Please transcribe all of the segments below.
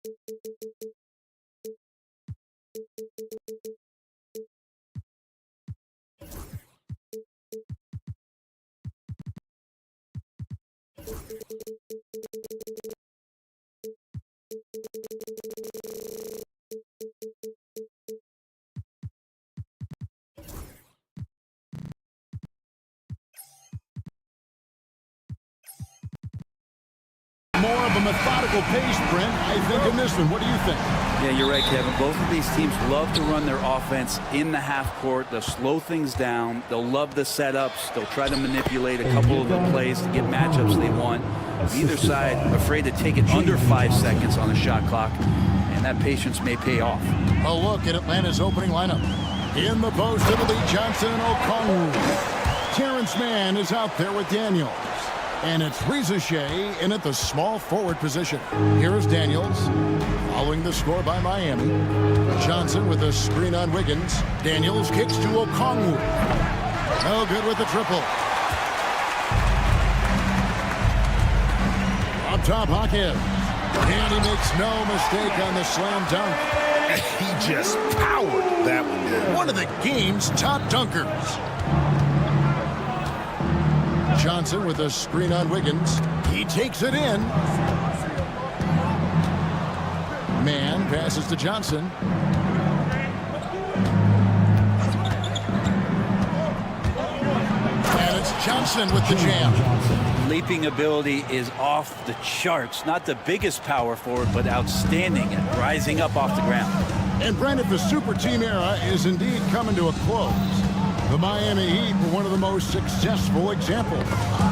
More of a methodical pace, Brent, I think, in this one. What do you think? Yeah, you're right, Kevin. Both of these teams love to run their offense in the half court. They'll slow things down. They'll love the setups. They'll try to manipulate a couple of the plays to get matchups they want. Either side afraid to take it under 5 seconds on the shot clock, and that patience may pay off. A look at Atlanta's opening lineup. In the post, it'll be Johnson and Okongwu. Terrence Mann is out there with Daniels. And it's Rizashea in at the small forward position. Here's Daniels, following the score by Miami. Johnson with a screen on Wiggins. Daniels kicks to Okongwu. No good with the triple. Up top, Hawkins. And he makes no mistake on the slam dunk. He just powered that one. One of the game's top dunkers. Johnson with a screen on Wiggins. He takes it in. Mann passes to Johnson. And it's Johnson with the jam. Leaping ability is off the charts. Not the biggest power forward, but outstanding at rising up off the ground. And Brent, if the super team era is indeed coming to a close, the Miami Heat were one of the most successful examples.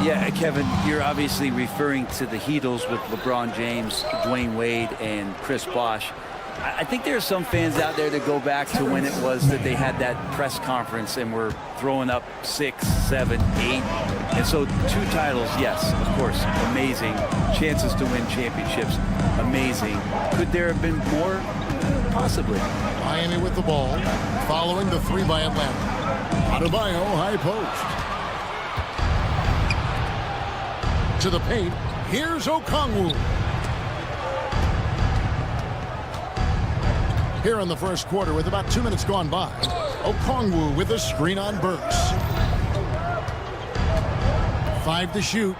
Yeah, Kevin, you're obviously referring to the Heatles with LeBron James, Dwayne Wade, and Chris Bosh. I think there are some fans out there that go back to when it was that they had that press conference and were throwing up 6, 7, 8. And so 2 titles, yes, of course, amazing. Chances to win championships, amazing. Could there have been more? Possibly. Miami with the ball, following the 3 by Atlanta. Adebayo, high post. To the paint. Here's Okongwu. Here in the first quarter with about 2 minutes gone by. Okongwu with a screen on Burks. 5 to shoot.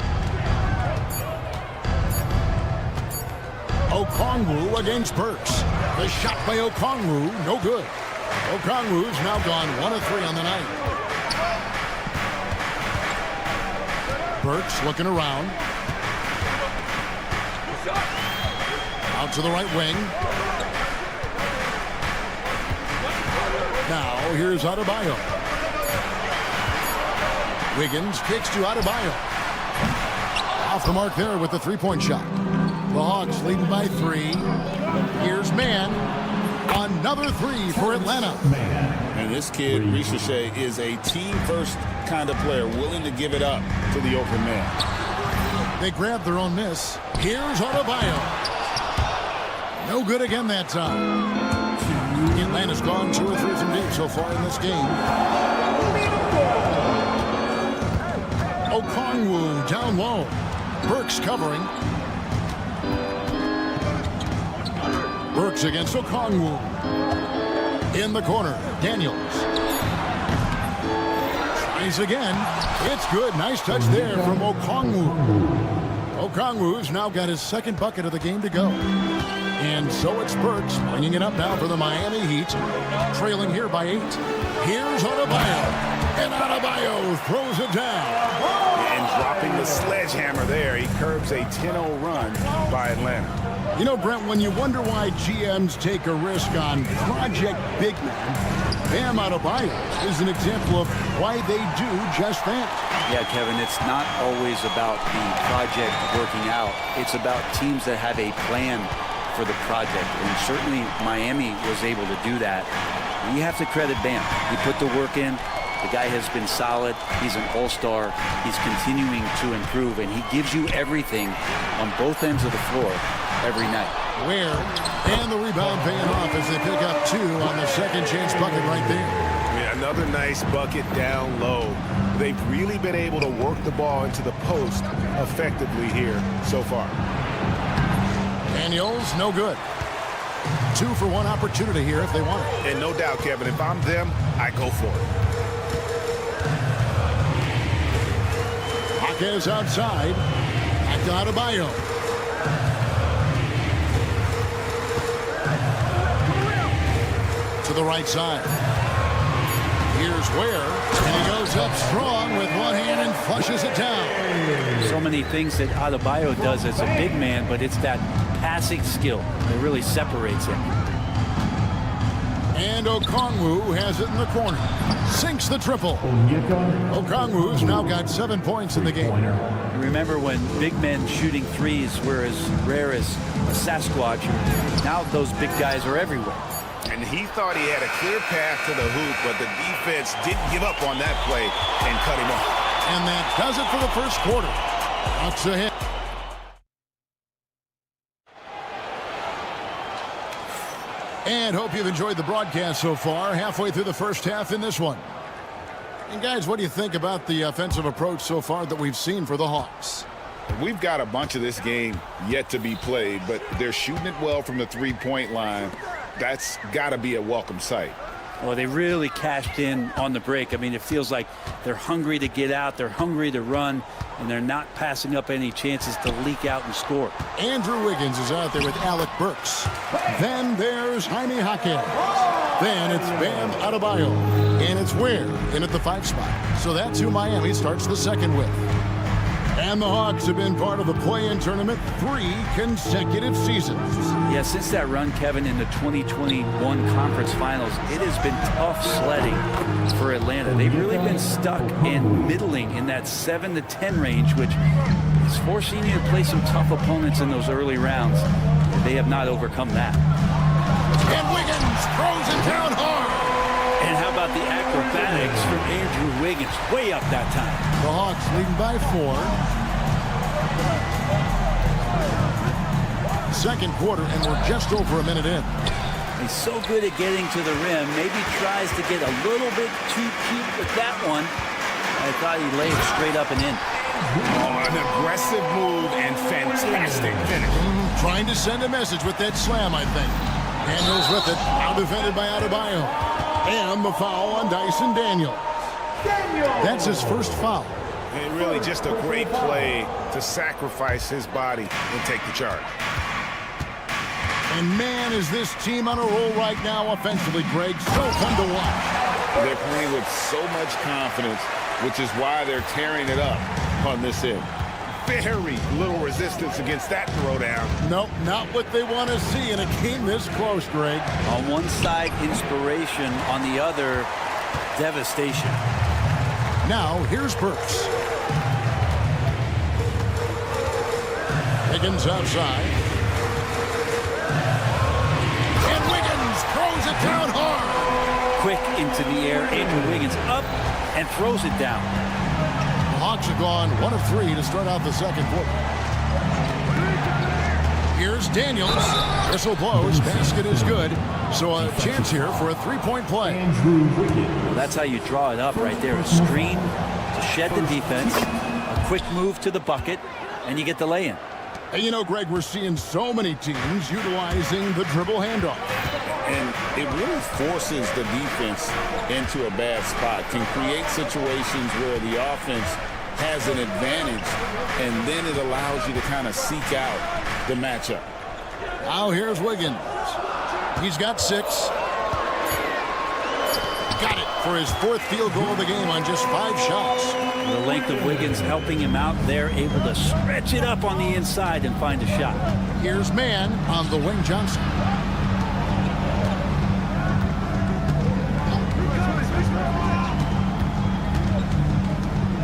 Okongwu against Burks. The shot by Okongwu, no good. Okongwu's now gone 1 of 3 on the night. Burks looking around. Out to the right wing. Now here's Adebayo. Wiggins kicks to Adebayo. Off the mark there with the 3-point shot. The Hawks leading by 3. Here's Mann. Another 3 for Atlanta. And this kid, Rizashea, is a team-first kind of player, willing to give it up to the open man. They grab their own miss. Here's Adebayo. No good again that time. Atlanta's gone 2 or 3 from deep so far in this game. Okongwu down low. Burks covering. Burks against Okongwu. In the corner, Daniels. Tries again. It's good. Nice touch there from Okongwu. Okongwu's now got his 2nd bucket of the game to go. And so it's Burks bringing it up now for the Miami Heat. Trailing here by 8. Here's Adebayo. And Adebayo throws it down. And dropping the sledgehammer there, he curbs a 10-0 run by Atlanta. You know, Brent, when you wonder why GMs take a risk on Project Big Man, Bam Adebayo is an example of why they do just that. Yeah, Kevin, it's not always about the project working out. It's about teams that have a plan for the project, and certainly Miami was able to do that. And you have to credit Bam. He put the work in. The guy has been solid. He's an all-star. He's continuing to improve, and he gives you everything on both ends of the floor every night. Where and the rebound paying off as they pick up 2 on the second chance bucket right there. Yeah, another nice bucket down low. They've really been able to work the ball into the post effectively here so far. Daniels, no good. 2-for-1 opportunity here if they want it. And no doubt, Kevin, if I'm them, I go for it. Jaquez outside. Back to Adebayo. To the right side. Here's Ware, and he goes up strong with one hand and flushes it down. So many things that Adebayo does as a big man, but it's that passing skill that really separates him. And Okongwu has it in the corner. Sinks the triple. Okongwu's now got 7 points in the game. Remember when big men shooting threes were as rare as a Sasquatch? Now those big guys are everywhere. And he thought he had a clear path to the hoop, but the defense didn't give up on that play and cut him off. And that does it for the first quarter. Bucks ahead. And hope you've enjoyed the broadcast so far. Halfway through the first half in this one. And guys, what do you think about the offensive approach so far that we've seen for the Hawks? We've got a bunch of this game yet to be played, but they're shooting it well from the three-point line. That's got to be a welcome sight. Well, they really cashed in on the break. I mean, it feels like they're hungry to get out, they're hungry to run, and they're not passing up any chances to leak out and score. Andrew Wiggins is out there with Alec Burks. Then there's Jaime Jaquez. Then it's Bam Adebayo. And it's Ware in at the 5 spot. So that's who Miami starts the second with. And the Hawks have been part of the play-in tournament 3 consecutive seasons. Yeah, since that run, Kevin, in the 2021 Conference Finals, it has been tough sledding for Atlanta. They've really been stuck and middling in that 7 to 10 range, which is forcing you to play some tough opponents in those early rounds. They have not overcome that. And Wiggins throws it down hard. And how about the acrobatics from Andrew Wiggins? Way up that time. The Hawks leading by 4. Second quarter, and we're just over a minute in. He's so good at getting to the rim. Maybe tries to get a little bit too cute with that one. I thought he laid it straight up and in. Oh, an aggressive move and fantastic finish. Trying to send a message with that slam, I think. Daniels with it, out defended by Adebayo. And the foul on Dyson Daniels. That's his first foul. And really just a great play to sacrifice his body and take the charge. And man, is this team on a roll right now offensively, Greg. So fun to watch. They're playing with so much confidence, which is why they're tearing it up on this end. Very little resistance against that throwdown. Nope, not what they want to see in a game this close, Greg. On one side, inspiration. On the other, devastation. Now, here's Burks. Wiggins outside. And Wiggins throws it down hard. Quick into the air. Andrew Wiggins up and throws it down. The Hawks have gone 1 of 3 to start out the second quarter. Here's Daniels. Whistle blows. Basket is good. So a chance here for a 3-point play. Well, that's how you draw it up right there. A screen to shed the defense. A quick move to the bucket. And you get the lay-in. And you know, Greg, we're seeing so many teams utilizing the dribble handoff. And it really forces the defense into a bad spot. Can create situations where the offense has an advantage, and then it allows you to kind of seek out the matchup. Now here's Wiggins. He's got 6. Got it for his 4th field goal of the game on just 5 shots. The length of Wiggins helping him out. They're able to stretch it up on the inside and find a shot. Here's man on the wing, Johnson.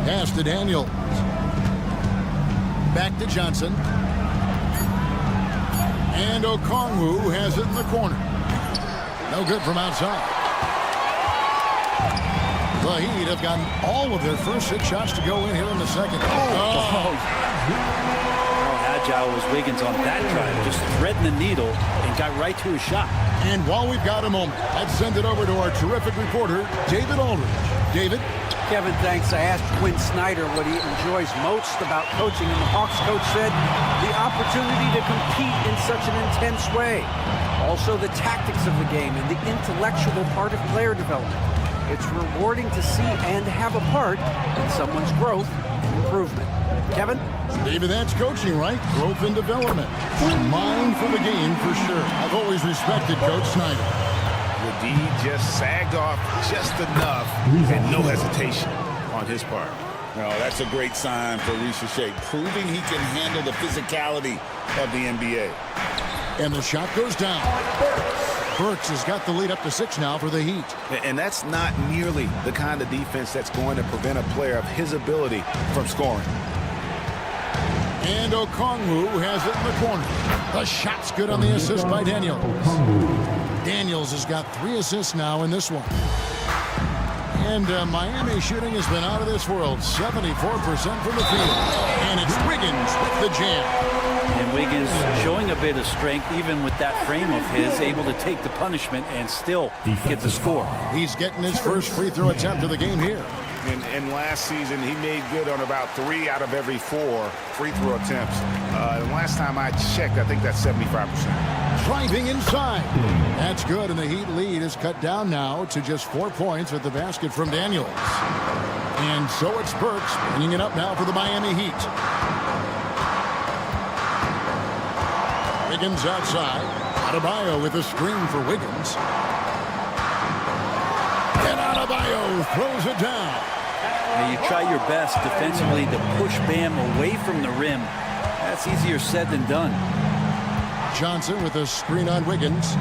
Pass to Daniels. Back to Johnson. And Okongwu has it in the corner. No good from outside. The Heat have gotten all of their first 6 shots to go in here in the second. How agile was Wiggins on that drive. Just threading the needle and got right to his shot. And while we've got a moment, let's send it over to our terrific reporter, David Aldridge. David? Kevin, thanks. I asked Quinn Snyder what he enjoys most about coaching, and the Hawks coach said the opportunity to compete in such an intense way. Also, the tactics of the game and the intellectual part of player development. It's rewarding to see and have a part in someone's growth and improvement. Kevin? David, that's coaching, right? Growth and development. Mind for the game, for sure. I've always respected Coach Snyder. The D just sagged off just enough and no hesitation on his part. No, that's a great sign for Richer, proving he can handle the physicality of the NBA. And the shot goes down. Burks has got the lead up to 6 now for the Heat. And that's not nearly the kind of defense that's going to prevent a player of his ability from scoring. And Okongwu has it in the corner. The shot's good on the assist by Daniels. Daniels has got 3 assists now in this one. And Miami shooting has been out of this world. 74% from the field. And it's Wiggins with the jam. And Wiggins showing a bit of strength, even with that frame of his, able to take the punishment and still get the score. He's getting his first free throw attempt of the game here. And last season, he made good on about 3 out of every 4 free throw attempts. And last time I checked, I think that's 75%. Driving inside. That's good, and the Heat lead is cut down now to just 4 points with the basket from Daniels. And so it's Burks bringing it up now for the Miami Heat. Wiggins outside. Adebayo with a screen for Wiggins. And Adebayo throws it down. Now you try your best defensively to push Bam away from the rim. That's easier said than done. Johnson with a screen on Wiggins.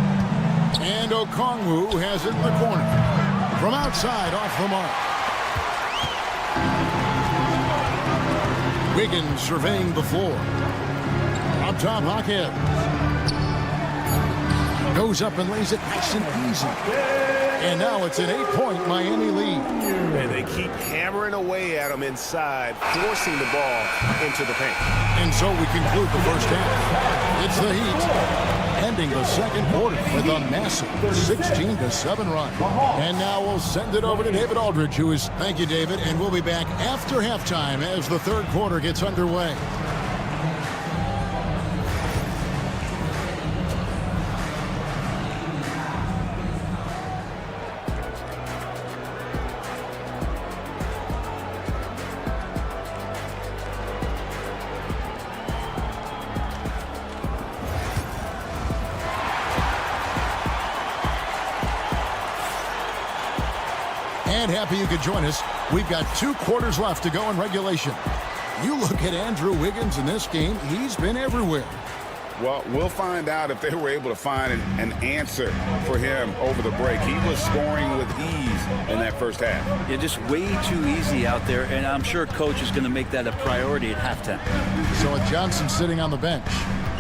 And Okongwu has it in the corner. From outside, off the mark. Wiggins surveying the floor. Up top, Hawkhead. Goes up and lays it nice and easy. And now it's an 8-point Miami lead. And they keep hammering away at him inside, forcing the ball into the paint. And so we conclude the first half. It's the Heat ending the second quarter with a massive 16-7 run. And now we'll send it over to David Aldridge, who is... Thank you, David. And we'll be back after halftime as the third quarter gets underway. And happy you could join us. We've got 2 quarters left to go in regulation. You look at Andrew Wiggins in this game, he's been everywhere. Well, we'll find out if they were able to find an answer for him over the break. He was scoring with ease in that first half. Yeah, just way too easy out there, and I'm sure Coach is going to make that a priority at halftime. So with Johnson sitting on the bench,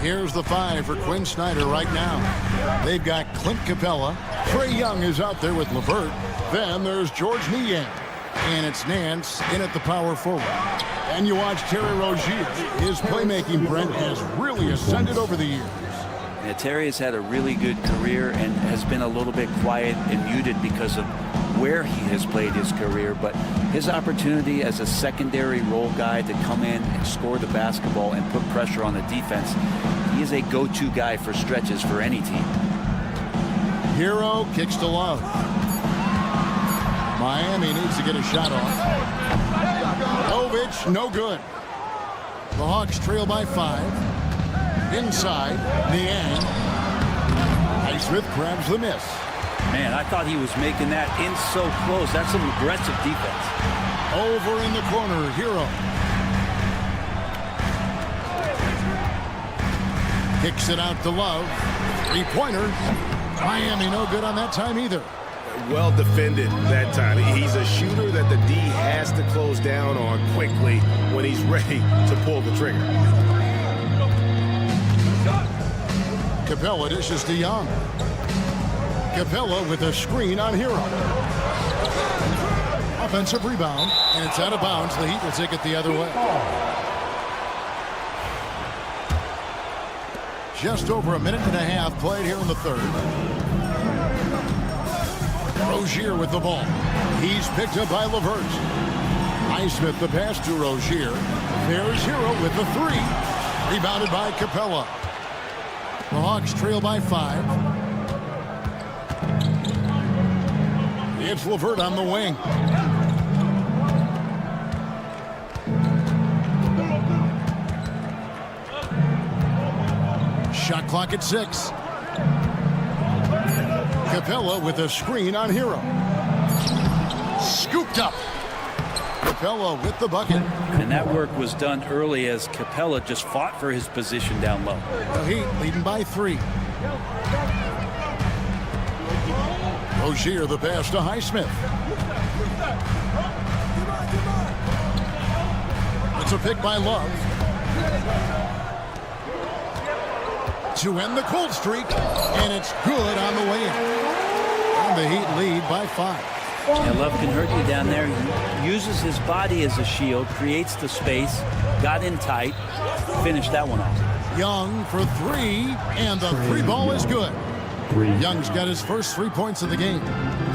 here's the 5 for Quinn Snyder right now. They've got Clint Capella. Trae Young is out there with LeVert. Then there's George Niang. And it's Nance in at the power forward. And you watch Terry Rozier. His playmaking, Brent, has really ascended over the years. Yeah, Terry has had a really good career and has been a little bit quiet and muted because of where he has played his career. But his opportunity as a secondary role guy to come in and score the basketball and put pressure on the defense, he is a go-to guy for stretches for any team. Hero kicks to Love. Miami needs to get a shot off. Jovic, no good. The Hawks trail by 5. Inside, Niang. Highsmith grabs the miss. Man, I thought he was making that in so close. That's some aggressive defense. Over in the corner, Hero. Kicks it out to Love. 3-pointer. Miami no good on that time either. Well defended that time. He's a shooter that the D has to close down on quickly when he's ready to pull the trigger. Capella dishes to Young. Capella with a screen on Hero. Offensive rebound, and it's out of bounds. The Heat will take it the other way. Just over a minute and a half played here in the third. Rozier with the ball. He's picked up by LeVert. Highsmith the pass to Rozier. There's Hero with the three. Rebounded by Capella. The Hawks trail by 5. It's LeVert on the wing. Shot clock at 6. Capella with a screen on Hero. Scooped up. Capella with the bucket. And that work was done early as Capella just fought for his position down low. The Heat leading by 3. Rozier the pass to Highsmith. It's a pick by Love. To end the cold streak, and it's good on the way in. And the Heat lead by 5. Yeah, Love can hurt you down there. He uses his body as a shield, creates the space, got in tight, finished that one off. Young for 3, and the 3 ball is good. Young's got his first 3 points of the game.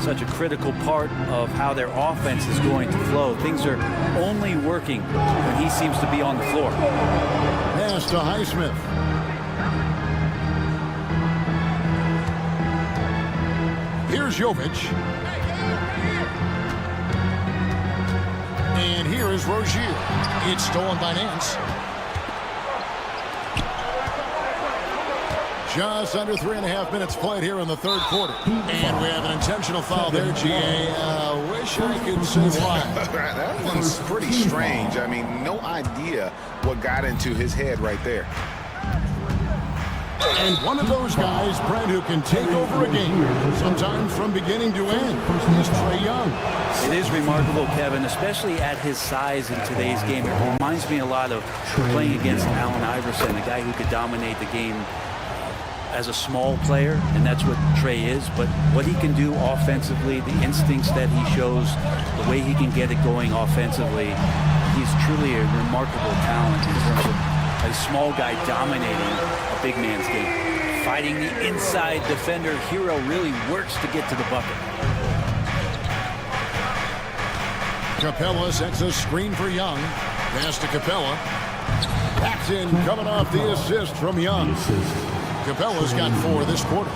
Such a critical part of how their offense is going to flow. Things are only working when he seems to be on the floor. Pass to Highsmith. Here's Jovic. And here is Rozier. It's stolen by Nance. Just under 3.5 minutes played here in the third quarter. And we have an intentional foul there, GA. Wish I could say why. That one's pretty strange. I mean, no idea what got into his head right there. And one of those guys, Brent, who can take over a game, sometimes from beginning to end, is Trae Young. It is remarkable, Kevin, especially at his size in today's game. It reminds me a lot of playing against Allen Iverson, a guy who could dominate the game as a small player, and that's what Trae is. But what he can do offensively, the instincts that he shows, the way he can get it going offensively, he's truly a remarkable talent in terms of a small guy dominating a big man's game. Fighting the inside defender, Hero really works to get to the bucket. Capella sets a screen for Young. Pass to Capella. Paxton coming off the assist from Young. Capella's got 4 this quarter.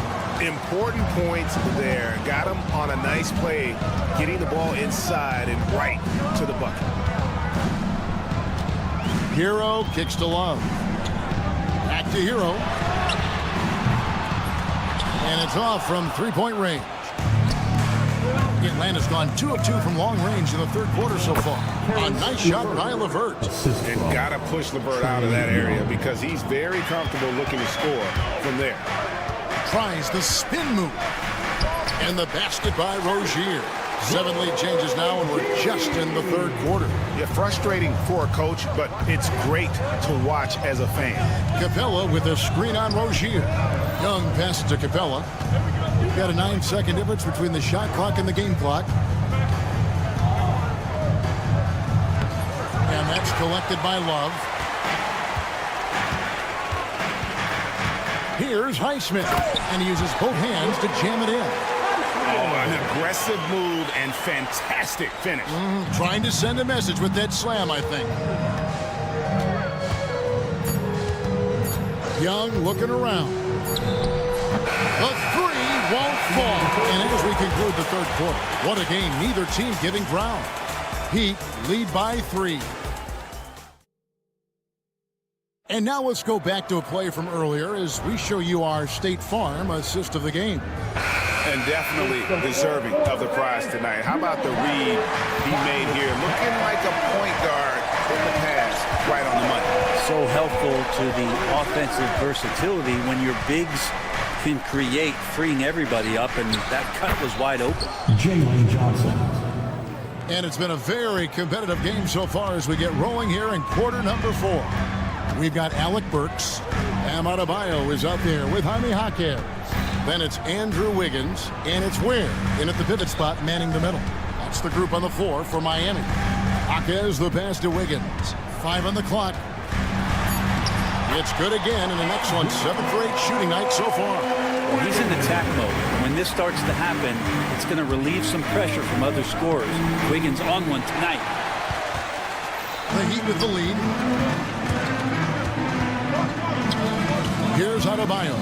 Important points there. Got him on a nice play, getting the ball inside and right to the bucket. Hero kicks to Love. Back to Hero. And it's off from 3-point range. Atlanta's gone 2 of 2 from long range in the third quarter so far. A nice shot by LeVert. And got to push LeVert out of that area because he's very comfortable looking to score from there. Tries the spin move. And the basket by Rozier. 7 lead changes now, and we're just in the third quarter. Yeah, frustrating for a coach, but it's great to watch as a fan. Capella with a screen on Rozier. Young passes to Capella. Got a 9-second difference between the shot clock and the game clock. And that's collected by Love. Here's Highsmith, and he uses both hands to jam it in. Oh, an aggressive move and fantastic finish. Trying to send a message with that slam, I think. Young looking around. The 3 won't fall. And as we conclude the third quarter, what a game. Neither team giving ground. Heat lead by 3. And now let's go back to a play from earlier as we show you our State Farm assist of the game. And definitely deserving of the prize tonight. How about the read he made here? Looking like a point guard with the pass right on the money. So helpful to the offensive versatility when your bigs can create, freeing everybody up, and that cut was wide open. Jalen Johnson. And it's been a very competitive game so far as we get rolling here in quarter number 4. We've got Alec Burks. Bam Adebayo is out there with Jaime Jaquez. Then it's Andrew Wiggins, and it's Ware in at the pivot spot, manning the middle. That's the group on the floor for Miami. Jaquez the pass to Wiggins. 5 on the clock. It's good again, and an excellent 7 for 8 shooting night so far. He's in attack mode. When this starts to happen, it's going to relieve some pressure from other scorers. Wiggins on one tonight. The Heat with the lead. Here's Adebayo.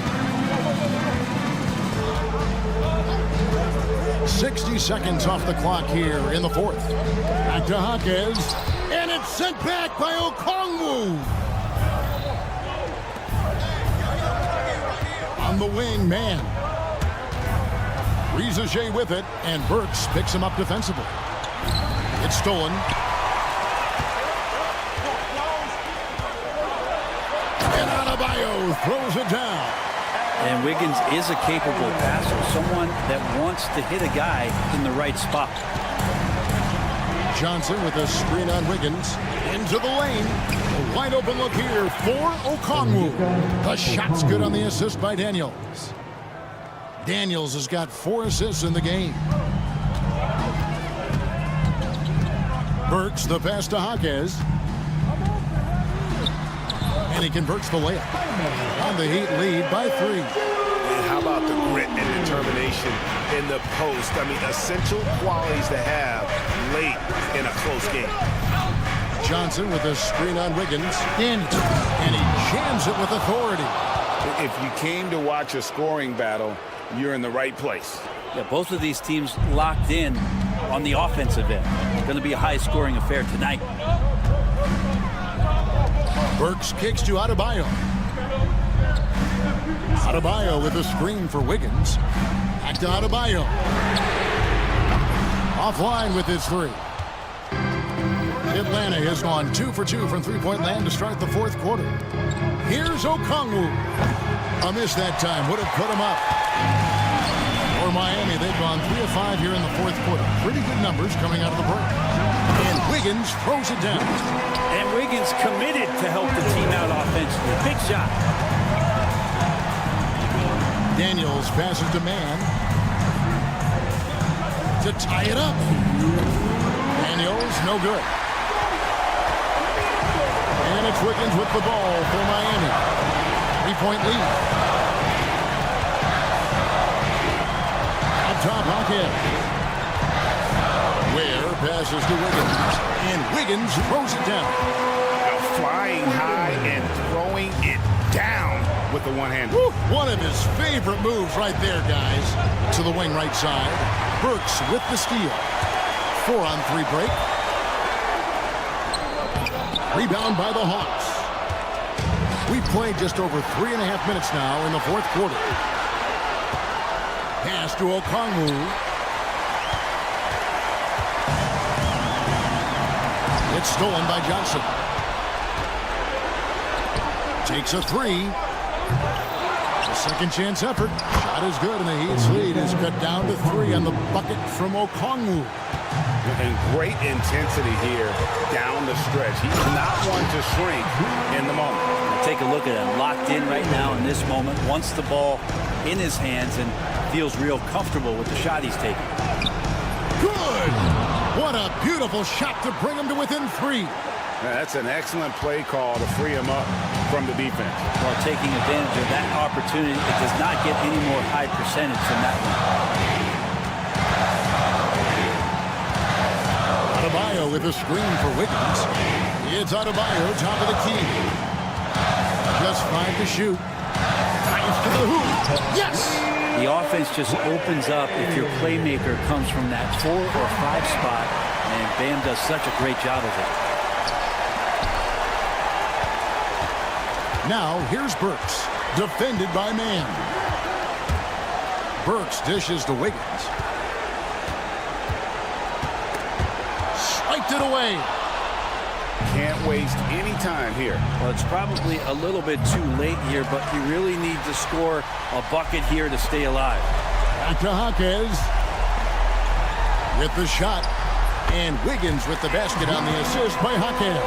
60 seconds off the clock here in the fourth. Back to Hawkins. And it's sent back by Okongwu. On the wing, man. Rizachet with it, and Burks picks him up defensively. It's stolen. And Adebayo throws it down. And Wiggins is a capable passer, someone that wants to hit a guy in the right spot. Johnson with a screen on Wiggins. Into the lane. A wide open look here for Okongwu. The shot's good on the assist by Daniels. Daniels has got 4 assists in the game. Burks the pass to Hawkins. And he converts the layup. And the Heat lead by 3. And how about the grit and determination in the post? I mean, essential qualities to have late in a close game. Johnson with a screen on Wiggins. And he jams it with authority. If you came to watch a scoring battle, you're in the right place. Yeah, both of these teams locked in on the offensive end. Going to be a high-scoring affair tonight. Burks kicks to Adebayo. Adebayo with a screen for Wiggins. Back to Adebayo. Offline with his 3. Atlanta has gone 2 for 2 from three-point land to start the fourth quarter. Here's Okongwu. A miss that time would have put him up. For Miami, they've gone 3 of 5 here in the fourth quarter. Pretty good numbers coming out of the break. And Wiggins throws it down. And Wiggins committed to help the team out offensively. Big shot. Daniels passes to Man to tie it up. Daniels, no good. And it's Wiggins with the ball for Miami. 3-point lead. Up top, Hawkins. Ware passes to Wiggins. And Wiggins throws it down. Now flying high and throwing it down with the one-hand. One of his favorite moves right there, guys. To the wing right side. Burks with the steal. 4-on-3 break. Rebound by the Hawks. We've played just over 3.5 minutes now in the fourth quarter. Pass to Okongwu. It's stolen by Johnson. Takes a 3. A second chance effort. Shot is good, and the Heat's lead is cut down to 3 on the bucket from Okongwu. And great intensity here down the stretch. He's not one to shrink in the moment. Take a look at him. Locked in right now in this moment. Wants the ball in his hands and feels real comfortable with the shot he's taking. Good! What a beautiful shot to bring him to within 3. That's an excellent play call to free him up from the defense. While taking advantage of that opportunity, it does not get any more high percentage than that one. Adebayo with a screen for Wiggins. It's Adebayo, top of the key. Just 5 to shoot. Nice to the hoop. Yes! The offense just opens up if your playmaker comes from that 4 or 5 spot, and Bam does such a great job of it. Now, here's Burks, defended by Man. Burks dishes to Wiggins. Swiped it away. Can't waste any time here. Well, it's probably a little bit too late here, but you really need to score a bucket here to stay alive. Back to Hawkins. With the shot. And Wiggins with the basket on the assist by Hawkins.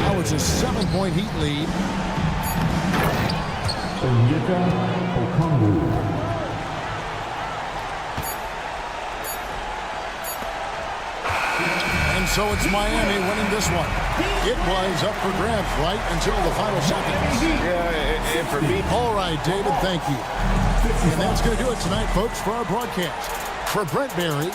Now it's a 7-point Heat lead. And so it's Miami winning this one. It was up for grabs right until the final seconds. Yeah, and for me. All right, David, thank you. And that's going to do it tonight, folks, for our broadcast. For Brent Barry.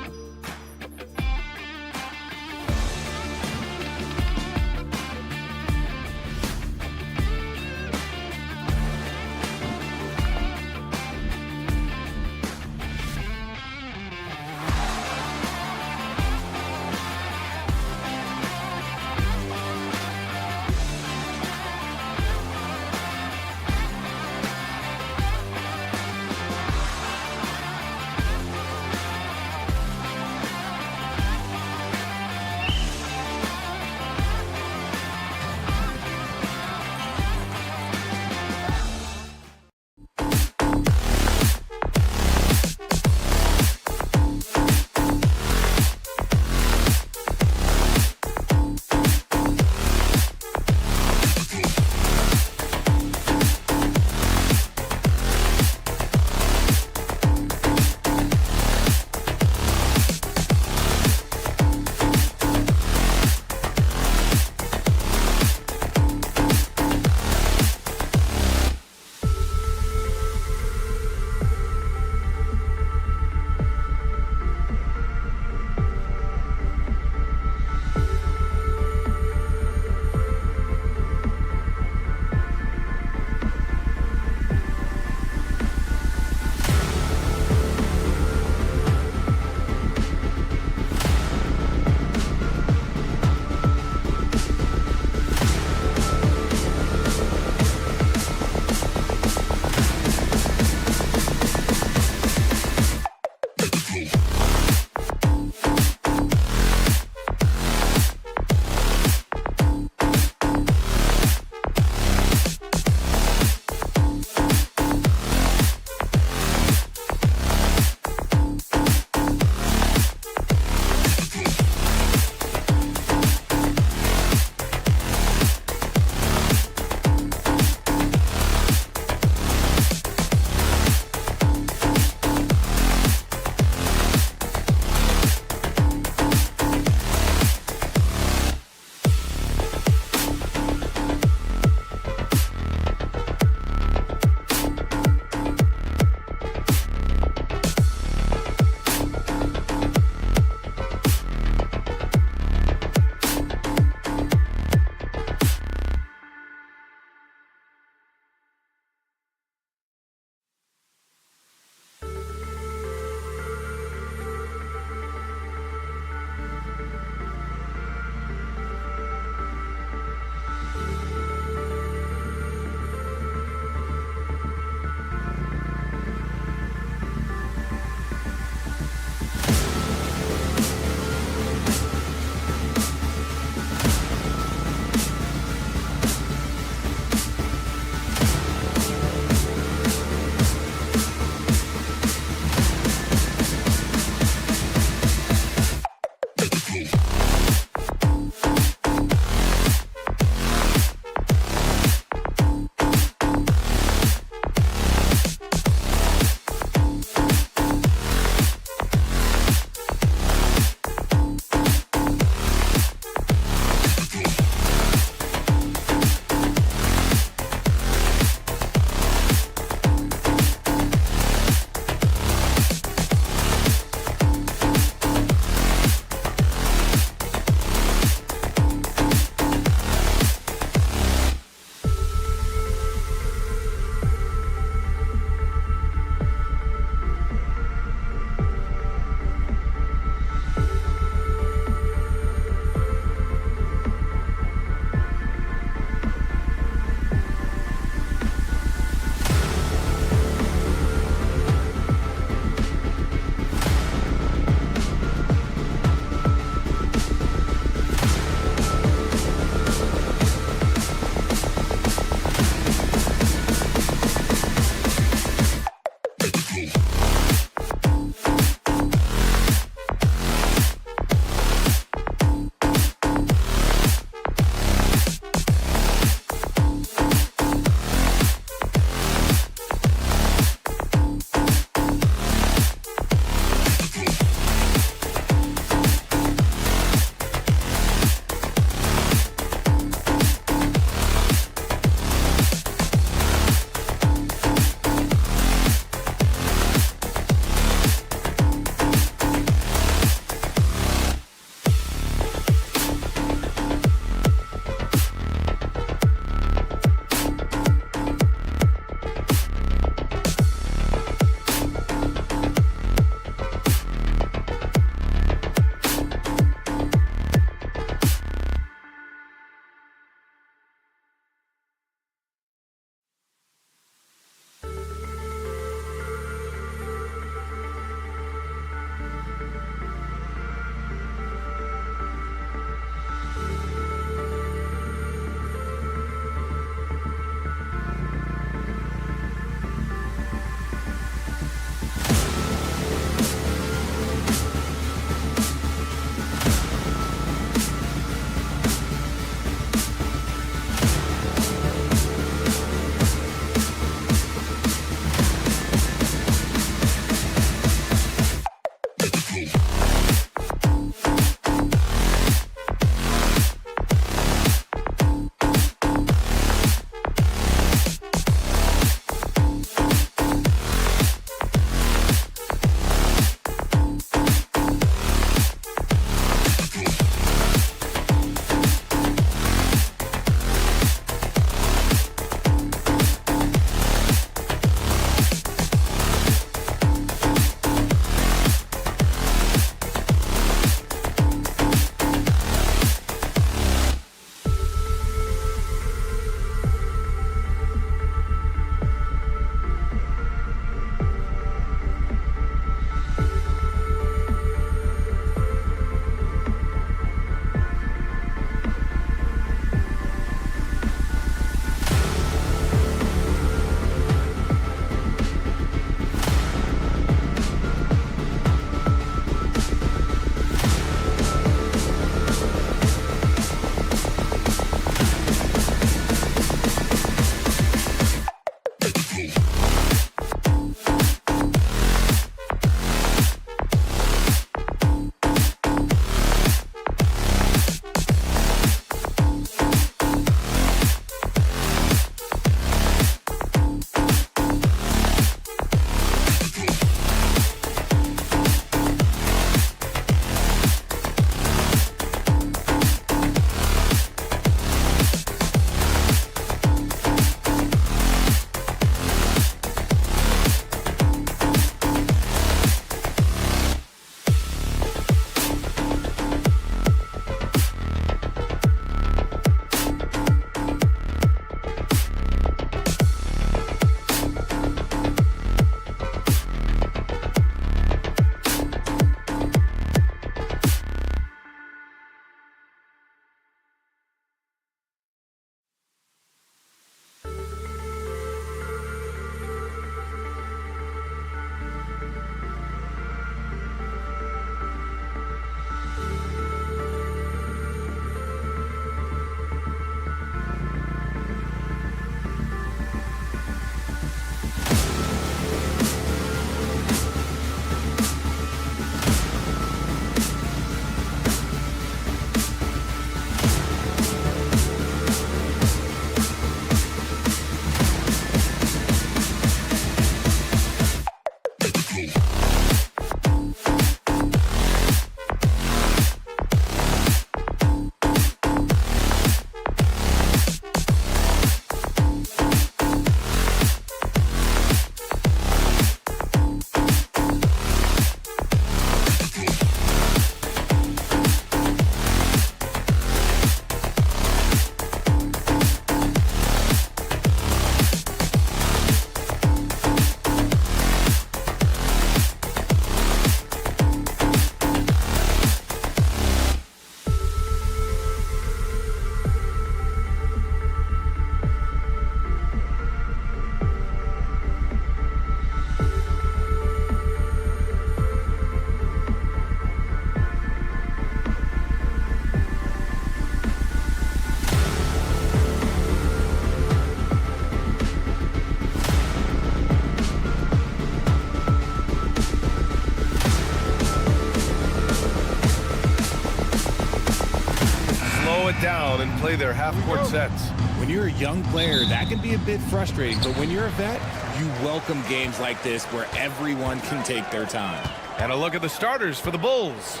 Down and play their half-court sets. When you're a young player, that can be a bit frustrating, but when you're a vet, you welcome games like this where everyone can take their time. And a look at the starters for the Bulls.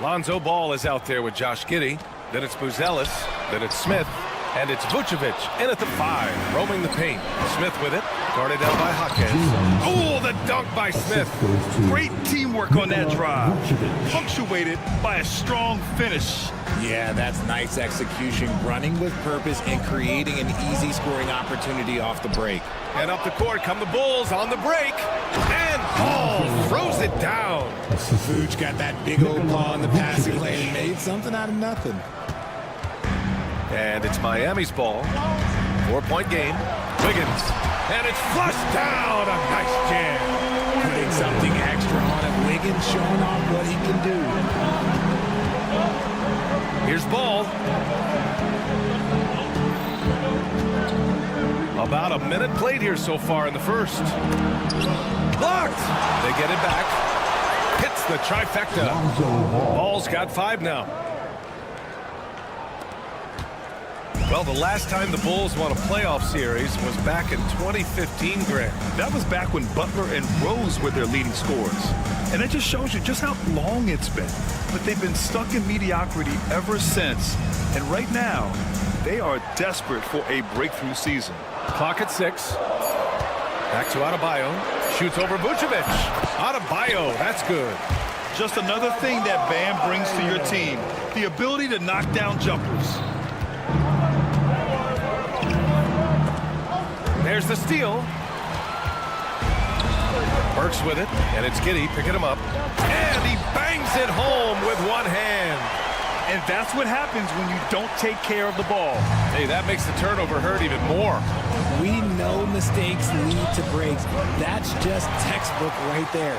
Lonzo Ball is out there with Josh Giddey. Then it's Buzelis. Then it's Smith. And it's Vucevic in at the 5, roaming the paint. Smith with it, guarded down by Hawkins. Oh, the dunk by Smith. Great teamwork on that drive, punctuated by a strong finish. Yeah, that's nice execution, running with purpose and creating an easy scoring opportunity off the break. And up the court come the Bulls on the break. And Hall throws it down. Vooch got that big old paw in the passing lane and made something out of nothing. And it's Miami's ball. 4-point game. Wiggins. And it's flushed down. A nice jam. Putting something extra on it. Wiggins showing off what he can do. Here's Ball. About a minute played here so far in the first. Blocked. They get it back. Hits the trifecta. Ball's got 5 now. Well, the last time the Bulls won a playoff series was back in 2015, Grant. That was back when Butler and Rose were their leading scorers. And that just shows you just how long it's been. But they've been stuck in mediocrity ever since. And right now, they are desperate for a breakthrough season. Clock at 6. Back to Adebayo. Shoots over Vucevic. Adebayo, that's good. Just another thing that Bam brings to your team, the ability to knock down jumpers. There's the steal. Burks with it, and it's Giddey picking him up. And he bangs it home with one hand. And that's what happens when you don't take care of the ball. Hey, that makes the turnover hurt even more. We know mistakes lead to breaks. That's just textbook right there.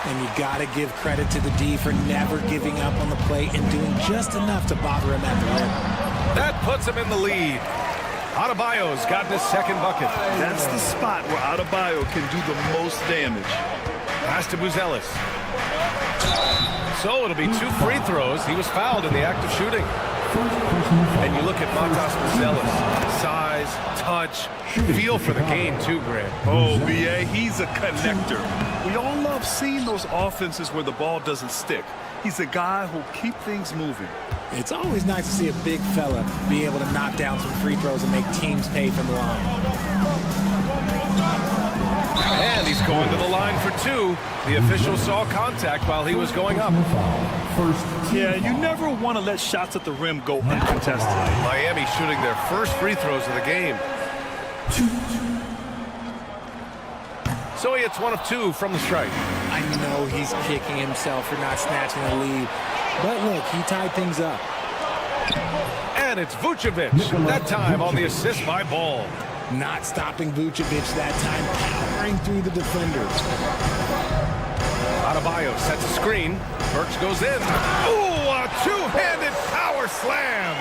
And you got to give credit to the D for never giving up on the play and doing just enough to bother him at the rim. That puts him in the lead. Adebayo's got his second bucket. That's the spot where Adebayo can do the most damage. Pass to Buzelis. So it'll be 2 free throws. He was fouled in the act of shooting. And you look at Matas Buzelis. Size, touch, feel for the game too, Grant. Oh, B.A., he's a connector. We all love seeing those offenses where the ball doesn't stick. He's a guy who'll keep things moving. It's always nice to see a big fella be able to knock down some free throws and make teams pay from the line. And he's going to the line for 2. The official saw contact while he was going up. Yeah, you never want to let shots at the rim go uncontested. Miami shooting their first free throws of the game. So he hits 1 of 2 from the strike. I know he's kicking himself for not snatching the lead. But look, he tied things up. And it's Vucevic, that time on the assist by Ball. Not stopping Vucevic that time, powering through the defenders. Adebayo sets a screen. Burks goes in. Ooh, a 2-handed power slam.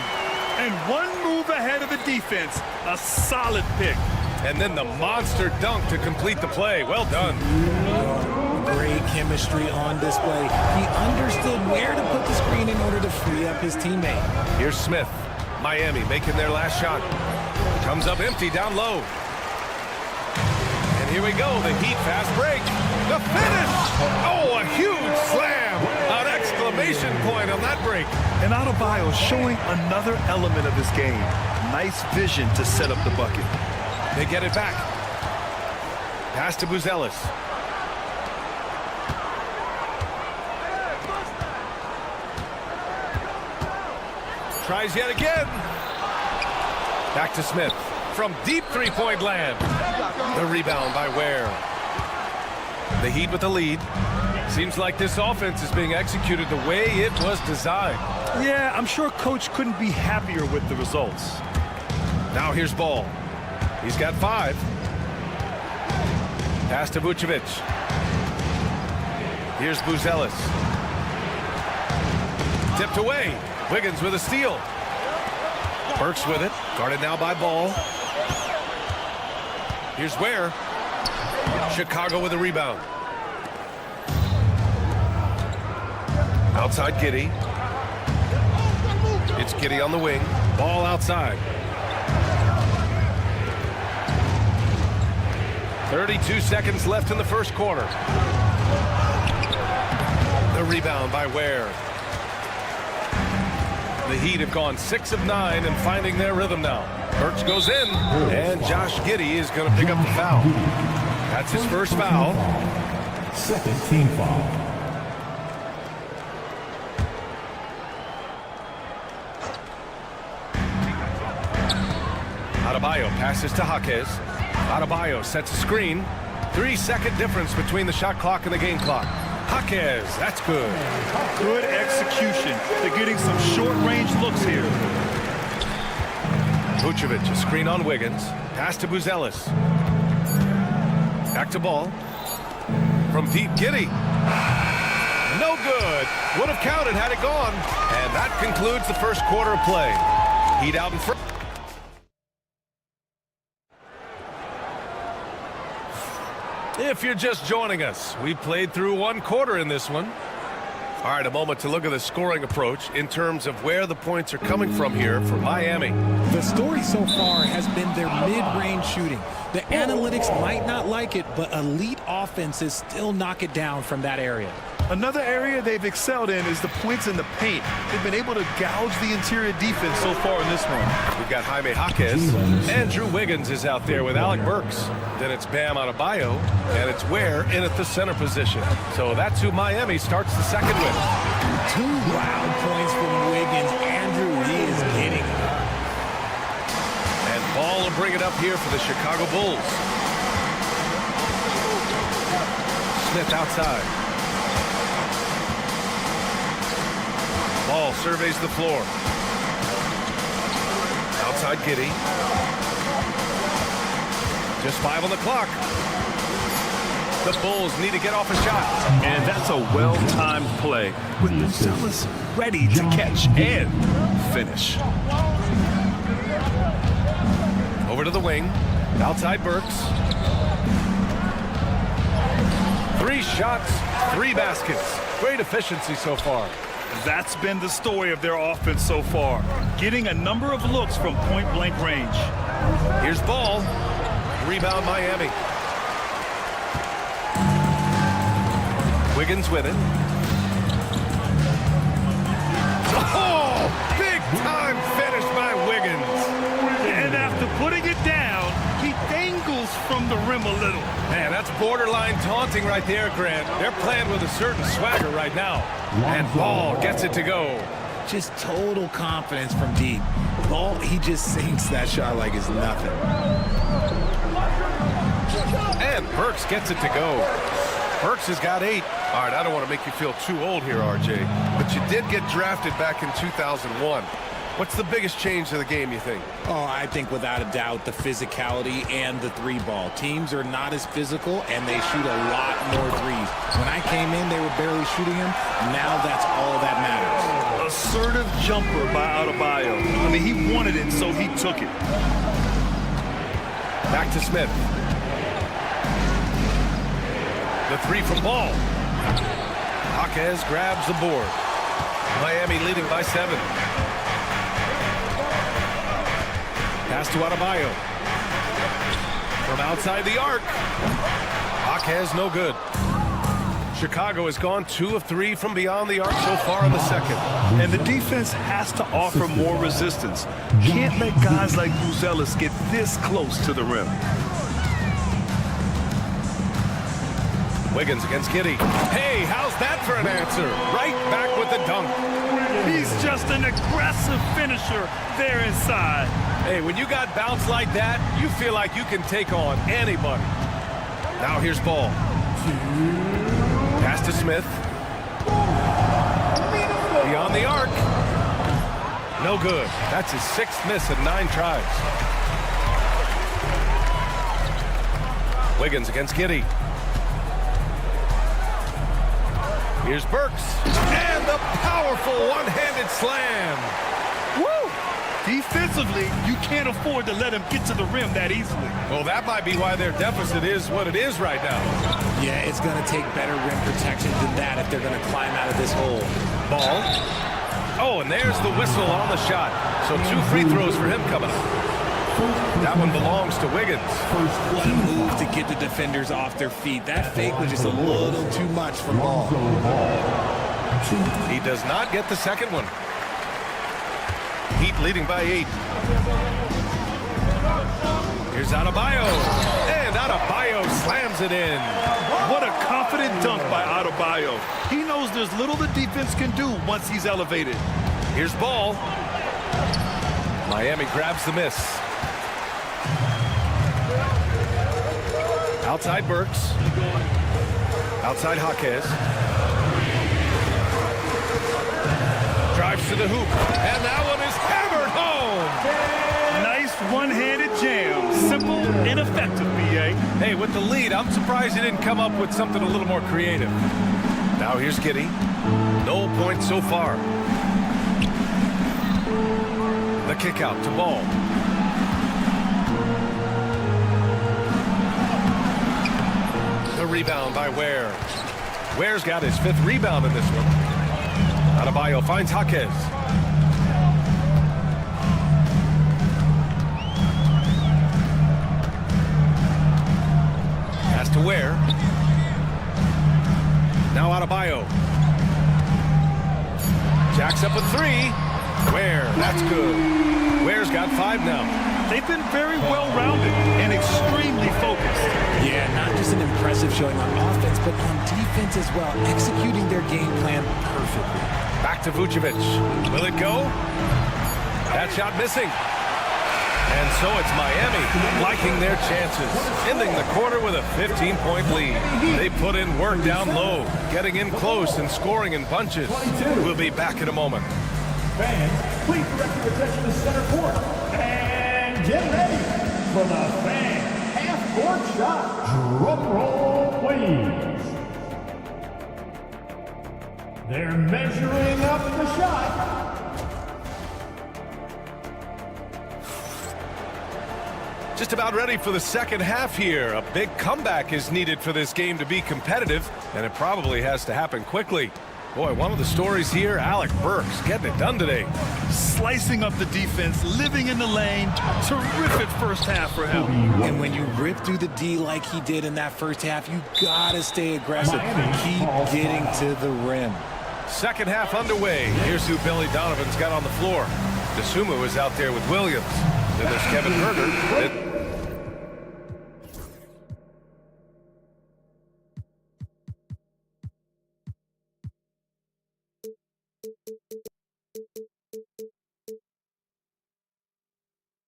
And one move ahead of the defense. A solid pick. And then the monster dunk to complete the play. Well done. Great chemistry on display. He understood where to put the screen in order to free up his teammate. Here's Smith. Miami making their last shot. Comes up empty down low. And here we go. The Heat fast break. The finish. Oh, a huge slam. An exclamation point on that break. And Adebayo showing another element of his game. Nice vision to set up the bucket. They get it back. Pass to Buzelis. Tries yet again. Back to Smith. From deep three-point land. The rebound by Ware. The Heat with the lead. Seems like this offense is being executed the way it was designed. Yeah, I'm sure Coach couldn't be happier with the results. Now here's Ball. He's got 5. Pass to Vucevic. Here's Buzelis. Tipped away. Wiggins with a steal. Burks with it. Guarded now by Ball. Here's Ware. Chicago with a rebound. Outside Giddey. It's Giddey on the wing. Ball outside. 32 seconds left in the first quarter. The rebound by Ware. The Heat have gone 6 of 9 and finding their rhythm now. Burks goes in, and Josh Giddey is going to pick up the foul. That's his first foul. Second team foul. Adebayo passes to Jaquez. Adebayo sets a screen. 3-second difference between the shot clock and the game clock. Jaquez, that's good. Good execution. They're getting some short-range looks here. Vucevic, a screen on Wiggins. Pass to Buzelis. Back to Ball. From deep, Giddey. No good. Would have counted had it gone. And that concludes the first quarter of play. Heat out in front. If you're just joining us, we played through 1 quarter in this one. All right, a moment to look at the scoring approach in terms of where the points are coming from here for Miami. The story so far has been their mid-range shooting. The analytics might not like it, but elite offenses still knock it down from that area. Another area they've excelled in is the points in the paint. They've been able to gouge the interior defense so far in this one. We've got Jaime Jaquez. Andrew Wiggins is out there with Alec Burks. Then it's Bam Adebayo, and it's Ware in at the center position. So that's who Miami starts the second with. 2 loud points from Wiggins. Andrew, he is getting it. And Ball will bring it up here for the Chicago Bulls. Smith outside. Ball surveys the floor. Outside Giddey. Just 5 on the clock. The Bulls need to get off a shot. And that's a well-timed play with the Zealous ready to catch and finish. Over to the wing. Outside Burks. 3 shots, 3 baskets. Great efficiency so far. That's been the story of their offense so far, getting a number of looks from point-blank range. Here's Ball. Rebound Miami. Wiggins with it. Oh, big time finish by Wiggins. And after putting it down, he dangles from the rim a little. Man, that's borderline taunting right there, Grant. They're playing with a certain swagger right now. And Ball gets it to go. Just total confidence from deep. Ball, he just sinks that shot like it's nothing. And Burks gets it to go. Burks has got 8. All right, I don't want to make you feel too old here, RJ, but you did get drafted back in 2001. What's the biggest change to the game, you think? Oh, I think without a doubt the physicality and the 3-ball. Teams are not as physical, and they shoot a lot more threes. When I came in, they were barely shooting them. Now that's all that matters. Assertive jumper by Adebayo. I mean, he wanted it, so he took it. Back to Smith. The 3 from Ball. Jaquez grabs the board. Miami leading by 7. Pass to Adebayo. From outside the arc. Jaquez no good. Chicago has gone 2 of 3 from beyond the arc so far in the second. And the defense has to offer more resistance. Can't let guys like Buzelis get this close to the rim. Wiggins against Giddey. Hey, how's that for an answer? Right back with the dunk. He's just an aggressive finisher there inside. Hey, when you got bounce like that, you feel like you can take on anybody. Now here's Ball. Pass to Smith. Beyond the arc. No good. That's his 6th miss in 9 tries. Wiggins against Giddey. Here's Burks. And the powerful one-handed slam. Woo! Defensively, you can't afford to let him get to the rim that easily. Well, that might be why their deficit is what it is right now. Yeah, it's going to take better rim protection than that if they're going to climb out of this hole. Ball. Oh, and there's the whistle on the shot. So 2 free throws for him coming up. That one belongs to Wiggins. What a move to get the defenders off their feet. That fake was just a little too much for Ball. He does not get the second one. Heat leading by 8. Here's Adebayo. And Adebayo slams it in. What a confident dunk by Adebayo. He knows there's little the defense can do once he's elevated. Here's Ball. Miami grabs the miss. Outside Burks. Outside Jaquez. Drives to the hoop. And that one is hammered home. Nice one-handed jam. Simple and effective, B.A. Hey, with the lead, I'm surprised he didn't come up with something a little more creative. Now here's Giddey. No points so far. The kick out to Ball. The rebound by Ware. Ware's got his 5th rebound in this one. Adebayo finds Jaquez. Pass to Ware. Now Adebayo. Jacks up a three. Ware, that's good. Ware's got 5 now. They've been very well-rounded and extremely focused. Yeah, not just an impressive showing on offense, but on defense as well, executing their game plan perfectly. Back to Vucevic. Will it go? That shot missing. And so it's Miami liking their chances, ending the quarter with a 15-point lead. They put in work down low, getting in close and scoring in bunches. We'll be back in a moment. Fans, please direct your attention to center court. And get ready for the fan half-court shot. Drum roll, please. They're measuring up the shot. Just about ready for the second half here. A big comeback is needed for this game to be competitive, and it probably has to happen quickly. Boy, one of the stories here, Alec Burks getting it done today. Slicing up the defense, living in the lane. Terrific first half for him. And when you rip through the D like he did in that first half, you gotta stay aggressive. Keep getting to the rim. Second half underway. Here's who Billy Donovan's got on the floor. Dosunmu is out there with Williams. Then there's Kevin Herter.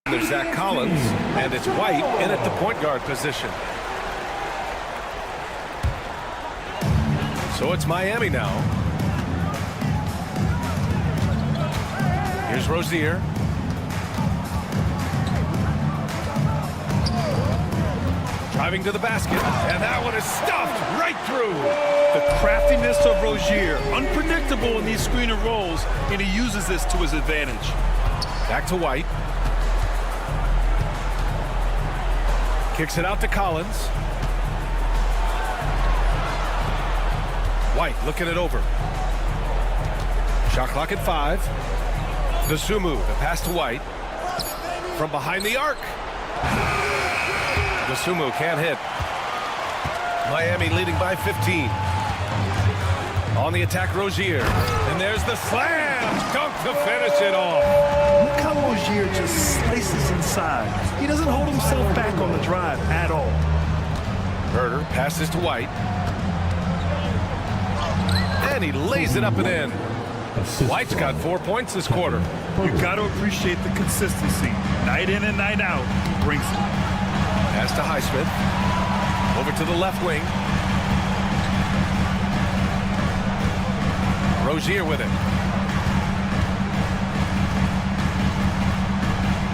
There's Zach Collins, and it's White in at the point guard position. So it's Miami now. Here's Rozier. Driving to the basket, and that one is stuffed right through. The craftiness of Rozier, unpredictable in these screen and rolls, and he uses this to his advantage. Back to White. Kicks it out to Collins. White looking it over. Shot clock at 5. Dosunmu, the pass to White. From behind the arc. Dosunmu can't hit. Miami leading by 15. On the attack, Rozier. And there's the slam. Dunk to finish it off. Look how Rozier just slices inside. He doesn't hold himself back on the drive at all. Herter passes to White. And he lays it up and in. White's got 4 points this quarter. You got to appreciate the consistency. Night in and night out, he brings it. Pass to Highsmith. Over to the left wing. Rozier with it.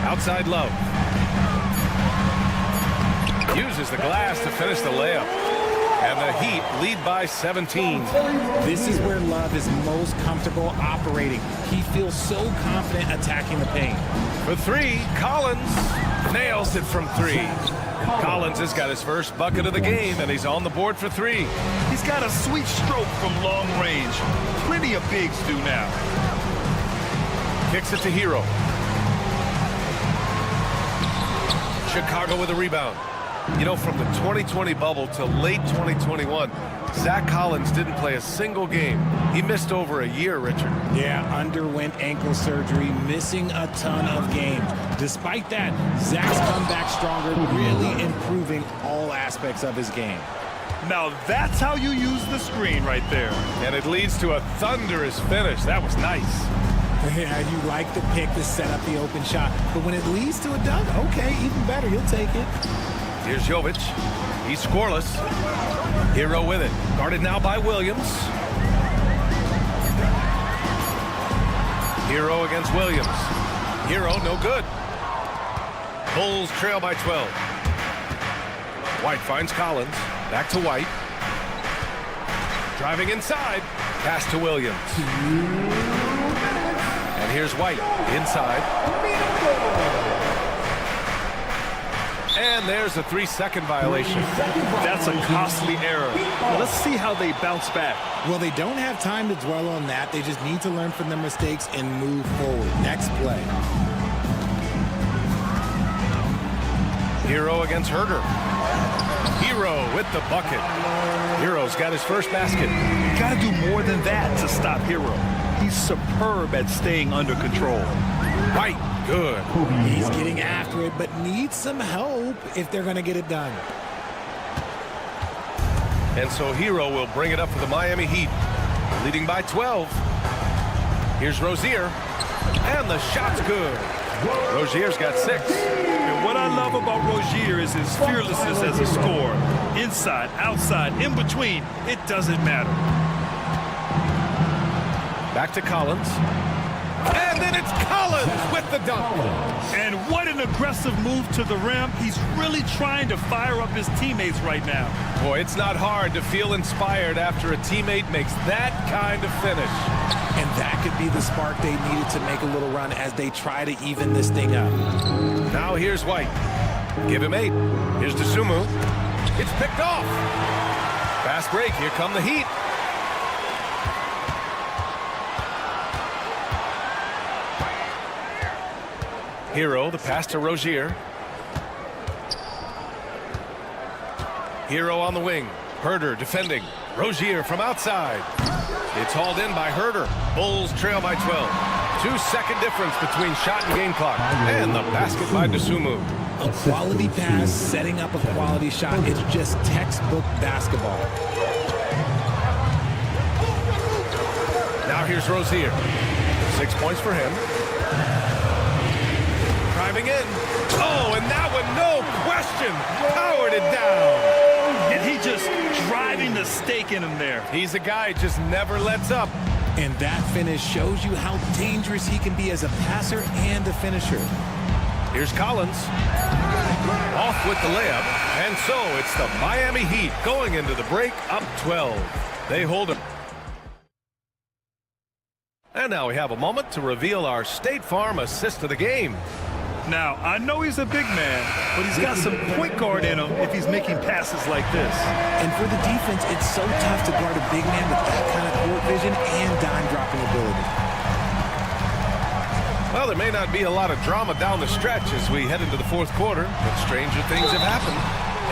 Outside Love. Uses the glass to finish the layup. And the Heat lead by 17. This is where Love is most comfortable operating. He feels so confident attacking the paint. For 3, Collins nails it from 3. Collins has got his first bucket of the game, and he's on the board for 3. He's got a sweet stroke from long range. Plenty of bigs do now. Kicks it to Hero. Chicago with a rebound. You know, from the 2020 bubble to late 2021, Zach Collins didn't play a single game. He missed over a year, Richard. Yeah, underwent ankle surgery, missing a ton of games. Despite that, Zach's come back stronger, really improving all aspects of his game. Now that's how you use the screen right there. And it leads to a thunderous finish. That was nice. Yeah, you like the pick to set up the open shot, but when it leads to a dunk, okay, even better, you'll take it. Here's Jovic. He's scoreless. Hero with it. Guarded now by Williams. Hero against Williams. Hero, no good. Bulls trail by 12. White finds Collins. Back to White. Driving inside. Pass to Williams. And here's White inside. And there's a 3-second violation. That's a costly error. Let's see how they bounce back. Well, they don't have time to dwell on that. They just need to learn from their mistakes and move forward. Next play. Hero against Herder. Hero with the bucket. Hero's got his first basket. You got to do more than that to stop Hero. He's superb at staying under control. Right, good. He's getting after it, but needs some help if they're going to get it done. And so Hero will bring it up for the Miami Heat, leading by 12. Here's Rozier, and the shot's good. Rozier's got 6. And what I love about Rozier is his fearlessness as a scorer. Inside, outside, in between, it doesn't matter. Back to Collins. And then it's Collins with the dunk. And what an aggressive move to the rim. He's really trying to fire up his teammates right now. Boy, it's not hard to feel inspired after a teammate makes that kind of finish. And that could be the spark they needed to make a little run as they try to even this thing up. Now here's White. Give him 8. Here's Dosunmu. It's picked off. Fast break. Here come the Heat. Hero, the pass to Rozier. Hero on the wing. Herder defending. Rozier from outside. It's hauled in by Herder. Bulls trail by 12. 2-second difference between shot and game clock. And the basket by Dosunmu. A quality pass, setting up a quality shot. It's just textbook basketball. Now here's Rozier. 6 points for him. Driving in. Oh, and that one, no question, powered it down. And he just driving the stake in him there. He's a guy just never lets up. And that finish shows you how dangerous he can be as a passer and a finisher. Here's Collins. Off with the layup. And so it's the Miami Heat going into the break up 12. They hold him. And now we have a moment to reveal our State Farm assist of the game. Now, I know he's a big man, but he's got some point guard in him if he's making passes like this. And for the defense, it's so tough to guard a big man with that kind of court vision and dime-dropping ability. Well, there may not be a lot of drama down the stretch as we head into the fourth quarter, but stranger things have happened.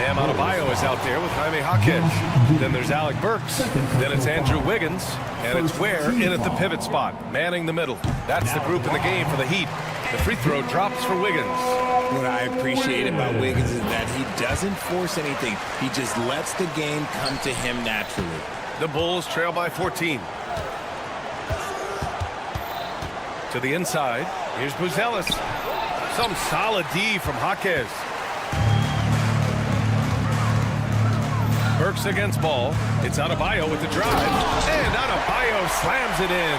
Bam Adebayo is out there with Jaime Jaquez. Then there's Alec Burks. Then it's Andrew Wiggins. And it's Ware in at the pivot spot, manning the middle. That's the group in the game for the Heat. The free throw drops for Wiggins. What I appreciate about Wiggins is that he doesn't force anything. He just lets the game come to him naturally. The Bulls trail by 14. To the inside. Here's Buzelis. Some solid D from Jaquez. Burks against Ball. It's Adebayo with the drive. And Adebayo slams it in.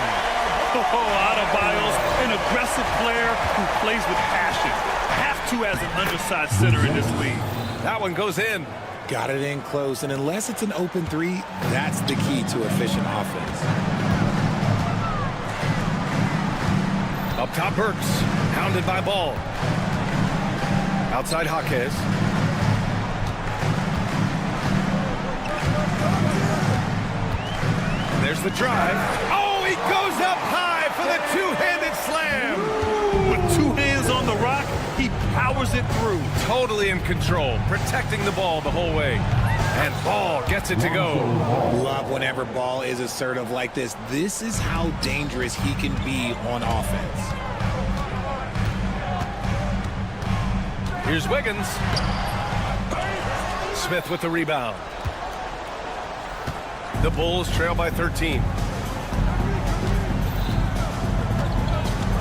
Oh, Adebayo's an aggressive player who plays with passion. Have to as an undersized center in this league. That one goes in. Got it in close, and unless it's an open three, that's the key to efficient offense. Up top, Burks. Hounded by Ball. Outside, Jaquez. There's the drive. Oh, he goes up high for the two-handed slam. With 2 hands on the rock, he powers it through. Totally in control, protecting the ball the whole way. And Ball gets it to go. Love whenever Ball is assertive like this. This is how dangerous he can be on offense. Here's Wiggins. Smith with the rebound. The Bulls trail by 13.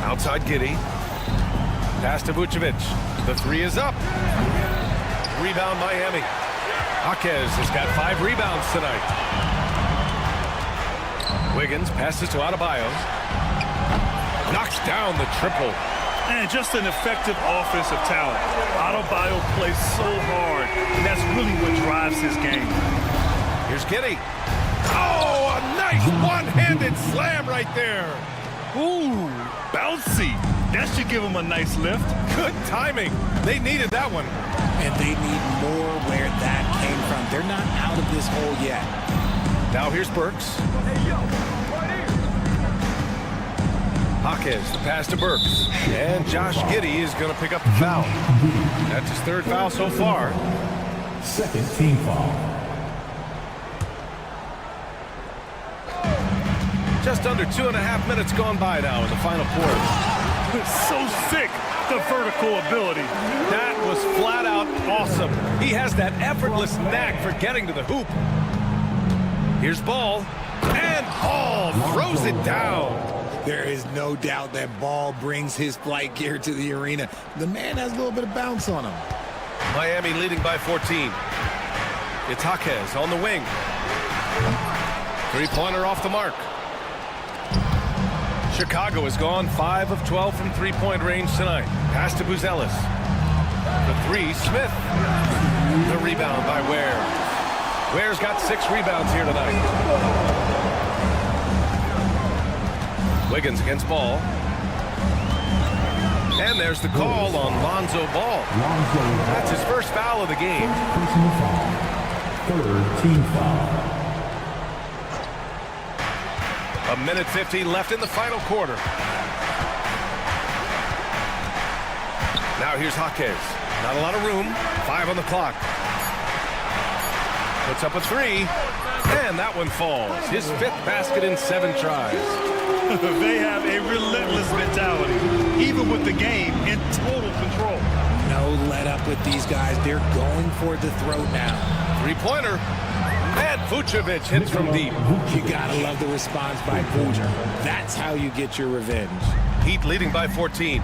Outside Giddey. Pass to Vucevic. The three is up. Rebound Miami. Jaquez has got 5 rebounds tonight. Wiggins passes to Adebayo. Knocks down the triple. And just an effective offensive talent. Adebayo plays so hard, and that's really what drives his game. Here's Giddey. Oh, a nice one-handed slam right there. Ooh, bouncy. That should give him a nice lift. Good timing. They needed that one. and they need more where that came from. They're not out of this hole yet. Now here's Burks. Jaquez, the pass to Burks. And Josh Giddey is going to pick up the foul. That's his third foul so far. Second team foul. Just under 2.5 minutes gone by now in the final quarter. So sick, the vertical ability. That was flat out awesome. He has that effortless knack for getting to the hoop. Here's Ball, and Ball throws it down. There is no doubt that Ball brings his flight gear to the arena. The man has a little bit of bounce on him. Miami leading by 14. It's Jaquez on the wing. Three-pointer off the mark. Chicago has gone 5 of 12 from three-point range tonight. Pass to Buzelis. The three, Smith. The rebound by Ware. Ware's got 6 rebounds here tonight. Wiggins against Ball. And there's the call on Lonzo Ball. That's his first foul of the game. Personal foul. Third team foul. A minute 15 left in the final quarter. Now here's Jaquez. Not a lot of room. 5 on the clock. Puts up a 3. And that one falls. His 5th basket in 7 tries. They have a relentless mentality, even with the game in total control. No let up with these guys. They're going for the throat now. Three-pointer. And Vucevic hits from deep. You gotta love the response by Vucevic. That's how you get your revenge. Heat leading by 14.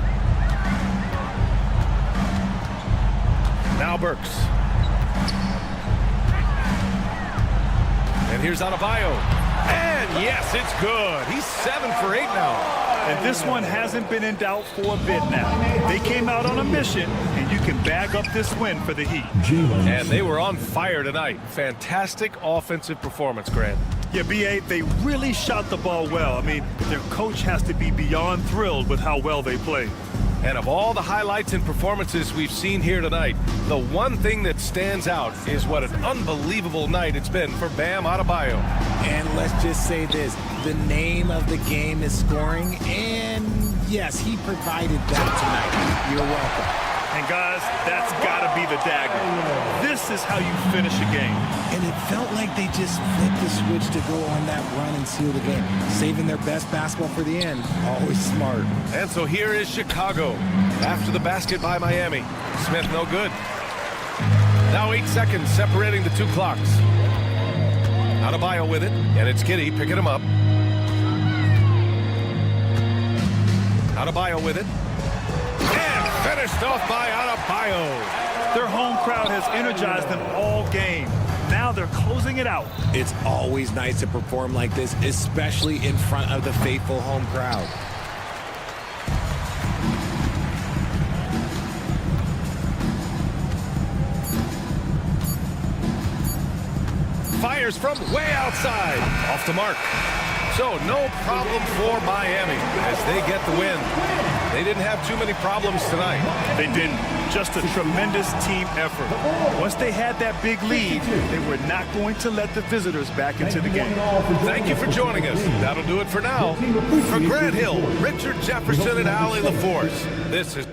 Now Burks. And here's Adebayo. And yes, it's good. He's 7 for 8 now. And this one hasn't been in doubt for a bit now. They came out on a mission, and you can bag up this win for the Heat. And they were on fire tonight. Fantastic offensive performance, Grant. Yeah, B.A., they really shot the ball well. I mean, their coach has to be beyond thrilled with how well they played. And of all the highlights and performances we've seen here tonight, the one thing that stands out is what an unbelievable night it's been for Bam Adebayo. And let's just say this, the name of the game is scoring, and yes, he provided that tonight. You're welcome. And guys, that's got to be the dagger. This is how you finish a game. And it felt like they just flipped the switch to go on that run and seal the game. Saving their best basketball for the end. Always smart. And so here is Chicago. After the basket by Miami. Smith no good. Now 8 seconds separating the 2 clocks. Adebayo with it, and it's Giddey picking him up. Adebayo with it. And finished off by Adebayo. Their home crowd has energized them all game. Now they're closing it out. It's always nice to perform like this, especially in front of the faithful home crowd. Fires from way outside. Off the mark. So no problem for Miami as they get the win. They didn't have too many problems tonight. They didn't. Just a tremendous team effort. Once they had that big lead, they were not going to let the visitors back into the game. Thank you for joining us. That'll do it for now. For Grant Hill, Richard Jefferson, and Allie LaForce, this is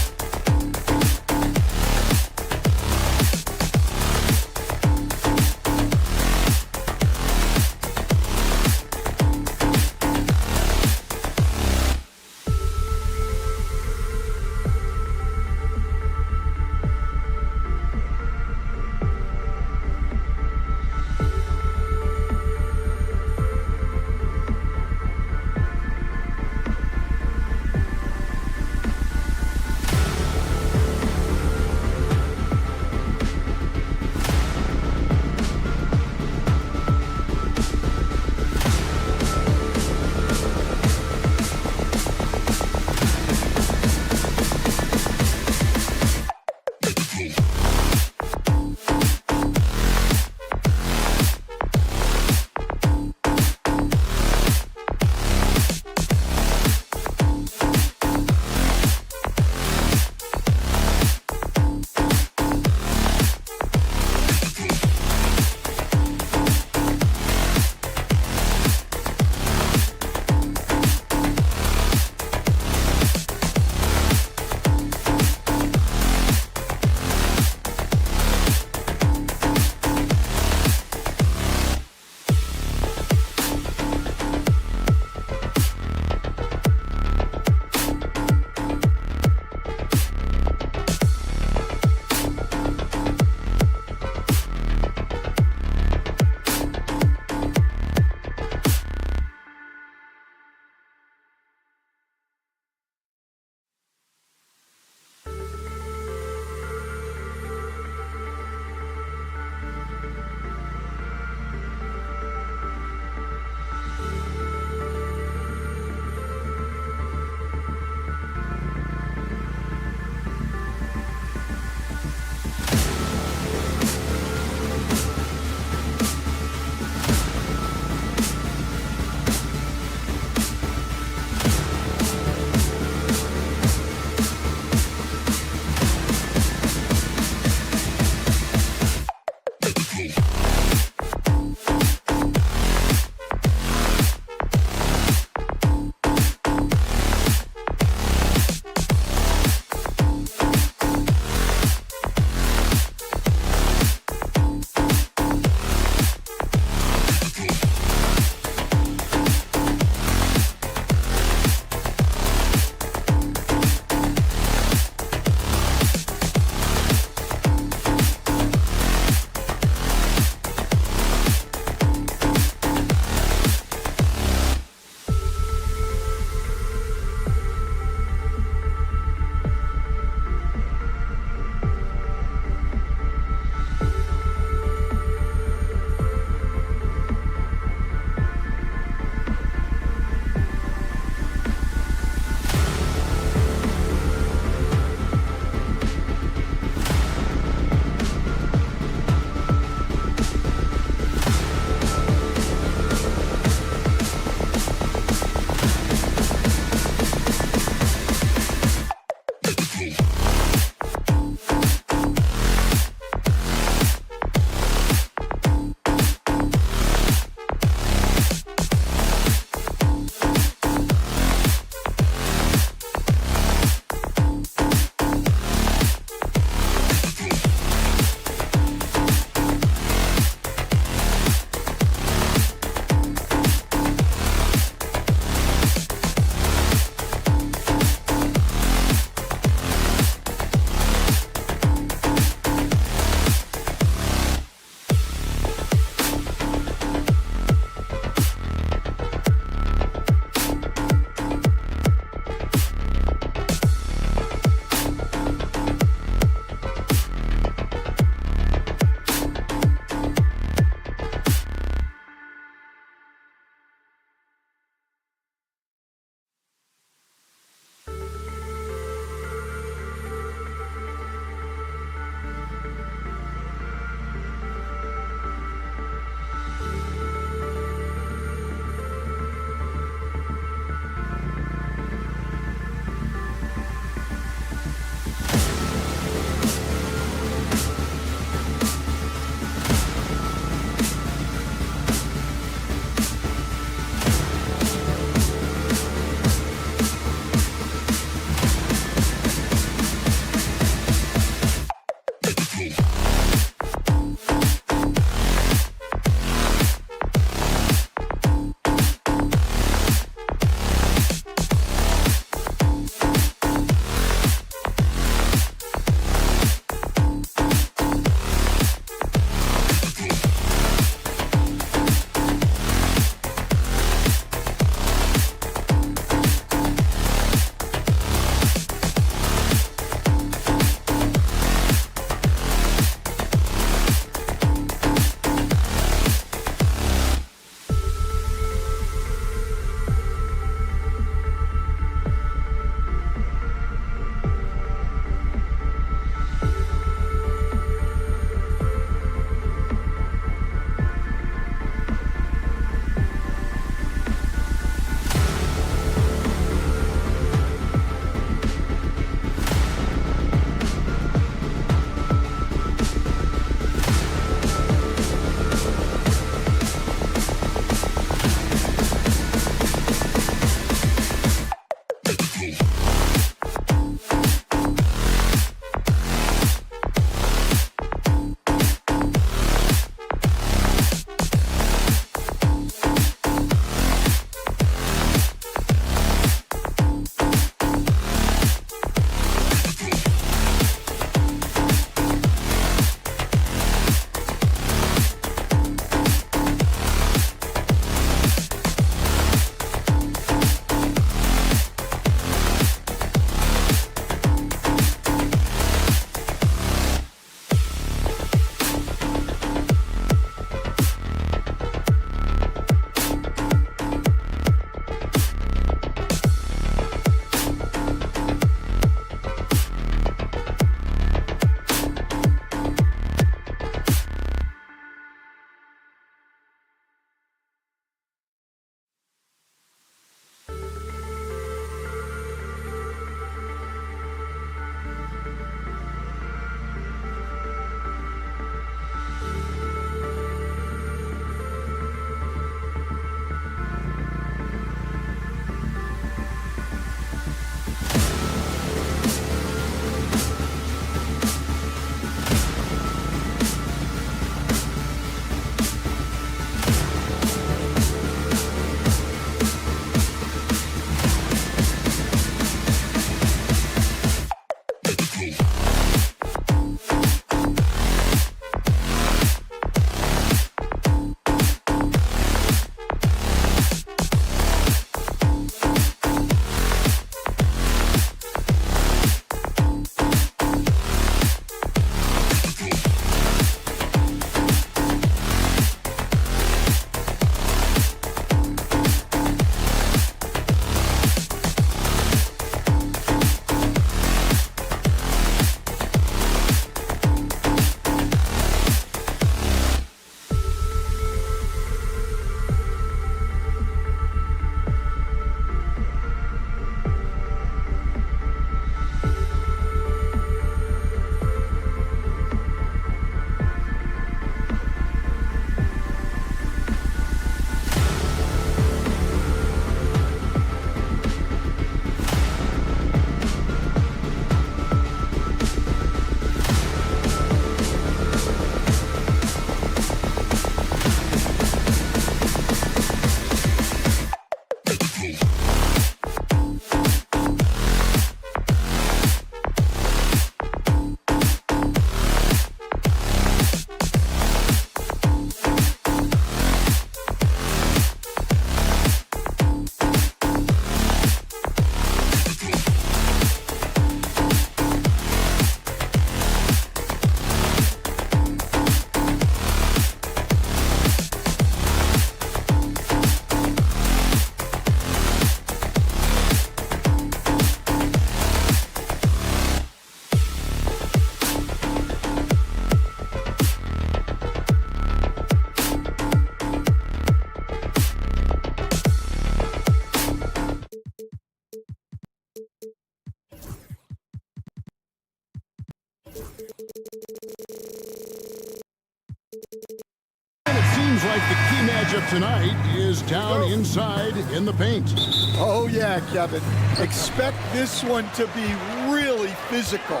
like the key matchup tonight is down inside in the paint. Oh, yeah, Kevin. Expect this one to be really physical.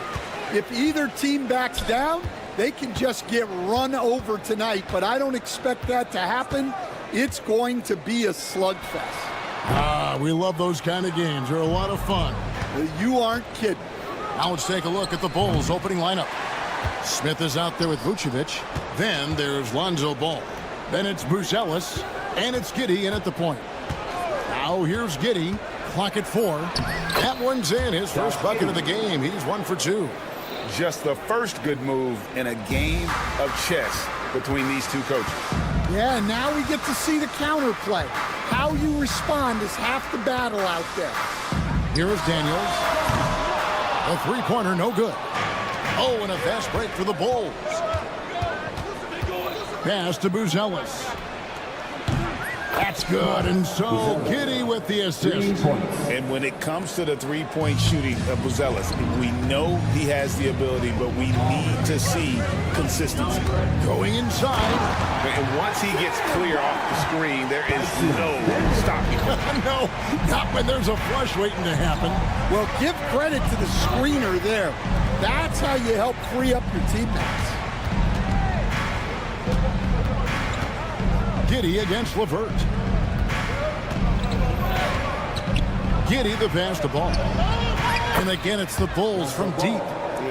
If either team backs down, they can just get run over tonight, but I don't expect that to happen. It's going to be a slugfest. Ah, we love those kind of games. They're a lot of fun. You aren't kidding. Now let's take a look at the Bulls' opening lineup. Smith is out there with Vucevic. Then there's Lonzo Ball. Then it's Buzelis, and it's Giddey in at the point. Now here's Giddey. Clock at 4. That one's in. His first bucket of the game. He's 1 for 2. Just the first good move in a game of chess between these two coaches. Yeah, now we get to see the counterplay. How you respond is half the battle out there. Here is Daniels. The three-pointer, no good. Oh, and a fast break for the Bulls. Pass to Buzelis. That's good, and so Giddey with the assist. And when it comes to the three-point shooting of Buzelis, we know he has the ability, but we need to see consistency. Going inside. And once he gets clear off the screen, there is no stopping. No, not when there's a flush waiting to happen. Well, give credit to the screener there. That's how you help free up your teammates. Giddey against LeVert. Giddey the pass to Ball. And again, it's the Bulls from deep.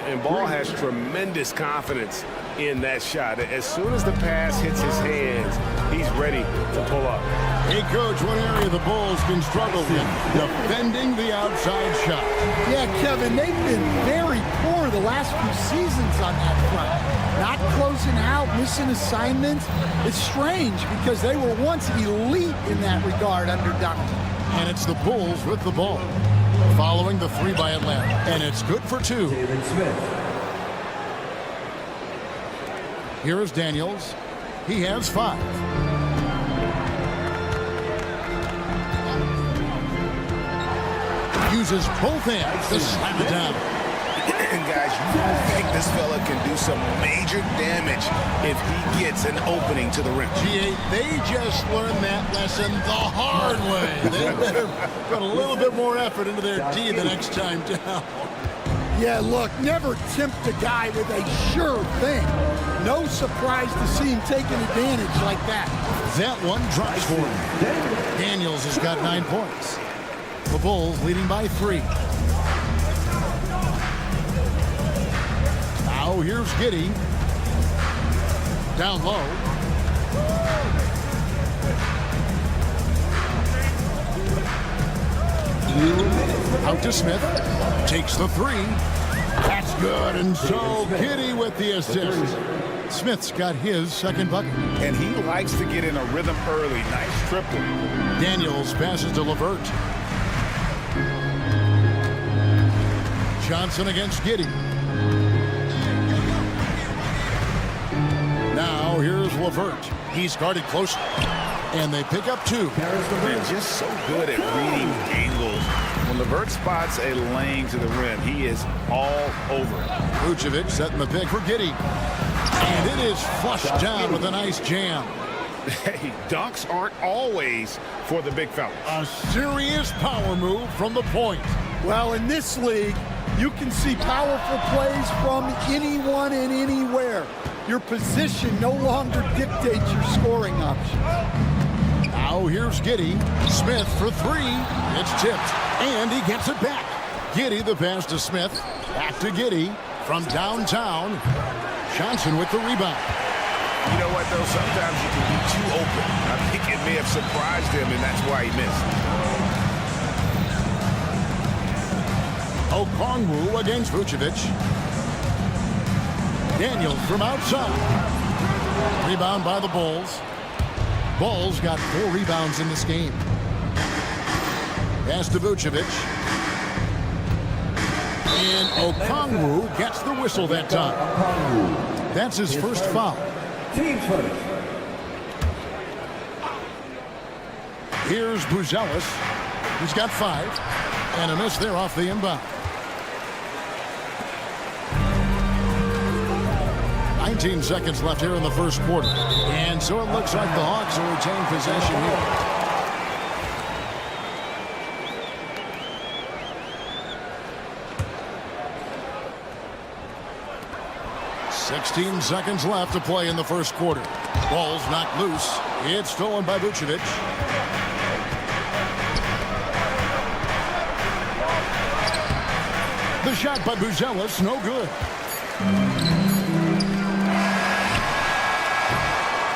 And Ball has tremendous confidence in that shot. As soon as the pass hits his hands, he's ready to pull up. Hey, Coach, one area the Bulls can struggle with, defending the outside shot. Yeah, Kevin, they've been very poor the last few seasons on that front. Not closing out, missing assignments. It's strange because they were once elite in that regard under Duncan. And it's the Bulls with the ball. Following the 3 by Atlanta. And it's good for 2. Here is Daniels. He has 5. Uses both hands to slam it down. And guys, you think this fella can do some major damage if he gets an opening to the rim. They just learned that lesson the hard way. They better put a little bit more effort into their D the next time down. Yeah, look, never tempt a guy with a sure thing. No surprise to see him taking advantage like that. That one drops for him. Daniels has got 9 points. The Bulls leading by 3. Now here's Giddey. Down low. Out to Smith. Takes the 3. That's good. And so Giddey with the assist. Smith's got his second bucket. And he likes to get in a rhythm early. Nice triple. Daniels passes to LeVert. Johnson against Giddey. Now here's LeVert. He's guarded close. And they pick up 2. They're just so good at reading angles. When LeVert spots a lane to the rim, he is all over it. Vucevic setting the pick for Giddey. And it is flushed down with a nice jam. Hey, dunks aren't always for the big fellas. A serious power move from the point. Well, in this league, you can see powerful plays from anyone and anywhere. Your position no longer dictates your scoring options. Now here's Giddey. Smith for 3. It's tipped. And he gets it back. Giddey the pass to Smith. Back to Giddey from downtown. Johnson with the rebound. You know what, though? Sometimes you can be too open. I think it may have surprised him, and that's why he missed. Okongwu against Vucevic. Daniels from outside. Rebound by the Bulls. Bulls got 4 rebounds in this game. Pass to Vucevic. And Okongwu gets the whistle that time. That's his first foul. Here's Buzelis. He's got 5. And a miss there off the inbound. 17 seconds left here in the first quarter. And so it looks like the Hawks will retain possession here. 16 seconds left to play in the first quarter. Ball's knocked loose. It's stolen by Vucevic. The shot by Buzelis, no good.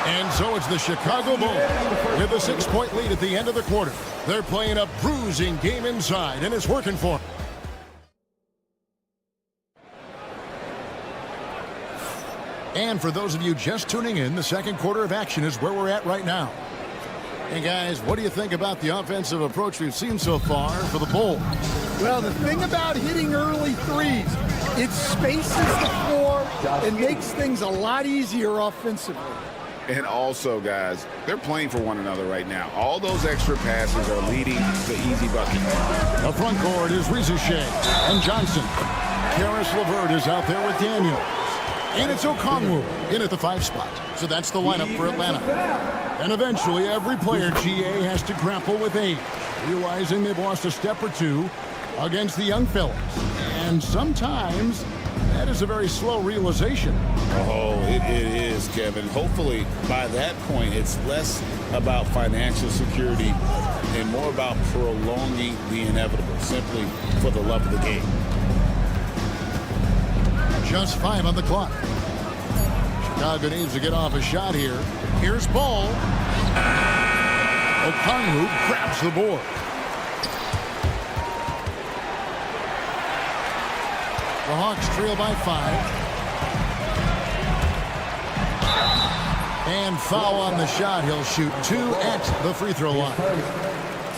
And so it's the Chicago Bulls with a 6-point lead at the end of the quarter. They're playing a bruising game inside, and it's working for them. And for those of you just tuning in, the second quarter of action is where we're at right now. Hey guys, what do you think about the offensive approach we've seen so far for the Bulls? Well, the thing about hitting early threes, it spaces the floor and makes things a lot easier offensively. And also, guys, they're playing for one another right now. All those extra passes are leading to easy buckets. The front court is Rizuche and Johnson. Karis LeVert is out there with Daniels. And it's Okongwu in at the 5 spot. So that's the lineup for Atlanta. And eventually, every player, GA, has to grapple with age, realizing they've lost a step or two against the young fellas. And sometimes, that is a very slow realization. Oh, it is, Kevin. Hopefully, by that point, it's less about financial security and more about prolonging the inevitable, simply for the love of the game. Just 5 on the clock. Chicago needs to get off a shot here. Here's Ball. Okongwu grabs the board. The Hawks trail by 5. And foul on the shot. He'll shoot 2 at the free throw line.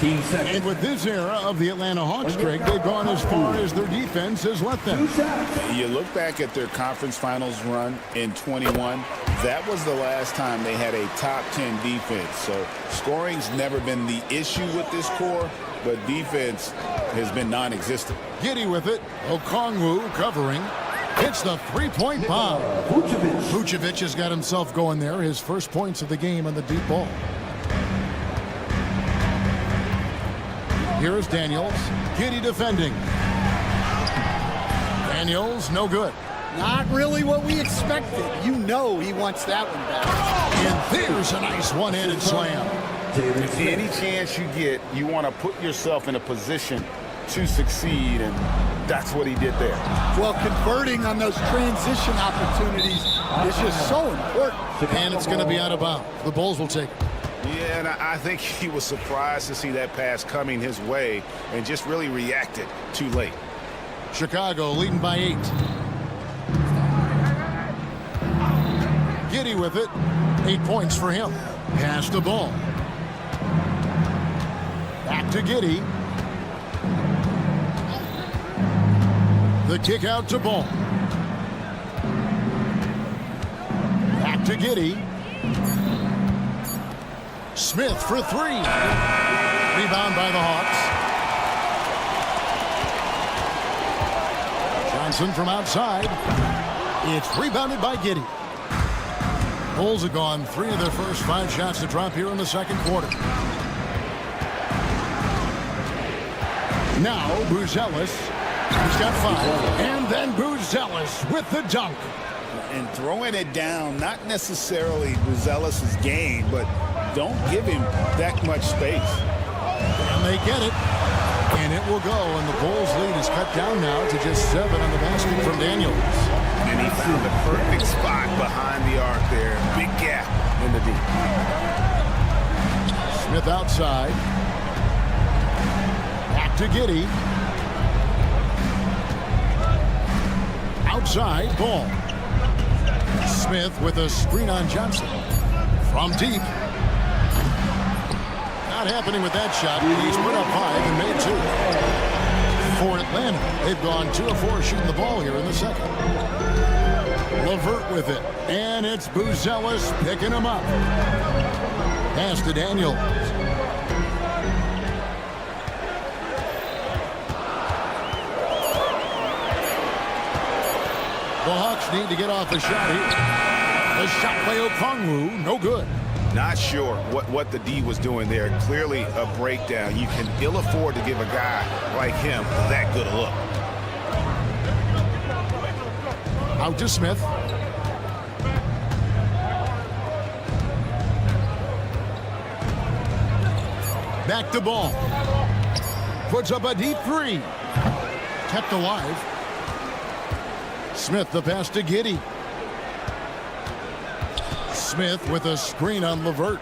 And with this era of the Atlanta Hawks, Greg, they've gone as far as their defense has let them. You look back at their conference finals run in 21, that was the last time they had a top 10 defense. So scoring's never been the issue with this core, but defense has been non-existent. Giddy with it. Okongwu covering. Hits the three-point bomb. Vucevic has got himself going there. His first points of the game on the deep ball. Here's Daniels. Giddy defending. Daniels, no good. Not really what we expected. You know he wants that one back. And there's a nice one-handed slam. Any chance you get, you want to put yourself in a position to succeed, and that's what he did there. Well, converting on those transition opportunities is just so important. And it's going to be out of bounds. The Bulls will take it. Yeah, and I think he was surprised to see that pass coming his way and just really reacted too late. Chicago leading by 8. Giddy with it. 8 points for him. Pass the ball. Back to Giddy. The kick out to Ball. Back to Giddy. Smith for 3. Rebound by the Hawks. Johnson from outside. It's rebounded by Giddy. Bulls have gone 3 of their first 5 shots to drop here in the second quarter. Now Buzelis. He's got 5. And then Buzelis with the dunk. And throwing it down, not necessarily Buzelis' game, but don't give him that much space. And they get it. And it will go. And the Bulls' lead is cut down now to just 7 on the basket from Daniels. And he found the perfect spot behind the arc there. Big gap in the deep. Smith outside. Back to Giddy. Outside, Ball. Smith with a screen on Johnson. From deep. Not happening with that shot. He's put up 5 and made 2. For Atlanta, they've gone 2 of 4 shooting the ball here in the second. LeVert with it. And it's Buzelis picking him up. Pass to Daniels. The Hawks need to get off a shot here. The shot by Okongwu, no good. Not sure what the D was doing there. Clearly a breakdown. You can ill afford to give a guy like him that good a look. Out to Smith. Back to Ball. Puts up a deep three. Kept alive. Smith the pass to Giddey. Smith with a screen on LeVert.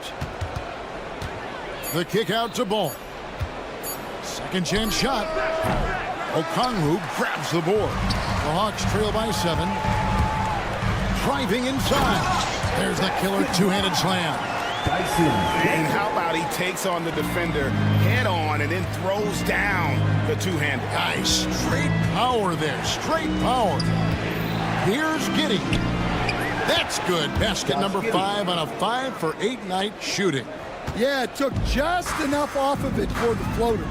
The kick out to Ball. Second chance shot. Okongwu grabs the board. The Hawks trail by 7. Driving inside. There's the killer two-handed slam. And how about he takes on the defender head on and then throws down the two-hander. Nice. Straight power there. Straight power. Here's Giddey. That's good. Basket number 5 on a 5 for 8 night shooting. Yeah, it took just enough off of it for the floater.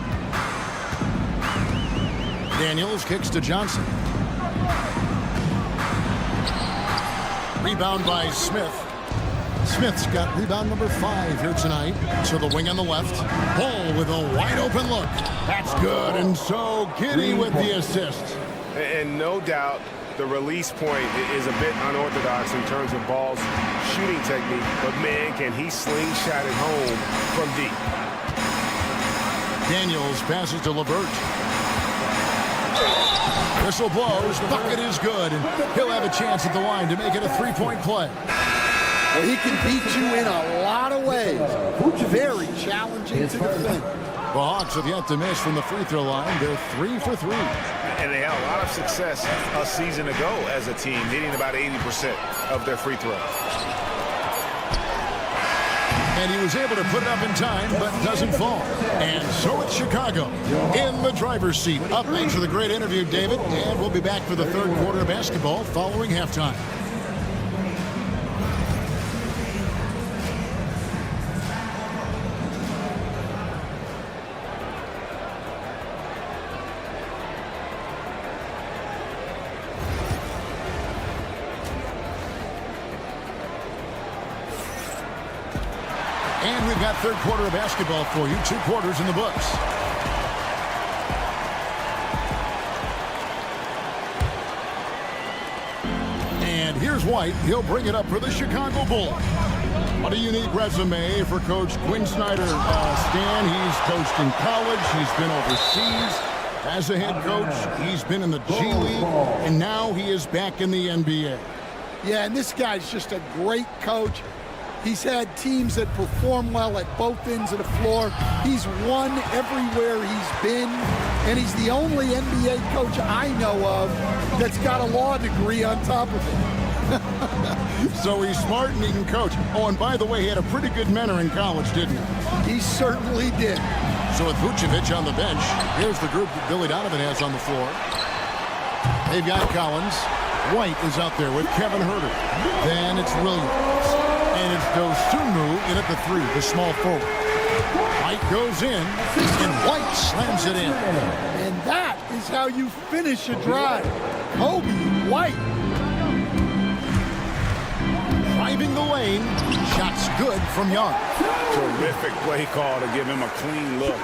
Daniels kicks to Johnson. Rebound by Smith. Smith's got rebound number 5 here tonight. To the wing on the left. Ball with a wide open look. That's good. And so Giddey with the assist. And no doubt the release point is a bit unorthodox in terms of Ball's shooting technique. But man, can he slingshot it home from deep. Daniels passes to LeVert. Whistle blows. Bucket is good. And he'll have a chance at the line to make it a three-point play. Well, he can beat you in a lot of ways. Very challenging to defend. The Hawks have yet to miss from the free throw line. They're 3 for 3. And they had a lot of success a season ago as a team, hitting about 80% of their free throws. And he was able to put it up in time, but doesn't fall. And so it's Chicago in the driver's seat. Up, thanks for the great interview, David. And we'll be back for the third quarter of basketball following halftime. And we've got third quarter of basketball for you. 2 quarters in the books. And here's White. He'll bring it up for the Chicago Bulls. What a unique resume for Coach Quinn Snyder. Stan, he's coached in college. He's been overseas as a head coach. He's been in the G League. And now he is back in the NBA. Yeah, and this guy's just a great coach. He's had teams that perform well at both ends of the floor. He's won everywhere he's been, and he's the only NBA coach I know of that's got a law degree on top of it. So he's smart and he can coach. Oh, and by the way, he had a pretty good mentor in college, didn't he? He certainly did. So with Vucevic on the bench, here's the group that Billy Donovan has on the floor. They've got Collins. White is out there with Kevin Huerter. Then it's Williams. And it's Dosunmu in at the 3, the small forward. White goes in, and White slams it in. And that is how you finish a drive. Kobe White. Driving the lane, shots good from Young. Terrific play call to give him a clean look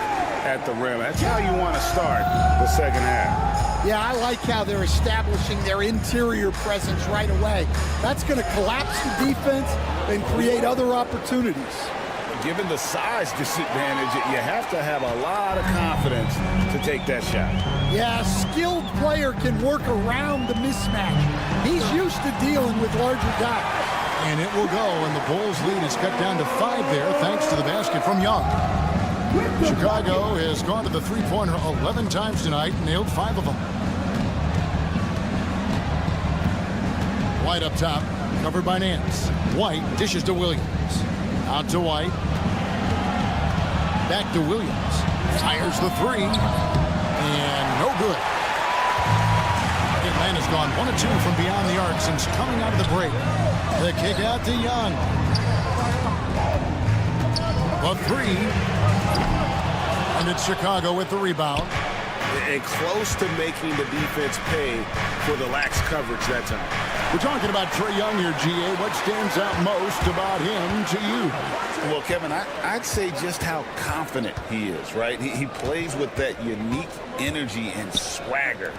at the rim. That's how you want to start the second half. Yeah, I like how they're establishing their interior presence right away. That's going to collapse the defense and create other opportunities. Given the size disadvantage, you have to have a lot of confidence to take that shot. Yeah, a skilled player can work around the mismatch. He's used to dealing with larger guys. And it will go, and the Bulls' lead is cut down to 5 there thanks to the basket from Young. Chicago has gone to the three-pointer 11 times tonight, nailed 5 of them. White up top, covered by Nance. White dishes to Williams. Out to White. Back to Williams. Fires the 3. And no good. Atlanta's gone 1 of 2 from beyond the arc since coming out of the break. The kick out to Young. A 3. And it's Chicago with the rebound. and close to making the defense pay for the lax coverage that time. We're talking about Trae Young here, GA. What stands out most about him to you? Well, Kevin, I'd say just how confident he is, right? He plays with that unique energy and swagger.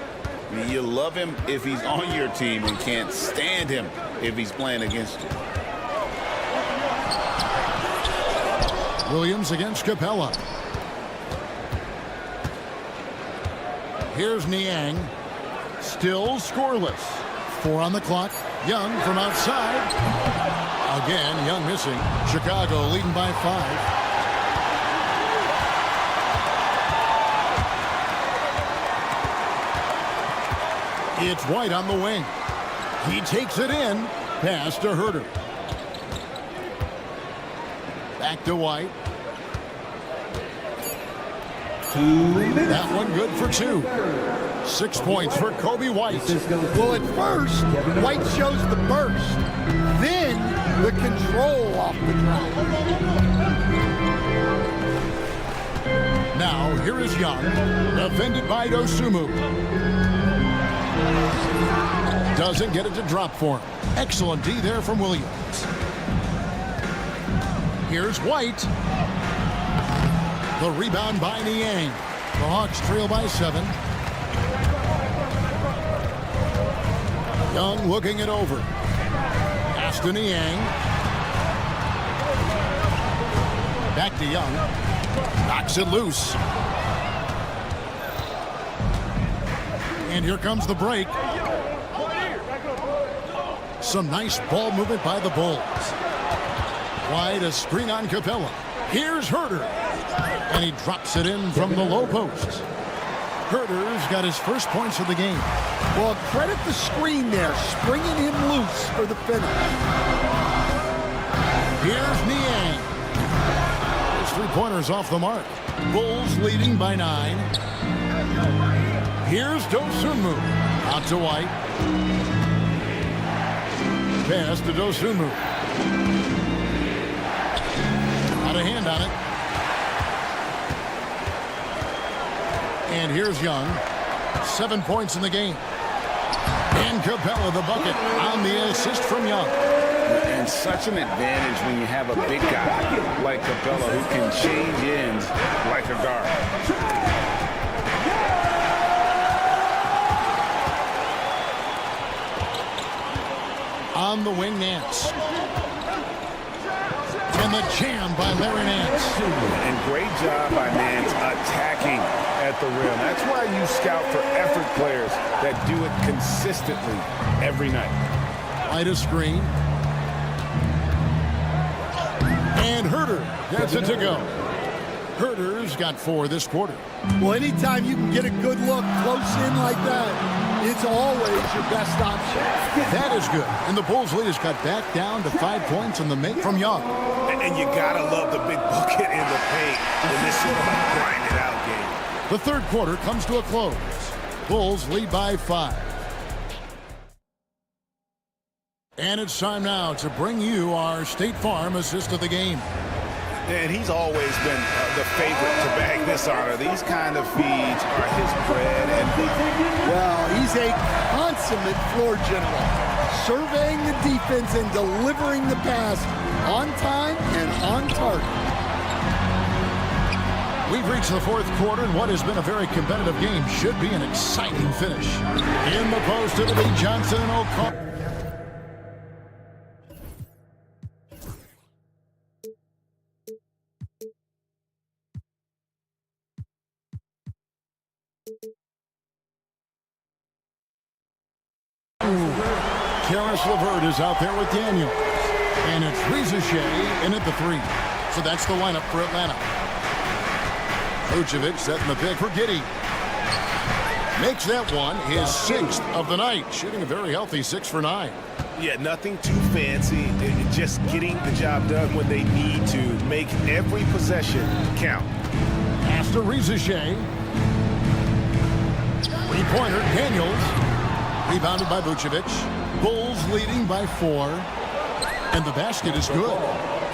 I mean, you love him if he's on your team and can't stand him if he's playing against you. Williams against Capella. Here's Niang. Still scoreless. 4 on the clock. Young from outside. Again, Young missing. Chicago leading by 5. It's White on the wing. He takes it in. Pass to Herter. Back to White. That one good for 2. 6 points for Kobe White. Well, at first, White shows the burst, then the control off the drive. Now, here is Young, defended by Dosunmu. Doesn't get it to drop for him. Excellent D there from Williams. Here's White. The rebound by Niang. The Hawks trail by 7. Young looking it over. Pass to Niang. Back to Young. Knocks it loose. And here comes the break. Some nice ball movement by the Bulls. Wide, a screen on Capella. Here's Herter. And he drops it in from the low post. Herter's got his first points of the game. Well, credit the screen there, springing him loose for the finish. Here's Niang. His 3-pointers off the mark. Bulls leading by 9. Here's Dosunmu. Out to White. Pass to Dosunmu. Got a hand on it. And here's Young. 7 points in the game. And Capella the bucket on the assist from Young. And such an advantage when you have a big guy like Capella who can change ends like a guard. On the wing, Nance. And the jam by Larry Nance. And great job by Nance attacking at the rim. That's why you scout for effort players that do it consistently every night. Light a screen. And Herter gets it to go. Herter's got 4 this quarter. Well, anytime you can get a good look close in like that, it's always your best option. That is good. And the Bulls lead has cut back down to 5 points in the make from Young. And you gotta love the big bucket in the paint in this sort of a grinded out game. The third quarter comes to a close. Bulls lead by 5. And it's time now to bring you our State Farm assist of the game. And he's always been the favorite to bag this honor. These kind of feeds are his bread and butter. Well, he's a consummate floor general, surveying the defense and delivering the pass on time and on target. We've reached the fourth quarter, and what has been a very competitive game should be an exciting finish. In the post, it'll be Johnson and O'Connor. Karis LeVert is out there with Daniels. And it's Rizachet in at the 3. So that's the lineup for Atlanta. Vucevic setting the pick for Giddey. Makes that one his 6th of the night, shooting a very healthy 6 for 9. Yeah, nothing too fancy. Just getting the job done when they need to. Make every possession count. Pass to Rizachet. 3-pointer, Daniels. Rebounded by Vucevic. Bulls leading by 4. And the basket is good.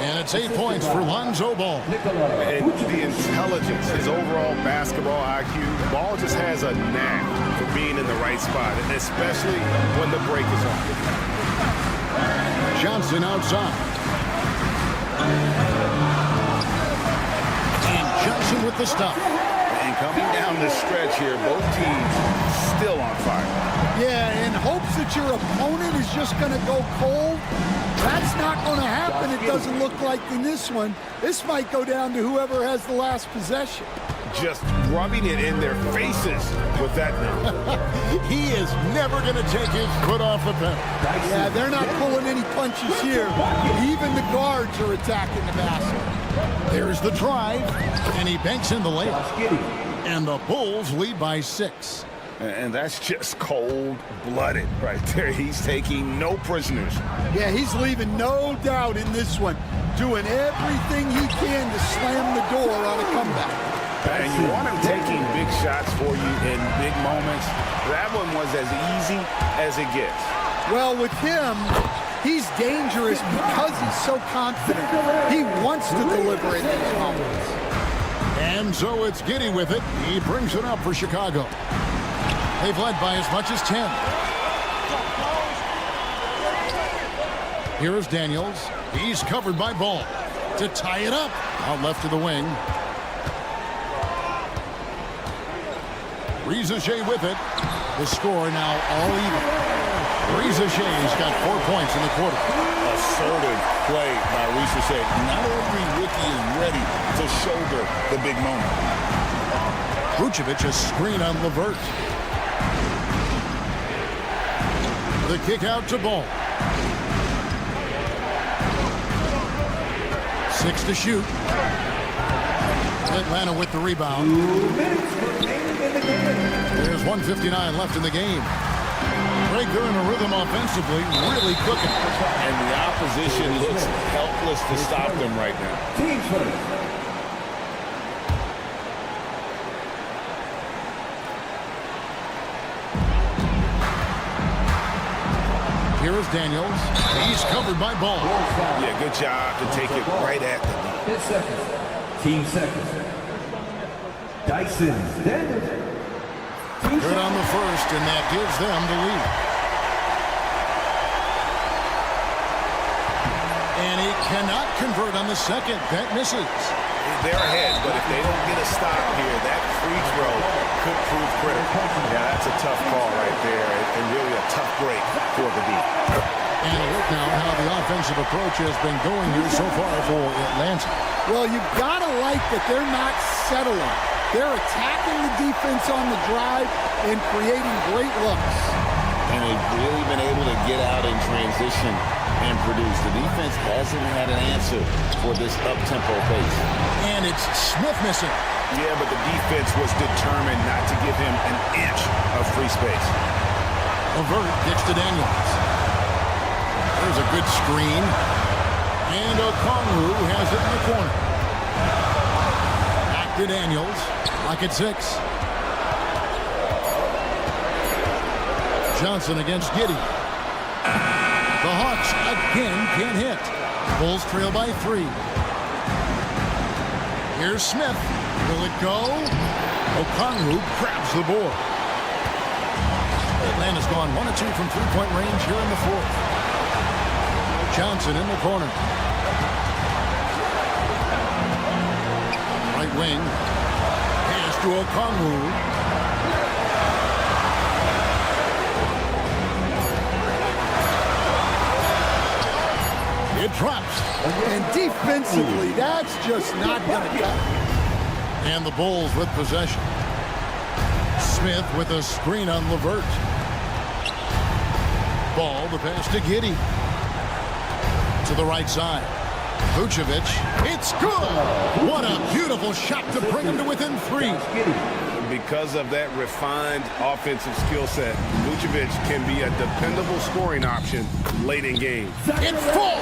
And it's 8 points for Lonzo Ball. And the intelligence, his overall basketball IQ, Ball just has a knack for being in the right spot, especially when the break is on. Johnson outside. And Johnson with the stop. And coming down the stretch here, both teams still on fire. Yeah, in hopes that your opponent is just going to go cold. That's not going to happen. It doesn't look like in this one. This might go down to whoever has the last possession. Just rubbing it in their faces with that. He is never going to take his foot off the pedal. Yeah, they're not pulling any punches here. Even the guards are attacking the basket. There's the drive, and he banks in the layup. And the Bulls lead by 6. And that's just cold-blooded right there. He's taking no prisoners. Yeah, he's leaving no doubt in this one. Doing everything he can to slam the door on a comeback. And you want him taking big shots for you in big moments. That one was as easy as it gets. Well, with him, he's dangerous because he's so confident. He wants to deliver in these moments. And so it's Giddey with it. He brings it up for Chicago. They've led by as much as 10. Here's Daniels. He's covered by Ball to tie it up. Out left to the wing. Rizachet with it. The score now all even. Rizachet's got 4 points in the quarter. Assertive play by Rizachet. Not every rookie is ready to shoulder the big moment. Vucevic a screen on LeVert. The kick out to Ball. 6 to shoot. Atlanta with the rebound. There's 1:59 left in the game. Greg, they're in a rhythm offensively, really cooking. And the opposition looks helpless to stop them right now. Here is Daniels. He's covered by Ball. Yeah, good job to take it right at the knee. 10 seconds. Team seconds. Dyson Daniels. Good on the first, and that gives them the lead. And he cannot convert on the second. That misses. They're ahead, but if they don't get a stop here, that free throw could prove critical. Yeah, that's a tough call right there, and really a tough break for the D. And a look now how the offensive approach has been going here so far for Atlanta. Well, you've got to like that they're not settling. They're attacking the defense on the drive and creating great looks. And they've really been able to get out in transition and produce. The defense hasn't had an answer for this up-tempo pace. And it's Smith missing. Yeah, but the defense was determined not to give him an inch of free space. LeVert gets to Daniels. There's a good screen. And Okongwu has it in the corner. Back to Daniels. Lock at 6. Johnson against Giddey. The Hawks again can't hit. Bulls trail by 3. Here's Smith. Will it go? Okongwu grabs the board. Atlanta's gone 1 of 2 from three-point range here in the fourth. Johnson in the corner. Right wing. Pass to Okongwu. It drops. And defensively, that's just not going to cut. And the Bulls with possession. Smith with a screen on LeVert. Ball, the pass to Giddey. To the right side. Vucevic. It's good! What a beautiful shot to bring him to within 3. Because of that refined offensive skill set, Vucevic can be a dependable scoring option late in games. It falls!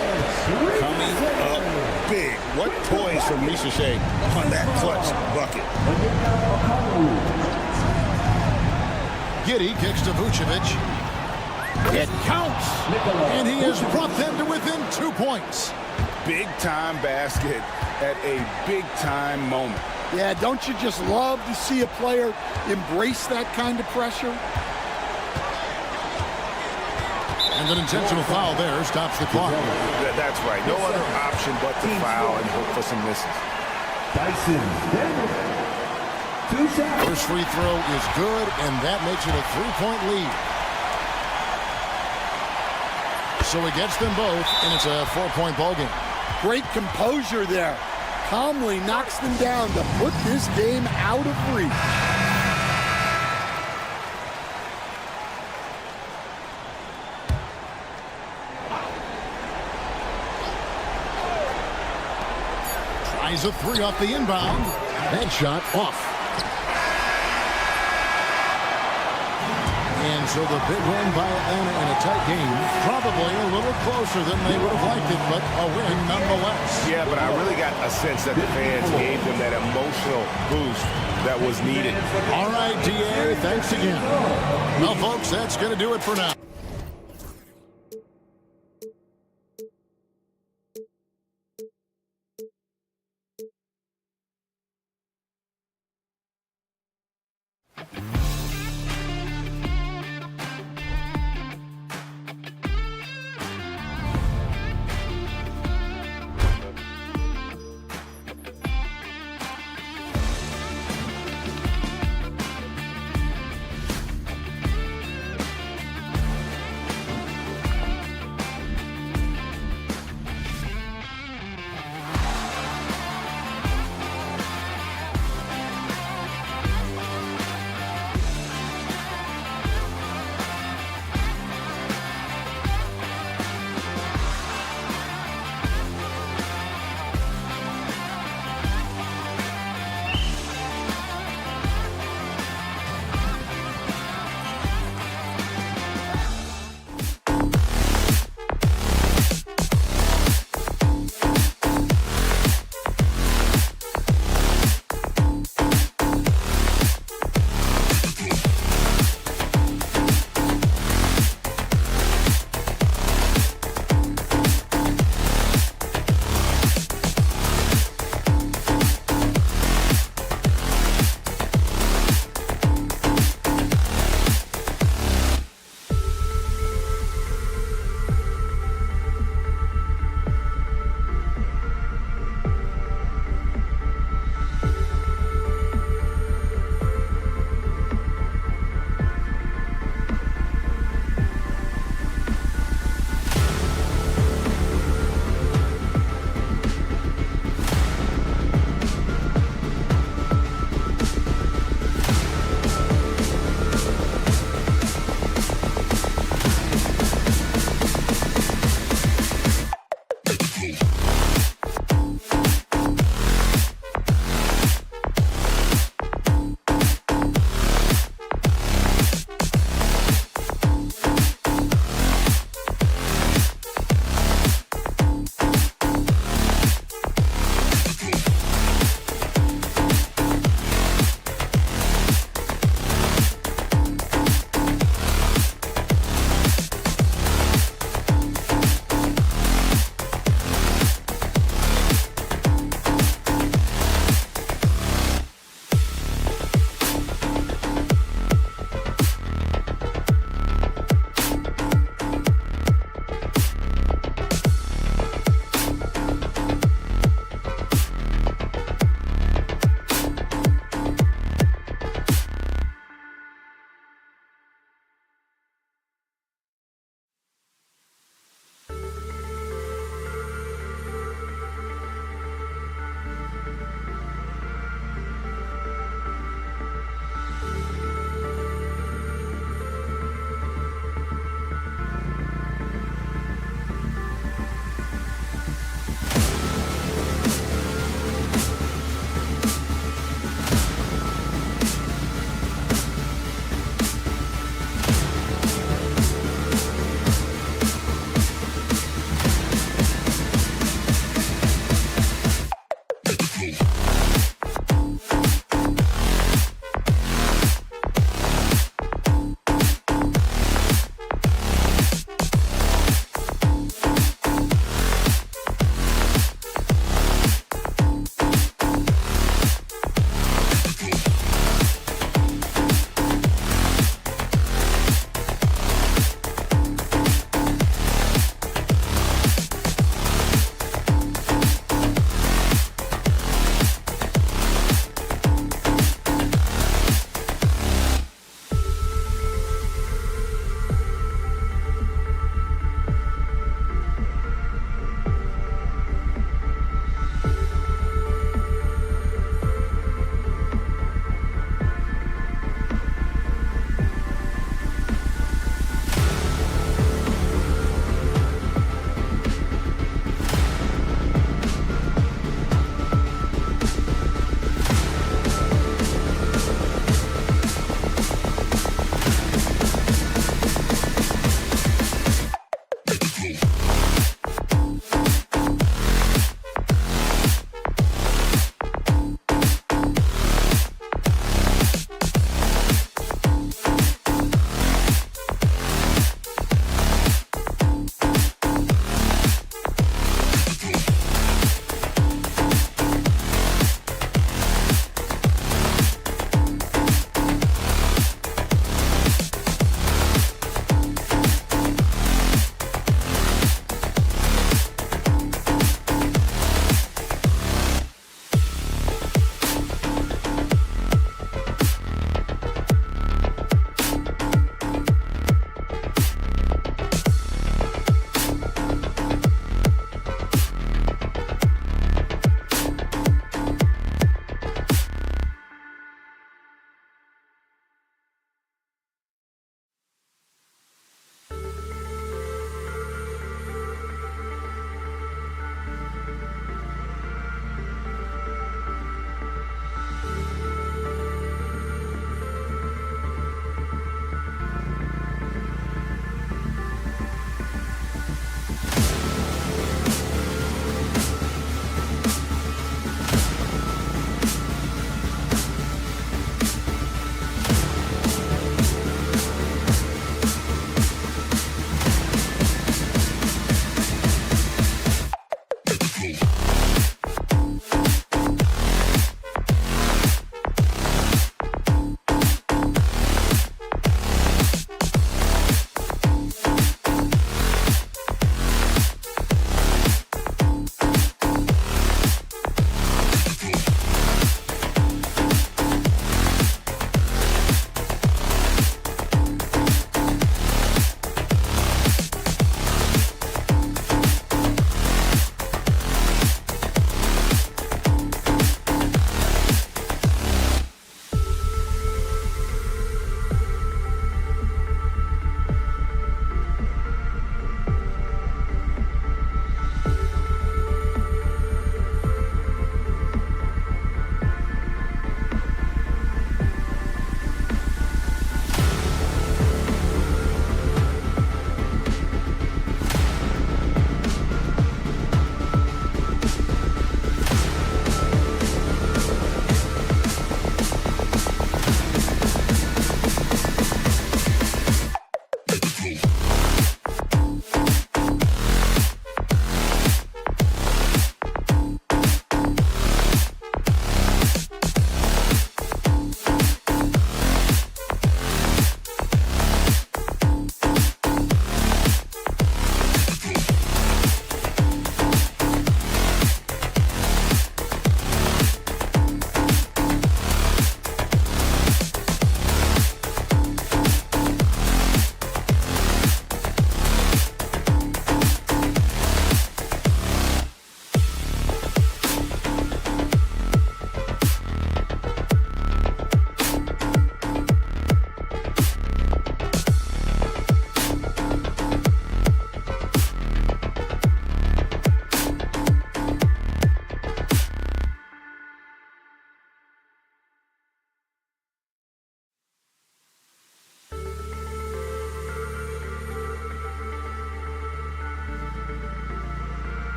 Coming up big. What poise from Rizachet on that clutch bucket. Giddey kicks to Vucevic. It counts! And he has brought them to within 2 points. Big-time basket at a big-time moment. Yeah, don't you just love to see a player embrace that kind of pressure? And an intentional foul there stops the clock. That's right. No other option but to foul and hope for some misses. Dyson Daniel. 2 shots. First free throw is good, and that makes it a 3-point lead. So he gets them both, and it's a 4-point ball game. Great composure there. Calmly knocks them down to put this game out of reach. Tries a three off the inbound. That shot off. And so the big win by Atlanta in a tight game. Probably a little closer than they would have liked it, but a win nonetheless. Yeah, but I really got a sense that the fans gave them that emotional boost that was needed. All right, DA, thanks again. Well, folks, that's going to do it for now.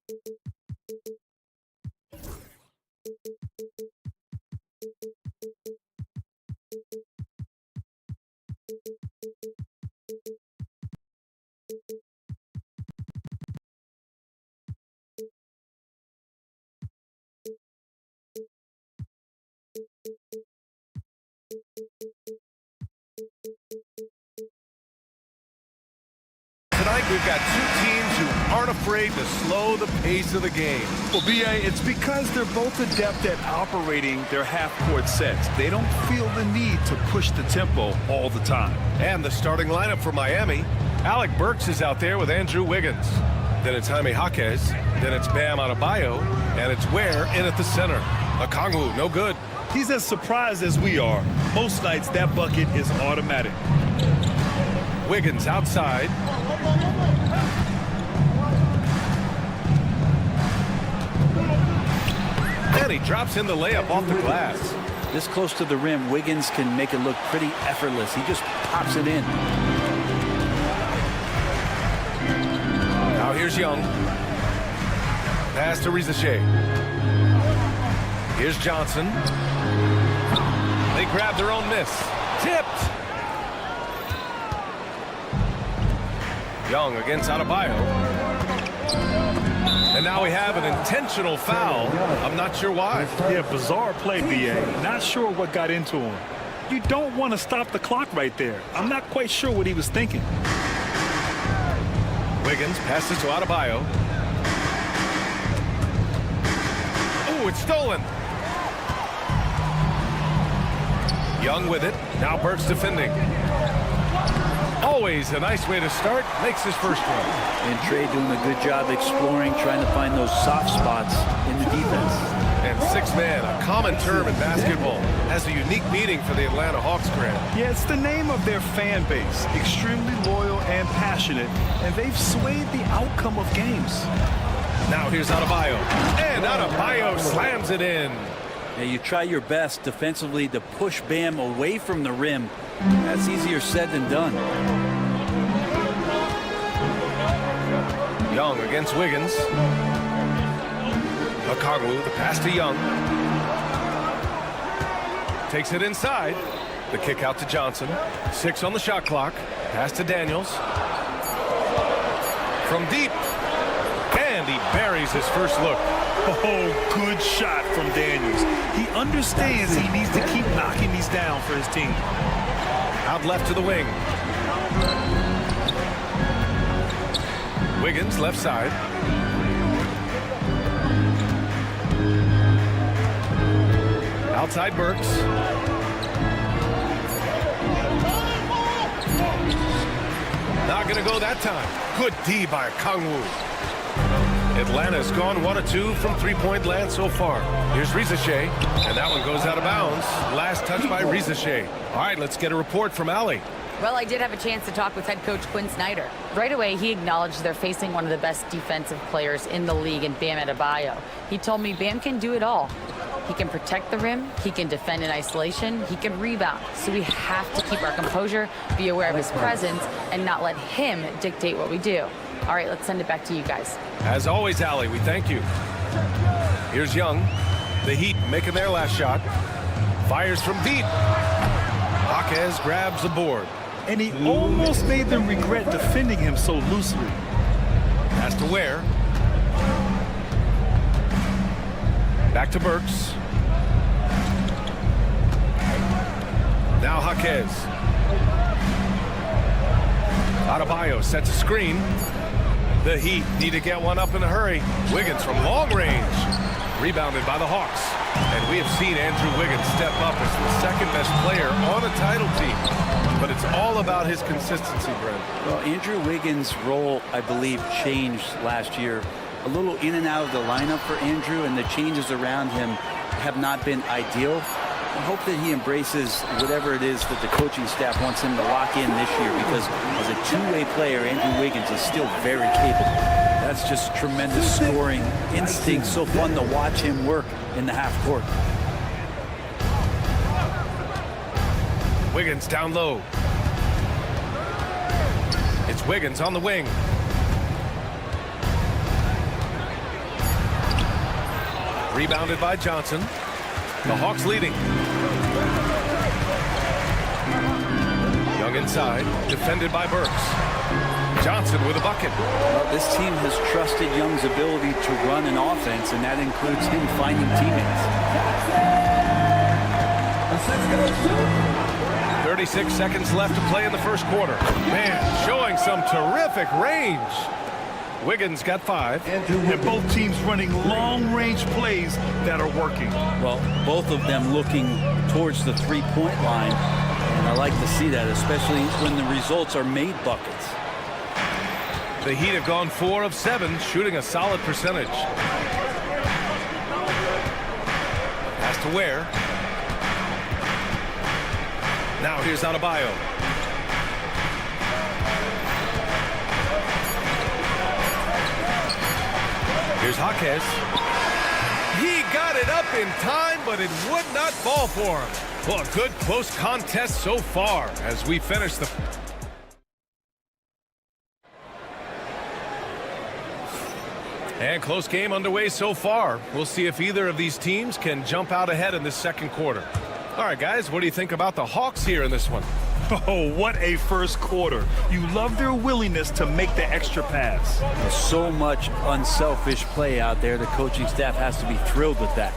Tonight, we've got two teams who aren't afraid to slow the pace of the game. Well, B.A., it's because they're both adept at operating their half-court sets. They don't feel the need to push the tempo all the time. And the starting lineup for Miami, Alec Burks is out there with Andrew Wiggins. Then it's Jaime Jaquez. Then it's Bam Adebayo. And it's Ware in at the center. Okongwu, no good. He's as surprised as we are. Most nights, that bucket is automatic. Wiggins outside. And he drops in the layup off the glass. This close to the rim, Wiggins can make it look pretty effortless. He just pops it in. Now here's Young. Pass to Rizashe. Here's Johnson. They grab their own miss. Tipped. Young against Adebayo. And now we have an intentional foul. I'm not sure why. Yeah, bizarre play, B.A. Not sure what got into him. You don't want to stop the clock right there. I'm not quite sure what he was thinking. Wiggins passes to Adebayo. Oh, it's stolen. Young with it. Now Burks defending. Always a nice way to start. Makes his first one. And Trey doing a good job exploring, trying to find those soft spots in the defense. And six-man, a common term in basketball, has a unique meaning for the Atlanta Hawks, Grant. Yeah, it's the name of their fan base. Extremely loyal and passionate, and they've swayed the outcome of games. Now here's Adebayo. And Adebayo slams it in. Yeah, you try your best defensively to push Bam away from the rim. That's easier said than done. Young against Wiggins. Okongwu, the pass to Young. Takes it inside. The kick out to Johnson. 6 on the shot clock. Pass to Daniels. From deep. And he buries his first look. Oh, good shot from Daniels. He understands he needs to keep knocking these down for his team. Out left to the wing. Wiggins left side. Outside Burks. Not going to go that time. Good D by Okongwu. Atlanta's gone 1 of 2 from three-point land so far. Here's Rizashe, and that one goes out of bounds. Last touch by Rizashe. All right, let's get a report from Allie. Well, I did have a chance to talk with head coach Quinn Snyder. Right away, he acknowledged they're facing one of the best defensive players in the league in Bam Adebayo. He told me Bam can do it all. He can protect the rim, he can defend in isolation, he can rebound. So we have to keep our composure, be aware of his presence, and not let him dictate what we do. All right, let's send it back to you guys. As always, Allie, we thank you. Here's Young. The Heat making their last shot. Fires from deep. Jaquez grabs the board. And he almost made them regret defending him so loosely. Pass to Ware. Back to Burks. Now Jaquez. Adebayo sets a screen. The Heat need to get one up in a hurry. Wiggins from long range. Rebounded by the Hawks. And we have seen Andrew Wiggins step up as the second best player on a title team. But it's all about his consistency, Brent. Well, Andrew Wiggins' role, I believe, changed last year. A little in and out of the lineup for Andrew, and the changes around him have not been ideal. I hope that he embraces whatever it is that the coaching staff wants him to lock in this year, because as a two-way player, Andrew Wiggins is still very capable. That's just tremendous scoring instinct. So fun to watch him work in the half court. Wiggins down low. It's Wiggins on the wing. Rebounded by Johnson. The Hawks leading. Young inside, defended by Burks. Johnson with a bucket. Well, this team has trusted Young's ability to run an offense, and that includes him finding teammates. 36 seconds left to play in the first quarter. Man, showing some terrific range. Wiggins got 5. And both teams running long-range plays that are working. Well, both of them looking towards the three-point line, and I like to see that, especially when the results are made buckets. The Heat have gone 4 of 7, shooting a solid percentage. Pass to Ware. Now here's Adebayo. Here's Jaquez. He got it up in time, but it would not fall for him. Well, a good close contest so far as we finish the... And close game underway so far. We'll see if either of these teams can jump out ahead in this second quarter. All right, guys, what do you think about the Hawks here in this one? Oh, what a first quarter. You love their willingness to make the extra pass. There's so much unselfish play out there. The coaching staff has to be thrilled with that.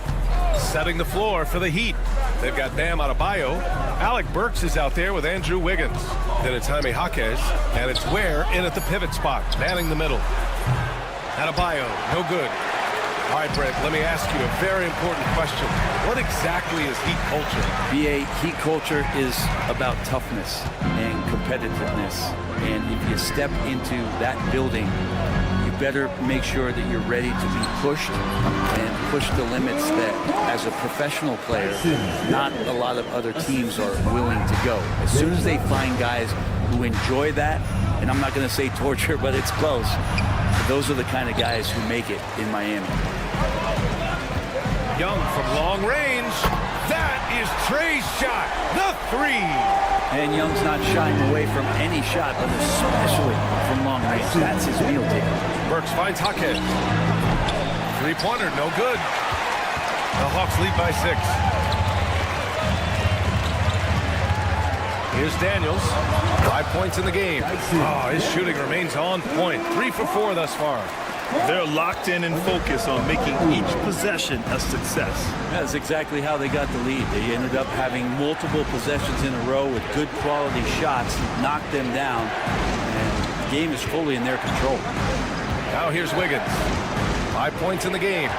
Setting the floor for the Heat. They've got Bam Adebayo. Alec Burks is out there with Andrew Wiggins. Then it's Jaime Jaquez, and it's Ware in at the pivot spot, manning the middle. Adebayo, no good. All right, Brent, let me ask you a very important question. What exactly is Heat culture? BA, Heat culture is about toughness and competitiveness. And if you step into that building, you better make sure that you're ready to be pushed and push the limits that, as a professional player, not a lot of other teams are willing to go. As soon as they find guys who enjoy that, and I'm not going to say torture, but it's close, those are the kind of guys who make it in Miami. Young from long range. That is Trey's shot. The 3. And Young's not shying away from any shot, but especially from long range. That's his meal ticket. Burks finds Jaquez. Three-pointer, no good. The Hawks lead by 6. Here's Daniels. 5 points in the game. Oh, his shooting remains on point. 3 for 4 thus far. They're locked in and focused on making each possession a success. That's exactly how they got the lead. They ended up having multiple possessions in a row with good quality shots, knocked them down, and the game is fully in their control. Now here's Wiggins. 5 points in the game.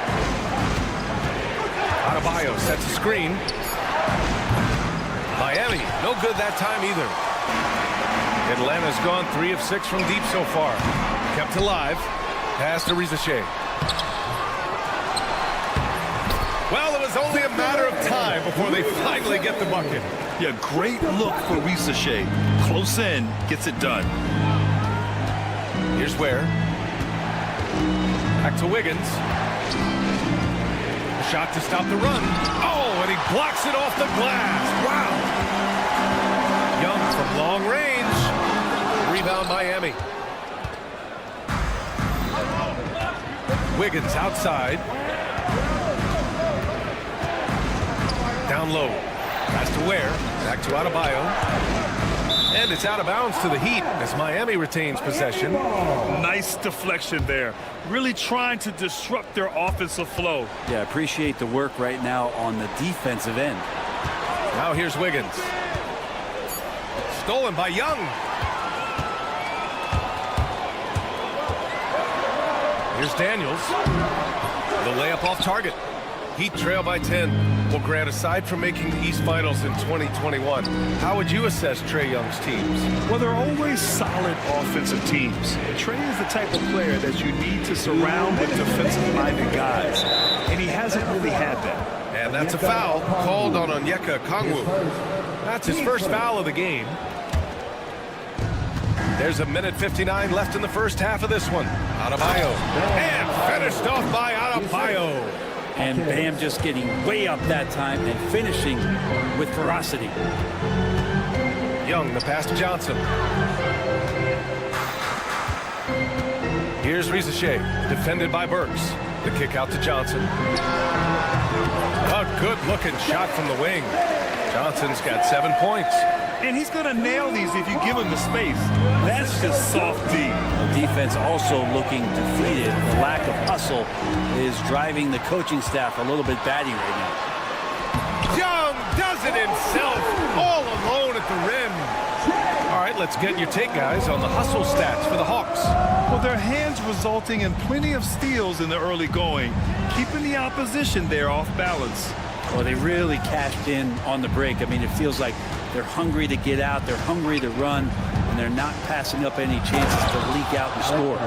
Adebayo sets a screen. Miami, no good that time either. Atlanta's gone 3 of 6 from deep so far. Kept alive. Pass to Rizachet. Well, it was only a matter of time before they finally get the bucket. Yeah, great look for Rizachet. Close in, gets it done. Here's Ware. Back to Wiggins. A shot to stop the run. Oh, and he blocks it off the glass. Wow. Young from long range. Rebound Miami. Wiggins outside. Down low. Pass to Ware. Back to Adebayo. And it's out of bounds to the Heat as Miami retains possession. Nice deflection there. Really trying to disrupt their offensive flow. Yeah, appreciate the work right now on the defensive end. Now here's Wiggins. Stolen by Young. Here's Daniels. The layup off target. Heat trail by 10. Well, Grant, aside from making the East Finals in 2021, how would you assess Trae Young's teams? Well, they're always solid offensive teams. Trae is the type of player that you need to surround with defensive-minded guys, and he hasn't really had that. And that's a foul called on Onyeka Okongwu. That's his first foul of the game. There's a minute 59 left in the first half of this one. Adebayo. And finished off by Adebayo. And Bam just getting way up that time and finishing with ferocity. Young, the pass to Johnson. Here's Rizachet, defended by Burks. The kick out to Johnson. A good-looking shot from the wing. Johnson's got 7 points. And he's going to nail these if you give him the space. That's just soft D. The defense also looking defeated. The lack of hustle is driving the coaching staff a little bit batty right now. Young does it himself, all alone at the rim. All right, let's get your take, guys, on the hustle stats for the Hawks. Well, their hands resulting in plenty of steals in the early going, keeping the opposition there off balance. Well, they really cashed in on the break. I mean, it feels like they're hungry to get out, they're hungry to run, and they're not passing up any chances to leak out and score.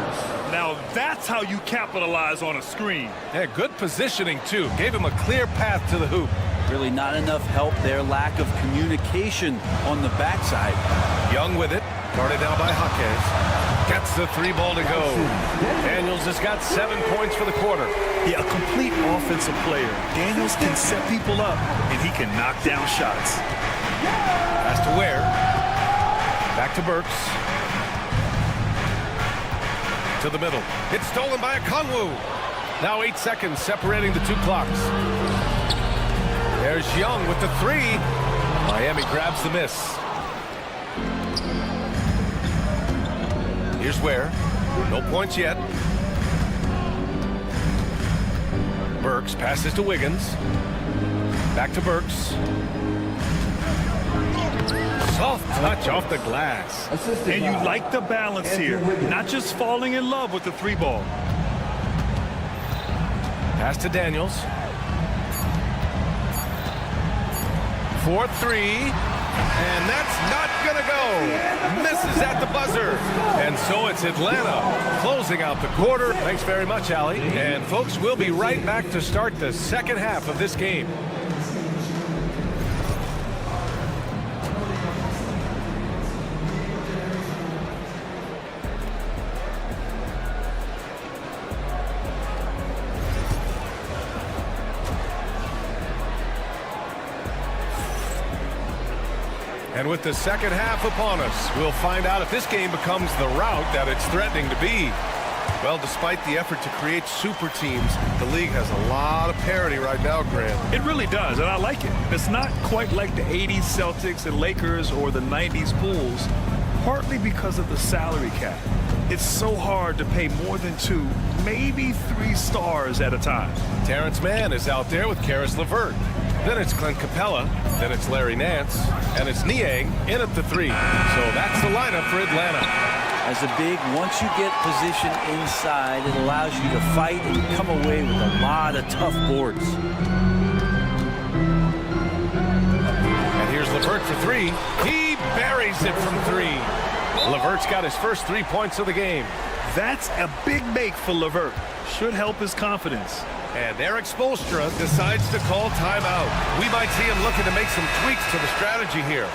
Now that's how you capitalize on a screen. Yeah, good positioning, too. Gave him a clear path to the hoop. Really not enough help there. Lack of communication on the backside. Young with it. Guarded now by Jaquez. Gets the 3 ball to go. Daniels has got 7 points for the quarter. Yeah, a complete offensive player. Daniels can set people up, and he can knock down shots. Pass to Ware. Back to Burks. To the middle. It's stolen by Okongwu. Now 8 seconds separating the 2 clocks. There's Young with the 3. Miami grabs the miss. Here's Ware. No points yet. Burks passes to Wiggins. Back to Burks. Soft touch off the glass. And you like the balance here. Not just falling in love with the 3 ball. Pass to Daniels. 4-3. And that's not going to go. Misses at the buzzer. And so it's Atlanta closing out the quarter. Thanks very much, Allie. And folks, we'll be right back to start the second half of this game. And with the second half upon us, we'll find out if this game becomes the rout that it's threatening to be. Well, despite the effort to create super teams, the league has a lot of parity right now, Grant. It really does, and I like it. It's not quite like the 80s Celtics and Lakers or the 90s Bulls, partly because of the salary cap. It's so hard to pay more than 2, maybe 3 stars at a time. Terrence Mann is out there with Karis LeVert. Then it's Clint Capella. Then it's Larry Nance. And it's Niang in at the 3. So that's the lineup for Atlanta. As a big, once you get position inside, it allows you to fight and come away with a lot of tough boards. And here's LeVert for 3. He buries it from 3. LeVert's got his first 3 points of the game. That's a big make for LeVert. Should help his confidence. And Eric Spoelstra decides to call timeout. We might see him looking to make some tweaks to the strategy here.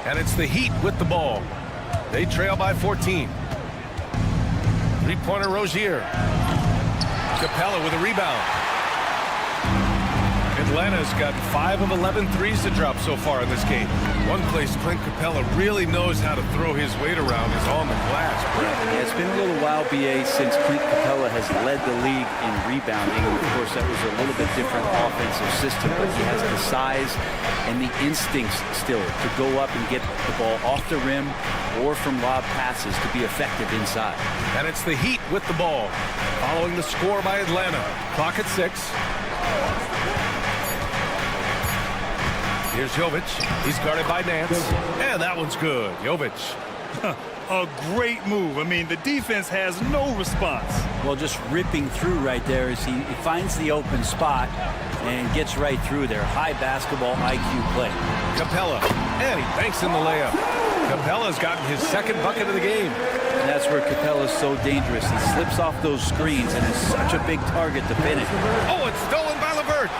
And it's the Heat with the ball. They trail by 14. 3-pointer Rozier. Capella with a rebound. Atlanta's got 5 of 11 threes to drop so far in this game. One place Clint Capella really knows how to throw his weight around is on the glass, Brett. Yeah, it's been a little while, BA, since Clint Capella has led the league in rebounding. Of course, that was a little bit different offensive system, but he has the size and the instincts still to go up and get the ball off the rim or from lob passes to be effective inside. And it's the Heat with the ball, following the score by Atlanta. Clock at 6. Here's Jovic. He's guarded by Nance. And that one's good. Jovic. A great move. I mean, the defense has no response. Well, just ripping through right there as he finds the open spot and gets right through there. High basketball IQ play. Capella. And he banks in the layup. Capella's gotten his second bucket of the game. And that's where Capella's so dangerous. He slips off those screens and is such a big target to finish. Oh, it's stolen by LeVert.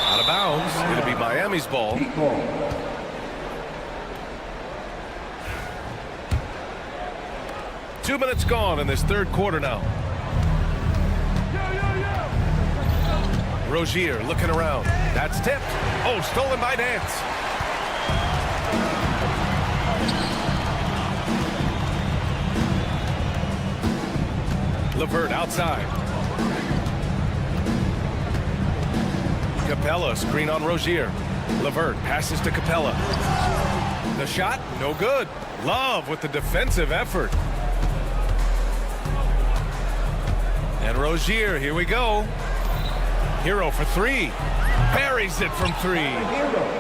Out of bounds. It'll be Miami's ball. Two minutes gone in this third quarter now. Rozier looking around. That's tipped. Oh, stolen by Nance. LeVert outside. Capella, screen on Rozier. LeVert passes to Capella. The shot, no good. Love with the defensive effort. And Rozier, here we go. Hero for three. Buries it from three.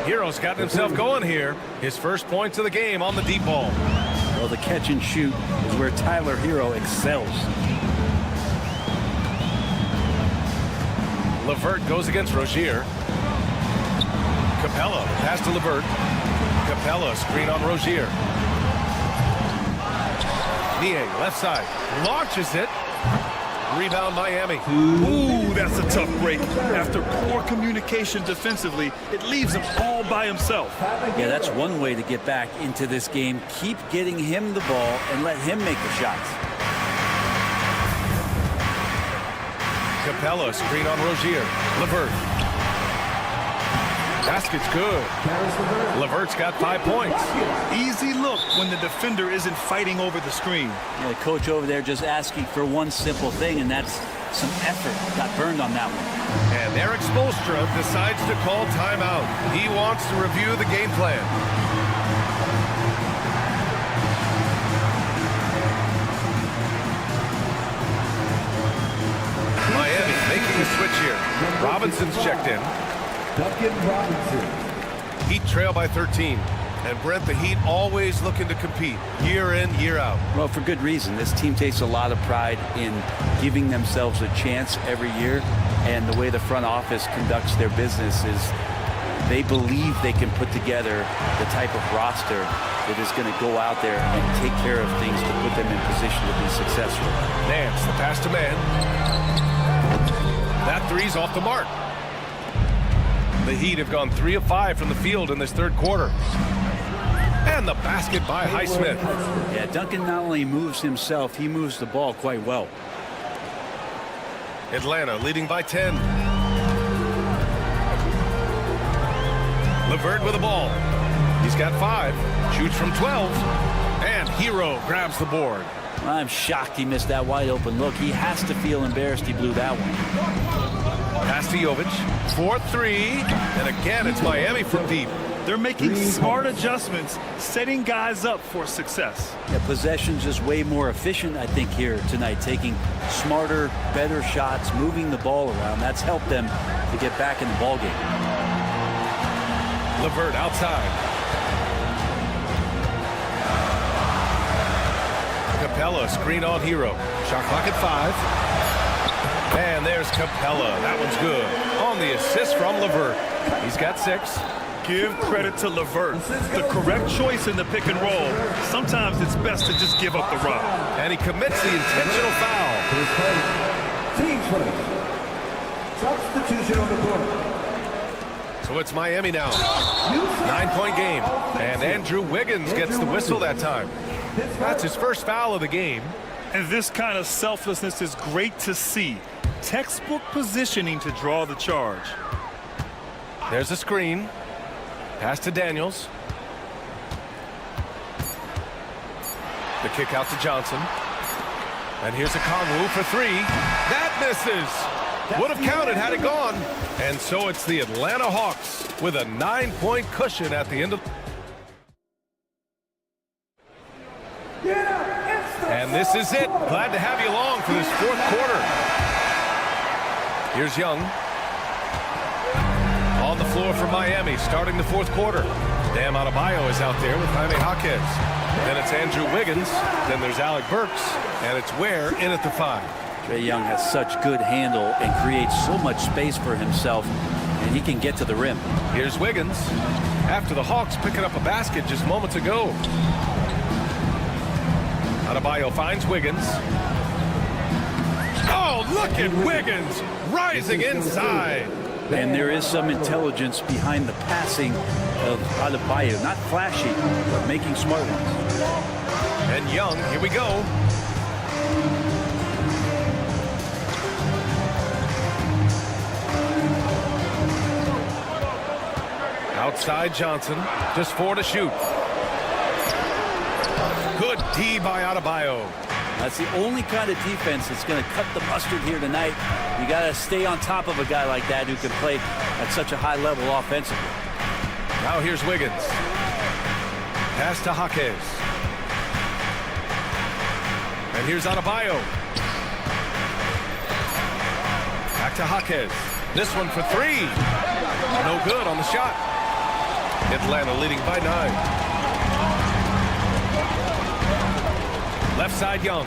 Hero's gotten himself going here. His first points of the game on the deep ball. Well, the catch and shoot is where Tyler Hero excels. LeVert goes against Rozier. Capella, pass to LeVert. Capella, screen on Rozier. Nie, left side, launches it. Rebound Miami. Ooh, that's a tough break. After poor communication defensively, it leaves him all by himself. Yeah, that's one way to get back into this game. Keep getting him the ball and let him make the shots. Capella, screen on Rozier. LeVert. Basket's good. LeVert's got 5 points. Easy look when the defender isn't fighting over the screen. Yeah, the coach over there just asking for one simple thing, and that's some effort. Got burned on that one. And Eric Spoelstra decides to call timeout. He wants to review the game plan. Miami making the switch here. Robinson's checked in. Heat trail by 13. And Brent, the Heat always looking to compete year in, year out. Well, for good reason. This team takes a lot of pride in giving themselves a chance every year. And the way the front office conducts their business is they believe they can put together the type of roster that is going to go out there and take care of things to put them in position to be successful. Nance, the pass to man. That three's off the mark. The Heat have gone 3 of 5 from the field in this third quarter. And the basket by Highsmith. Yeah, Duncan not only moves himself, he moves the ball quite well. Atlanta leading by 10. LeVert with the ball. He's got 5. Shoots from 12. And Hero grabs the board. I'm shocked he missed that wide open look. He has to feel embarrassed he blew that one. Pass to Jovic. 4-3. And again, it's Miami from deep. They're making smart adjustments, setting guys up for success. Yeah, possession's just way more efficient, I think, here tonight. Taking smarter, better shots, moving the ball around. That's helped them to get back in the ballgame. LeVert outside. Capella, screen on Hero. Shot clock at 5. And there's Capella. That one's good. On the assist from LeVert. He's got 6. Give credit to LeVert. The correct choice in the pick and roll. Sometimes it's best to just give up the rock. And he commits the intentional foul. Team play. Substitution on the court. So it's Miami now. 9-point game. And Andrew Wiggins gets the whistle that time. That's his first foul of the game. And this kind of selflessness is great to see. Textbook positioning to draw the charge. There's a screen. Pass to Daniels. The kick out to Johnson. And here's a Kongwu for 3. That misses. Would have counted had it gone. And so it's the Atlanta Hawks with a 9-point cushion at the end of. And this is it. Glad to have you along for this fourth quarter. Here's Young. On the floor for Miami, starting the fourth quarter. Bam Adebayo is out there with Jaime Jaquez. Then it's Andrew Wiggins. Then there's Alec Burks. And it's Ware in at the 5. Trae Young has such good handle and creates so much space for himself, and he can get to the rim. Here's Wiggins. After the Hawks picking up a basket just moments ago. Adebayo finds Wiggins. Oh, look at Wiggins rising inside. And there is some intelligence behind the passing of Adebayo. Not flashy, but making smart ones. And Young, here we go. Outside Johnson, just 4 to shoot. Good D by Adebayo. That's the only kind of defense that's going to cut the mustard here tonight. You got to stay on top of a guy like that who can play at such a high level offensively. Now here's Wiggins. Pass to Jaquez. And here's Adebayo. Back to Jaquez. This one for three. No good on the shot. Atlanta leading by 9. Left side, Young.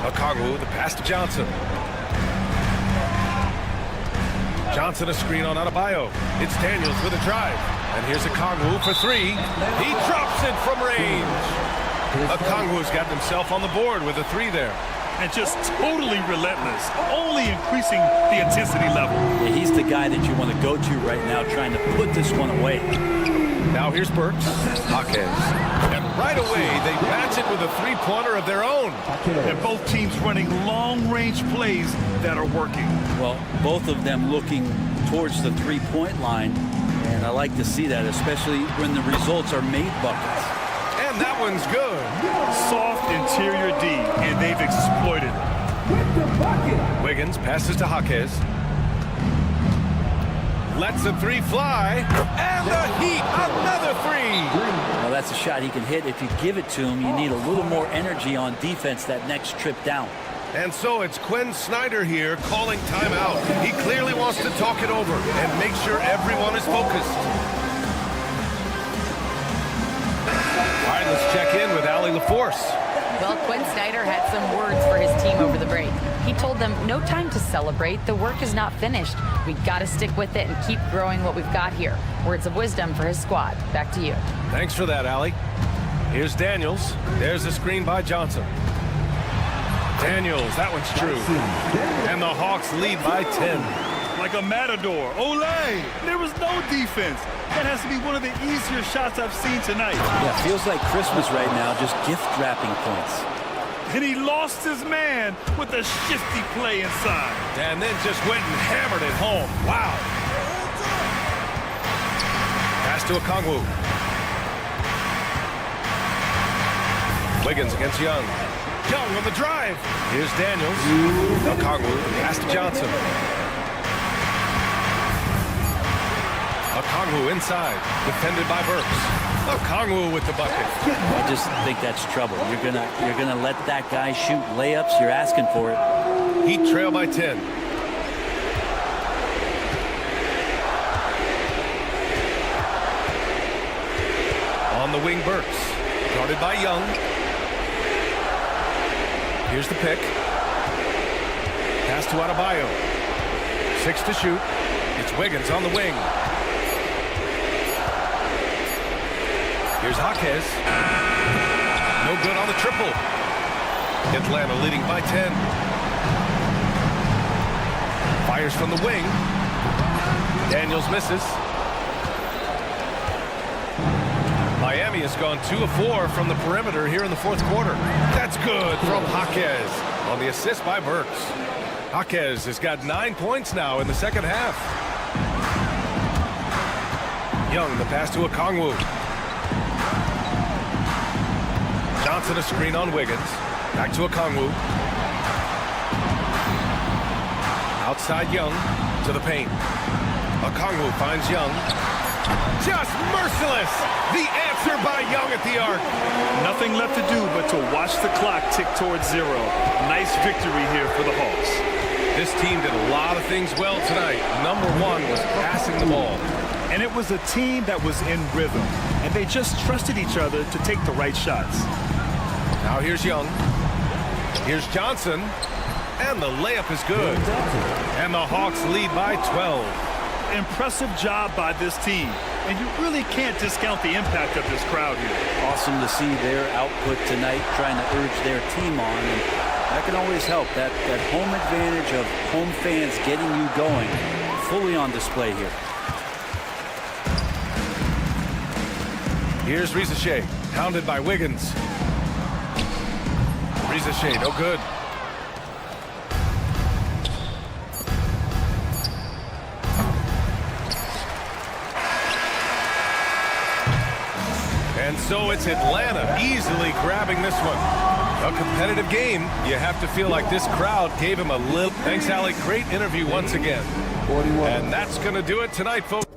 Okongwu, the pass to Johnson. Johnson a screen on Adebayo. It's Daniels with a drive. And here's Okongwu for three. He drops it from range. Okongwu's got himself on the board with a three there. And just totally relentless, only increasing the intensity level. Yeah, he's the guy that you want to go to right now, trying to put this one away. Now here's Burks. Jaquez. And right away, they match it with a three-pointer of their own. And both teams running long-range plays that are working. Well, both of them looking towards the three-point line. And I like to see that, especially when the results are made buckets. And that one's good. Soft interior D, and they've exploited it. Wiggins passes to Jaquez. Lets the three fly. And the Heat, another three. Well, that's a shot he can hit. If you give it to him, you need a little more energy on defense that next trip down. And so it's Quinn Snyder here calling timeout. He clearly wants to talk it over and make sure everyone is focused. All right, let's check in with Allie LaForce. Well, Quinn Snyder had some words for his team over the break. He told them, no time to celebrate. The work is not finished. We got to stick with it and keep growing what we've got here. Words of wisdom for his squad. Back to you. Thanks for that, Allie. Here's Daniels. There's a screen by Johnson. Daniels, that one's true. And the Hawks lead by 10. Like a matador. Olay! There was no defense. That has to be one of the easier shots I've seen tonight. Yeah, feels like Christmas right now, just gift wrapping points. And he lost his man with a shifty play inside. And then just went and hammered it home. Wow. Pass to Okongwu. Wiggins against Young. Young on the drive. Here's Daniels. Okongwu, pass to Johnson. Okongwu inside, defended by Burks. Okongwu with the bucket. I just think that's trouble. You're gonna let that guy shoot layups. You're asking for it. Heat trail by 10. On the wing, Burks. Guarded by Young. Here's the pick. Pass to Adebayo. 6 to shoot. It's Wiggins on the wing. Here's Jaquez. No good on the triple. Atlanta leading by 10. Fires from the wing. Daniels misses. Miami has gone 2 of 4 from the perimeter here in the fourth quarter. That's good from Jaquez on the assist by Burks. Jaquez has got 9 points now in the second half. Young, the pass to Okongwu. Johnson a screen on Wiggins. Back to Okongwu. Outside Young to the paint. Okongwu finds Young. Just merciless! The answer by Young at the arc. Nothing left to do but to watch the clock tick towards 0. Nice victory here for the Hawks. This team did a lot of things well tonight. Number one was passing the ball. And it was a team that was in rhythm. And they just trusted each other to take the right shots. Now here's Young. Here's Johnson. And the layup is good. And the Hawks lead by 12. Impressive job by this team. And you really can't discount the impact of this crowd here. Awesome to see their output tonight, trying to urge their team on. And that can always help. That home advantage of home fans getting you going, fully on display here. Here's Rizachet, hounded by Wiggins. Rizachet, no good. And And so it's Atlanta easily grabbing this one. A competitive game. You have to feel like this crowd gave him a little. Thanks, Allie. Great interview once again. 41. And that's going to do it tonight, folks.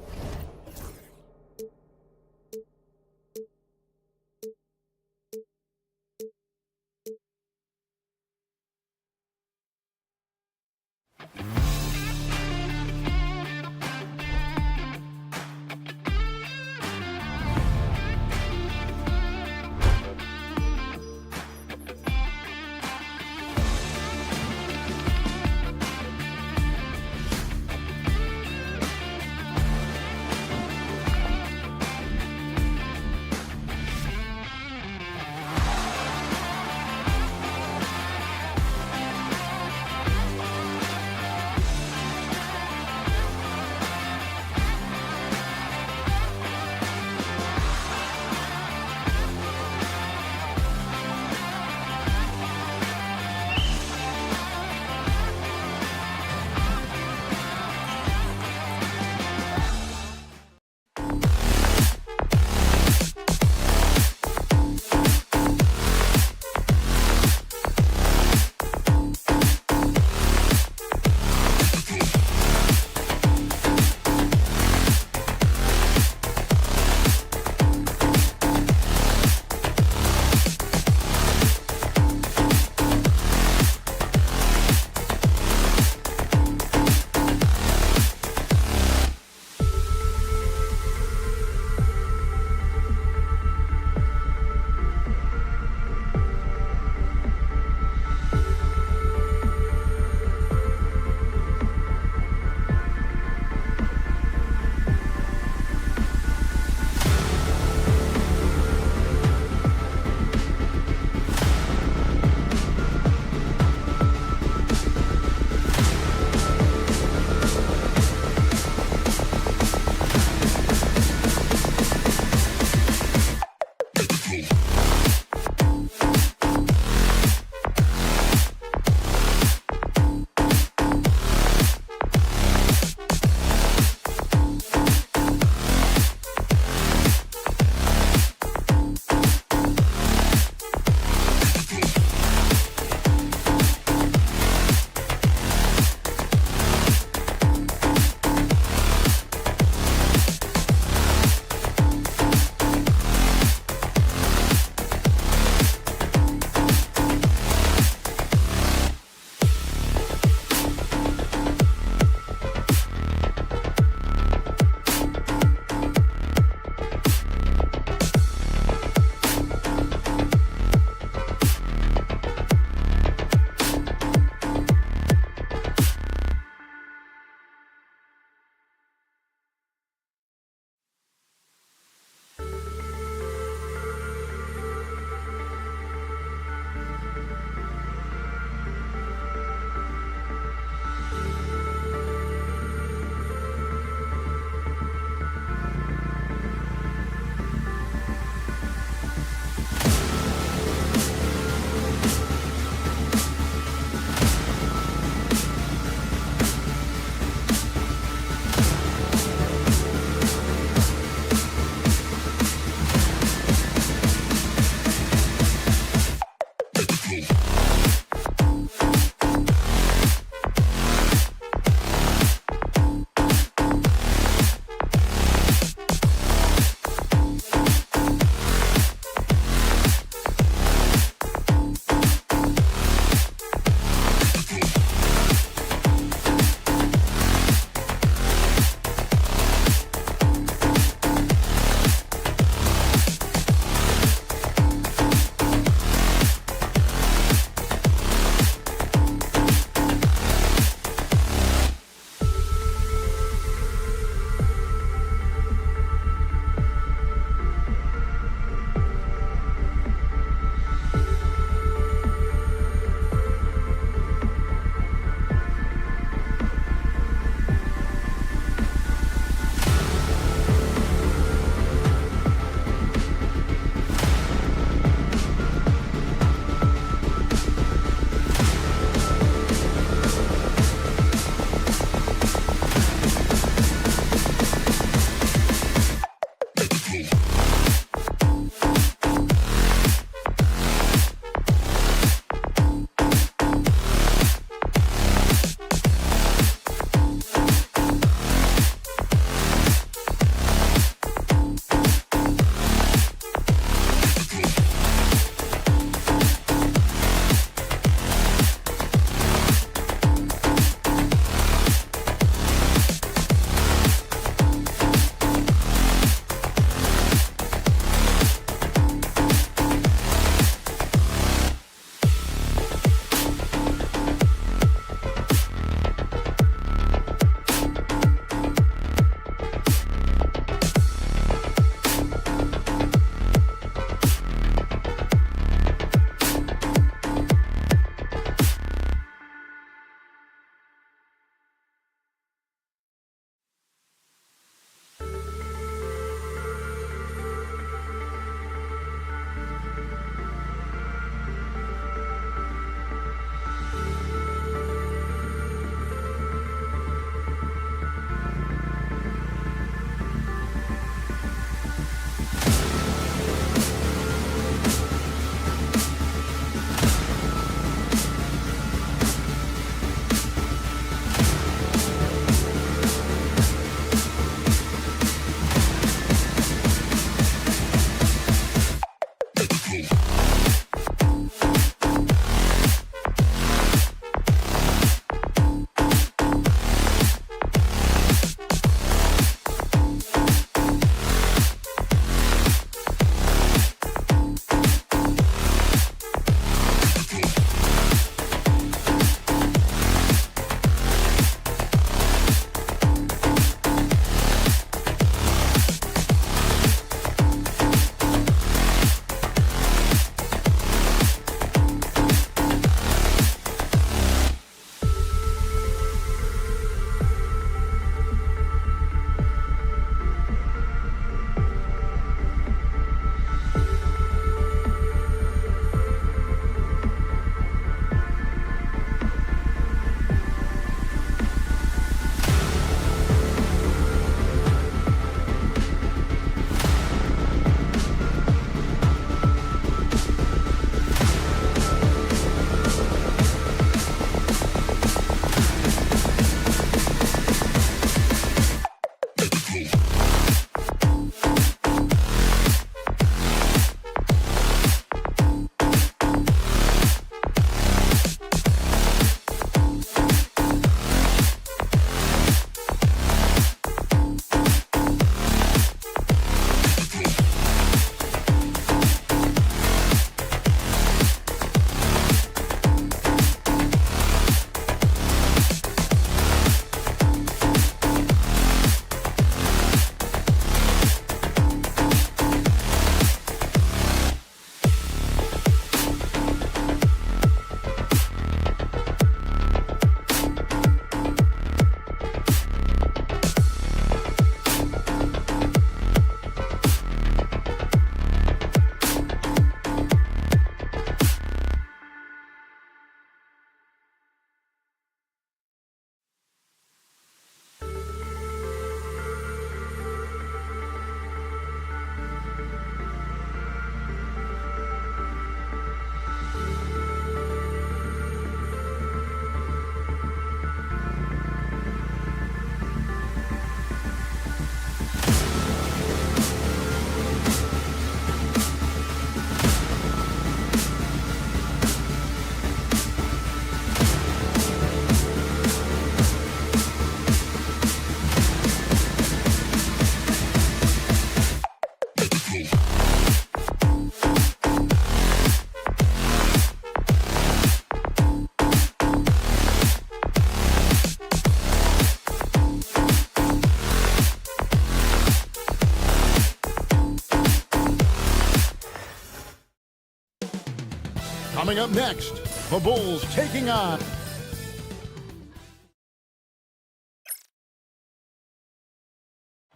Coming up next, the Bulls taking on...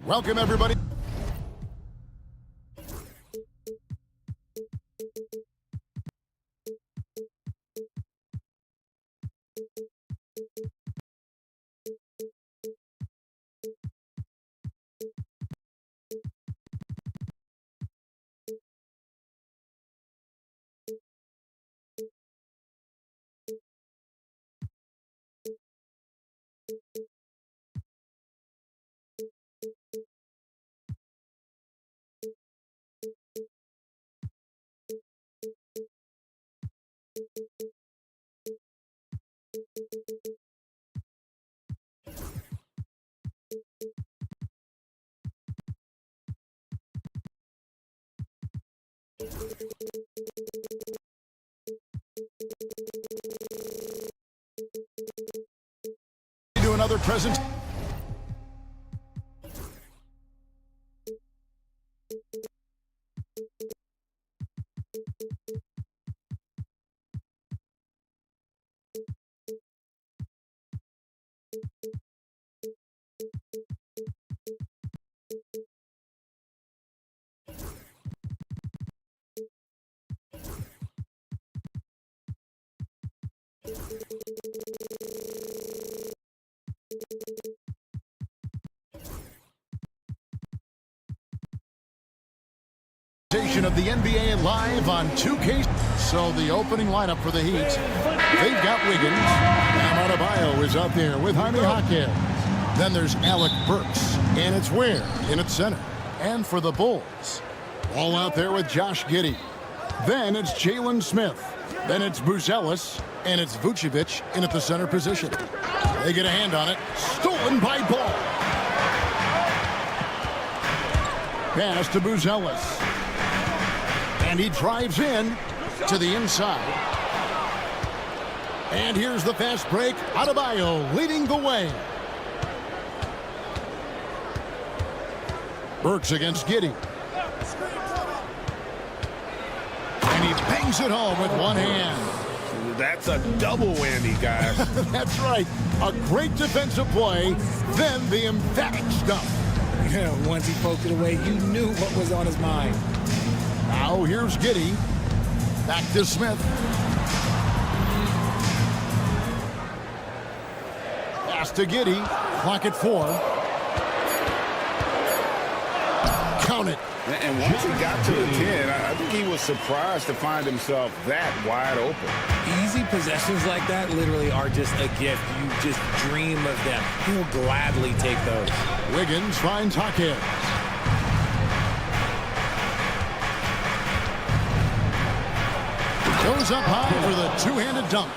Welcome, everybody. Do another present. Of the NBA live on 2K. So the opening lineup for the Heat. They've got Wiggins. Bam Adebayo is out there with Jaime Jaquez. Then there's Alec Burks. And it's Ware in at center. And for the Bulls, all out there with Josh Giddey. Then it's Jalen Smith. Then it's Buzelis. And it's Vucevic in at the center position. They get a hand on it. Stolen by Ball. Pass to Buzelis. And he drives in to the inside. And here's the fast break. Adebayo leading the way. Burks against Giddey. And he bangs it home with one hand. That's a double whammy, guys. That's right. A great defensive play, then the emphatic stuff. Yeah, once he poked it away, you knew what was on his mind. Now here's Giddey. Back to Smith. Pass to Giddey. Clock at 4. Count it. And once he got to the 10, I think he was surprised to find himself that wide open. Easy possessions like that literally are just a gift. You just dream of them. He'll gladly take those. Wiggins finds Jaquez. Goes up high for the two-handed dunk.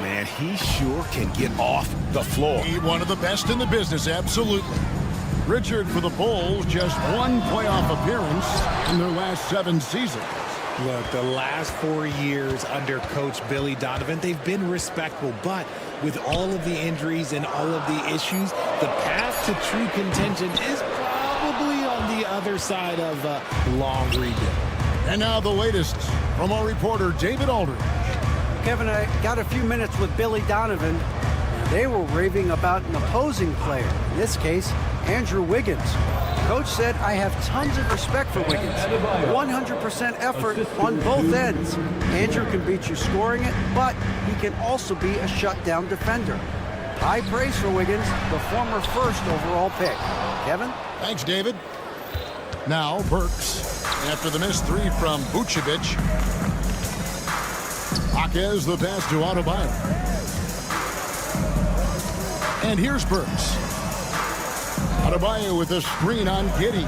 Man, he sure can get off the floor. He one of the best in the business, absolutely. Richard for the Bulls, just one playoff appearance in their last 7 seasons. Look, the last 4 years under Coach Billy Donovan, they've been respectable, but with all of the injuries and all of the issues, the path to true contention is probably on the other side of a long rebuild. And now the latest from our reporter, David Aldridge. Kevin, I got a few minutes with Billy Donovan. They were raving about an opposing player, in this case, Andrew Wiggins. Coach said, I have tons of respect for Wiggins. 100% effort on both ends. Andrew can beat you scoring it, but he can also be a shutdown defender. High praise for Wiggins, the former first overall pick. Kevin? Thanks, David. Now, Burks. After the missed 3 from Vucevic. Jaquez the pass to Adebayo. And here's Burks. Adebayo with a screen on Giddey.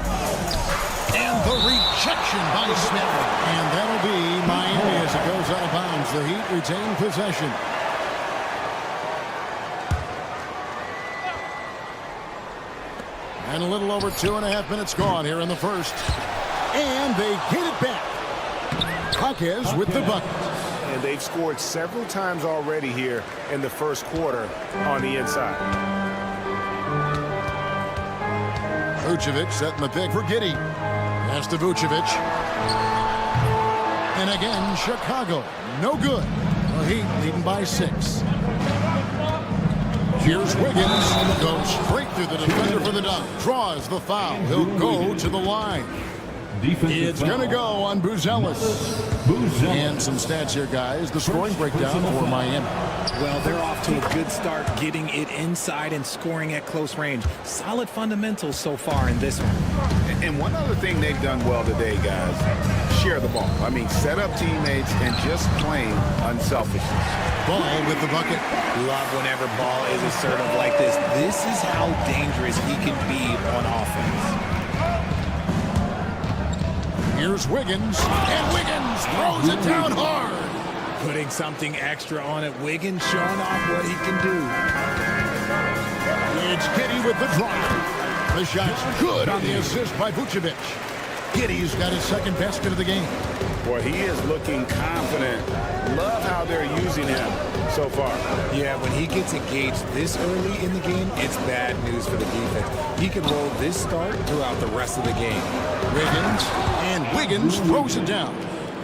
And the rejection by Smith. And that'll be Miami as it goes out of bounds. The Heat retain possession. And a little over 2.5 minutes gone here in the first. And they get it back. Jaquez with the bucket. And they've scored several times already here in the first quarter on the inside. Vucevic setting the pick for Giddey. Pass to Vucevic. And again, Chicago, no good. The Heat leading by 6. Here's Wiggins, goes straight through the defender for the dunk, draws the foul. He'll go to the line. It's going to go on Buzelis. And some stats here, guys. The scoring breakdown for Miami. Well, they're off to a good start, getting it inside and scoring at close range. Solid fundamentals so far in this one. And one other thing they've done well today, guys, share the ball. I mean, set up teammates and just plain unselfish. Ball with the bucket. Love whenever Ball is assertive like this. This is how dangerous he can be on offense. Here's Wiggins, and Wiggins throws it down hard. Putting something extra on it. Wiggins showing off what he can do. It's Giddey with the drive. The shot's good on the assist by Vucevic. Giddey's got his second basket of the game. Boy, he is looking confident. Love how they're using him so far. Yeah, when he gets engaged this early in the game, it's bad news for the defense. He can roll this start throughout the rest of the game. Wiggins throws it down.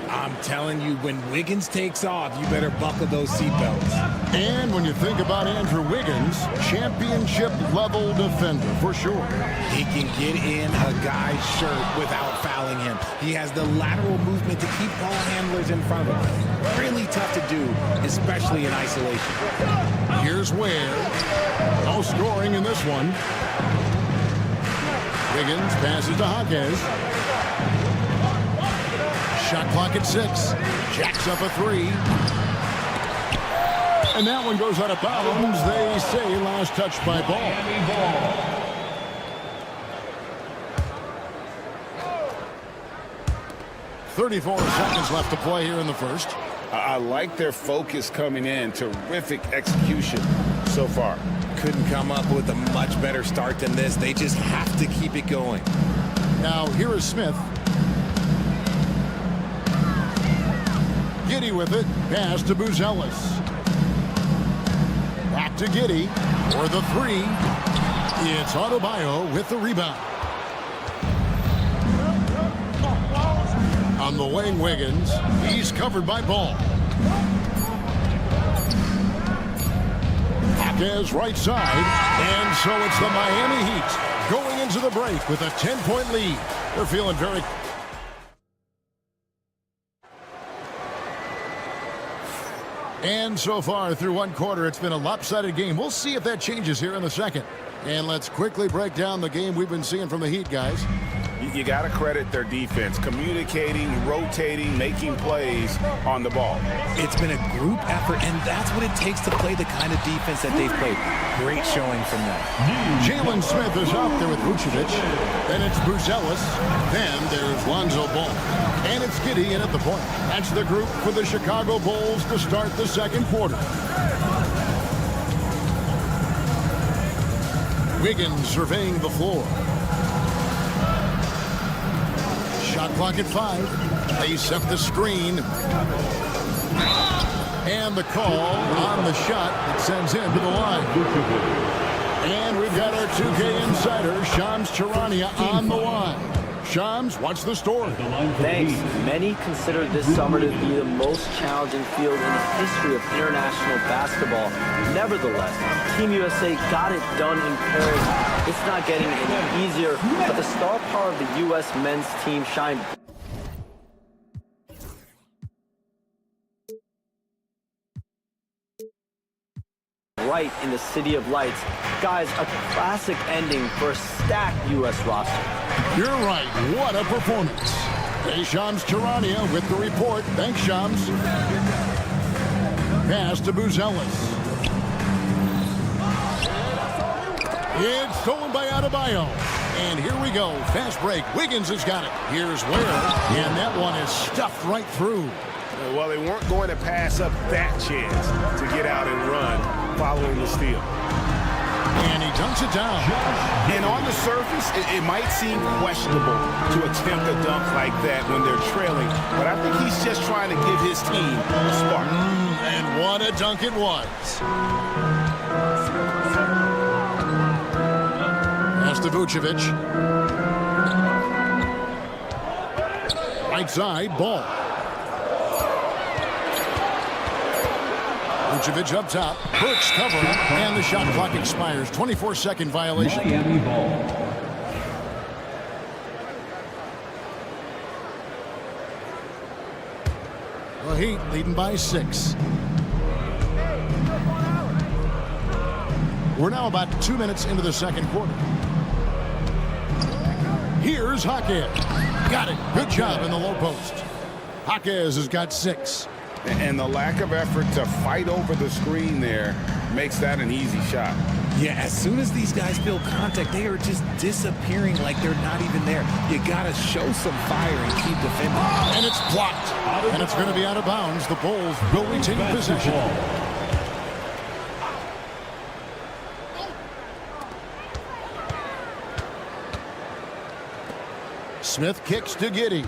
I'm telling you, when Wiggins takes off, you better buckle those seatbelts. And when you think about Andrew Wiggins, championship-level defender for sure. He can get in a guy's shirt without fouling him. He has the lateral movement to keep ball handlers in front of him. Really tough to do, especially in isolation. Here's Ware. No scoring in this one. Wiggins passes to Hawkins. Shot clock at 6. Jacks up a 3. And that one goes out of bounds. They say last touch by Ball. 34 seconds left to play here in the first. I like their focus coming in. Terrific execution so far. Couldn't come up with a much better start than this. They just have to keep it going. Now here is Smith. Giddey with it. Pass to Buzelis. Back to Giddey for the 3. It's Adebayo with the rebound. On the wing, Wiggins. He's covered by Ball. Hawkins right side. And so it's the Miami Heat going into the break with a 10-point lead. They're feeling very... And so far through one quarter, it's been a lopsided game. We'll see if that changes here in the second. And let's quickly break down the game we've been seeing from the Heat, guys. You got to credit their defense, communicating, rotating, making plays on the ball. It's been a group effort, and that's what it takes to play the kind of defense that they've played. Great showing from them. Jalen Smith is out there with Vucevic. Then it's Buzelis. Then there's Lonzo Ball. And it's Giddey in at the point. That's the group for the Chicago Bulls to start the second quarter. Wiggins surveying the floor. Shot clock at 5. They set the screen. And the call on the shot that sends him to the line. And we've got our 2K insider, Shams Charania, on the line. Shams, what's the story? Thanks. Many consider this summer to be the most challenging field in the history of international basketball. Nevertheless, Team USA got it done in Paris. It's not getting any easier, but the star power of the U.S. men's team shined right in the City of Lights. Guys, a classic ending for a stacked U.S. roster. You're right. What a performance. Hey, Shams Charania with the report. Thanks, Shams. Pass to Buzelis. It's stolen by Adebayo. And here we go. Fast break. Wiggins has got it. Here's Ware. And that one is stuffed right through. Well, they weren't going to pass up that chance to get out and run following the steal. And he dunks it down. And on the surface, it might seem questionable to attempt a dunk like that when they're trailing, but I think he's just trying to give his team a spark. And what a dunk it was. Pass to Vucevic. Right side, Ball. Vucevic up top. Burks cover up, and the shot clock expires. 24-second violation. Miami ball. The Heat leading by 6. We're now about 2 minutes into the second quarter. Here's Jaquez. Got it. Good job in the low post. Jaquez has got 6. And the lack of effort to fight over the screen there makes that an easy shot. Yeah, as soon as these guys feel contact, they are just disappearing like they're not even there. You got to show some fire and keep defending. And it's blocked. And it's going to be out of bounds. The Bulls will retain possession. Smith kicks to Giddey.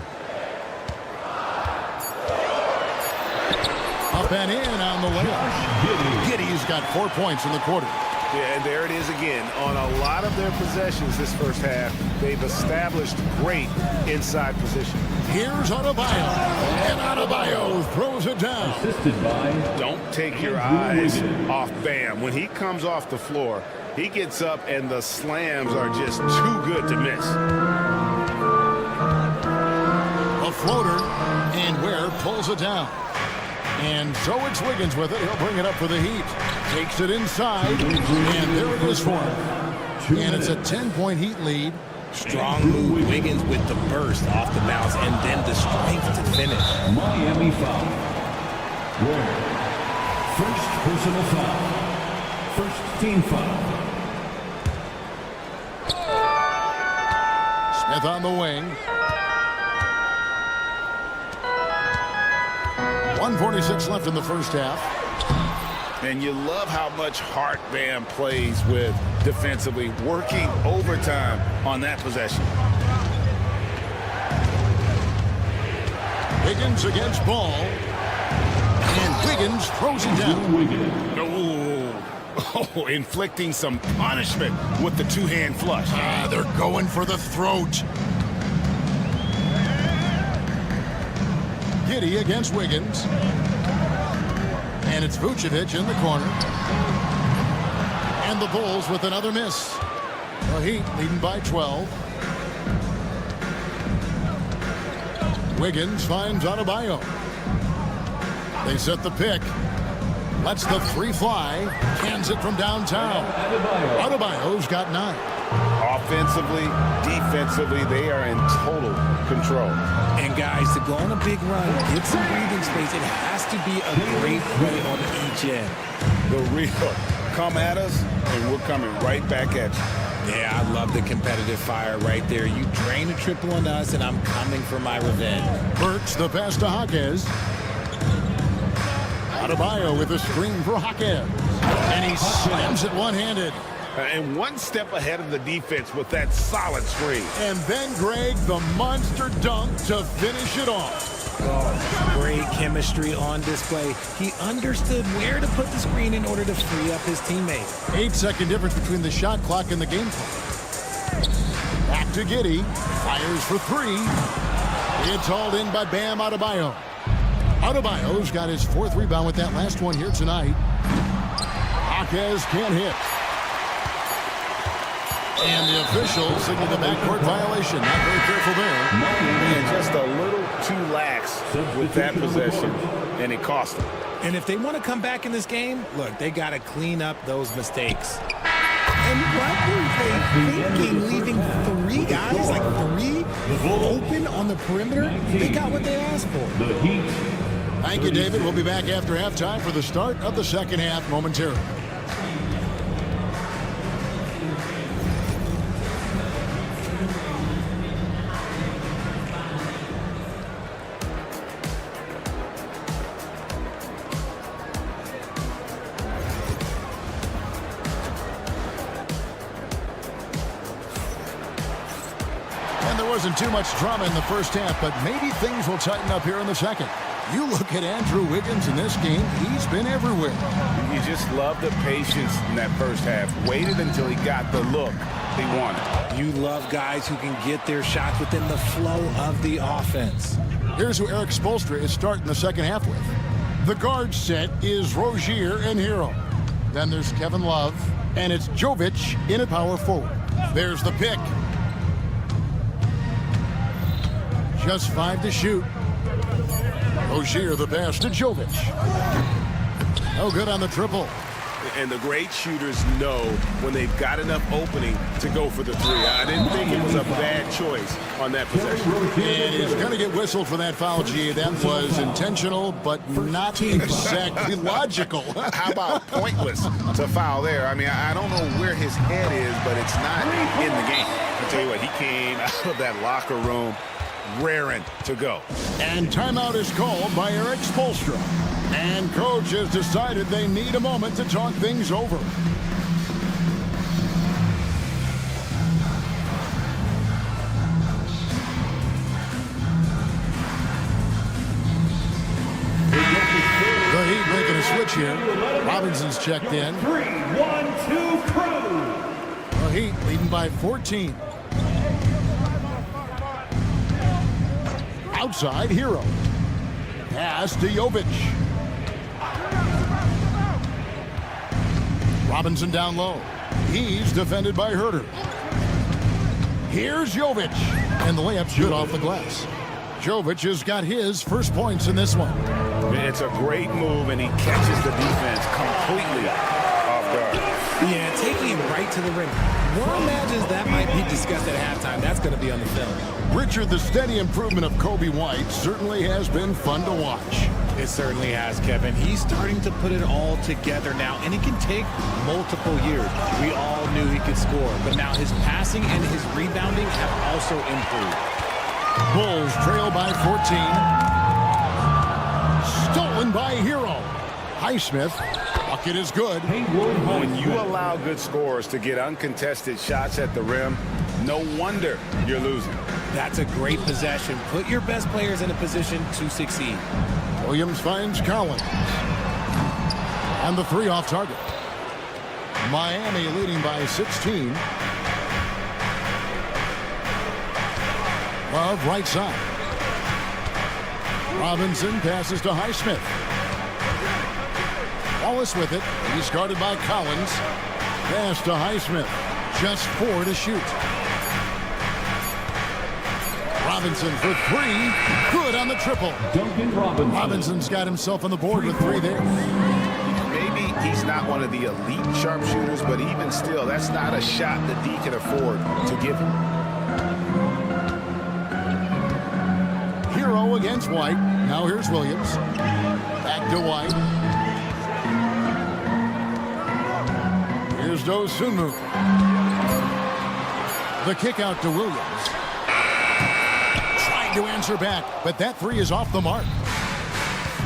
Up and in on the layup. Giddey's got 4 points in the quarter. Yeah, and there it is again. On a lot of their possessions this first half, they've established great inside position. Here's Adebayo. And Adebayo throws it down. Assisted by Don't take your eyes off Bam. When he comes off the floor, he gets up and the slams are just too good to miss. A floater, and Ware pulls it down. And so it's Wiggins with it. He'll bring it up for the Heat. Takes it inside, and there it is for him. And it's a 10-point Heat lead. Strong move. Wiggins with the burst off the bounce, and then the strength to finish. Miami foul. Ware. First personal foul. First team foul. Smith on the wing. 1:46 left in the first half. And you love how much heart Bam plays with defensively, working overtime on that possession. Wiggins against Ball. And Wiggins throws it down. Oh, inflicting some punishment with the two-hand flush. They're going for the throat. Giddey against Wiggins. And it's Vucevic in the corner. And the Bulls with another miss. The Heat leading by 12. Wiggins finds Adebayo. They set the pick. Lets the three fly. Cans it from downtown. Adebayo's got 9. Offensively, defensively, they are in total control. And guys, to go on a big run, get some breathing space, it has to be a great play on each end. The real come at us, and we're coming right back at you. Yeah, I love the competitive fire right there. You drain a triple on us, and I'm coming for my revenge. Burks the pass to Jaquez. Adebayo with a screen for Jaquez. And he slams it one-handed. And one step ahead of the defense with that solid screen. And then, Greg, the monster dunk to finish it off. Oh, great chemistry on display. He understood where to put the screen in order to free up his teammate. 8-second difference between the shot clock and the game clock. Back to Giddey. Fires for 3. It's hauled in by Bam Adebayo. Adebayo's got his 4th rebound with that last one here tonight. Jaquez can't hit. And the official signaled the backcourt violation. Not very careful there. And just a little too lax with that possession, and it cost them. And if they want to come back in this game, look, they got to clean up those mistakes. And what were they thinking, leaving 3 guys, like 3 open on the perimeter? They got what they asked for. Thank you, David. We'll be back after halftime for the start of the second half momentarily. Wasn't too much drama in the first half, but maybe things will tighten up here in the second. You look at Andrew Wiggins in this game, he's been everywhere. You just love the patience in that first half. Waited until he got the look he wanted. You love guys who can get their shots within the flow of the offense. Here's who Eric Spoelstra is starting the second half with. The guard set is Rozier and Hero. Then there's Kevin Love, and it's Jovic in at power forward. There's the pick. Just 5 to shoot. Rozier the pass to Jovic. No good on the triple. And the great shooters know when they've got enough opening to go for the three. I didn't think it was a bad choice on that possession. And he's going to get whistled for that foul, G. That was intentional, but not exactly logical. How about pointless to foul there? I mean, I don't know where his head is, but it's not in the game. I'll tell you what, he came out of that locker room raring to go. And timeout is called by Eric Spoelstra. And coach has decided they need a moment to talk things over. The Heat making a switch here. Robinson's checked in. 3-1-2 crew. The Heat leading by 14. Outside, Hero. Pass to Jovic. Robinson down low. He's defended by Herter. Here's Jovic. And the layup's good off the glass. Jovic has got his first points in this one. It's a great move, and he catches the defense completely off guard. Yeah, taking him right to the rim. One imagines that might be discussed at halftime. That's going to be on the film. Richard, the steady improvement of Kobe White certainly has been fun to watch. It certainly has, Kevin. He's starting to put it all together now, and it can take multiple years. We all knew he could score, but now his passing and his rebounding have also improved. Bulls trail by 14. Stolen by Hero. Highsmith. Bucket is good. When you allow good scorers to get uncontested shots at the rim, no wonder you're losing. That's a great possession. Put your best players in a position to succeed. Williams finds Collins. And the three off target. Miami leading by 16. Love right side. Robinson passes to Highsmith. Wallace with it. He's guarded by Collins. Pass to Highsmith. Just 4 to shoot. Robinson for 3. Good on the triple. Duncan Robinson. Robinson's got himself on the board with 3 there. Maybe he's not one of the elite sharpshooters, but even still, that's not a shot that D can afford to give him. Hero against White. Now here's Williams. Back to White. Here's Dosunmu. The kick out to Williams. Trying to answer back, but that 3 is off the mark.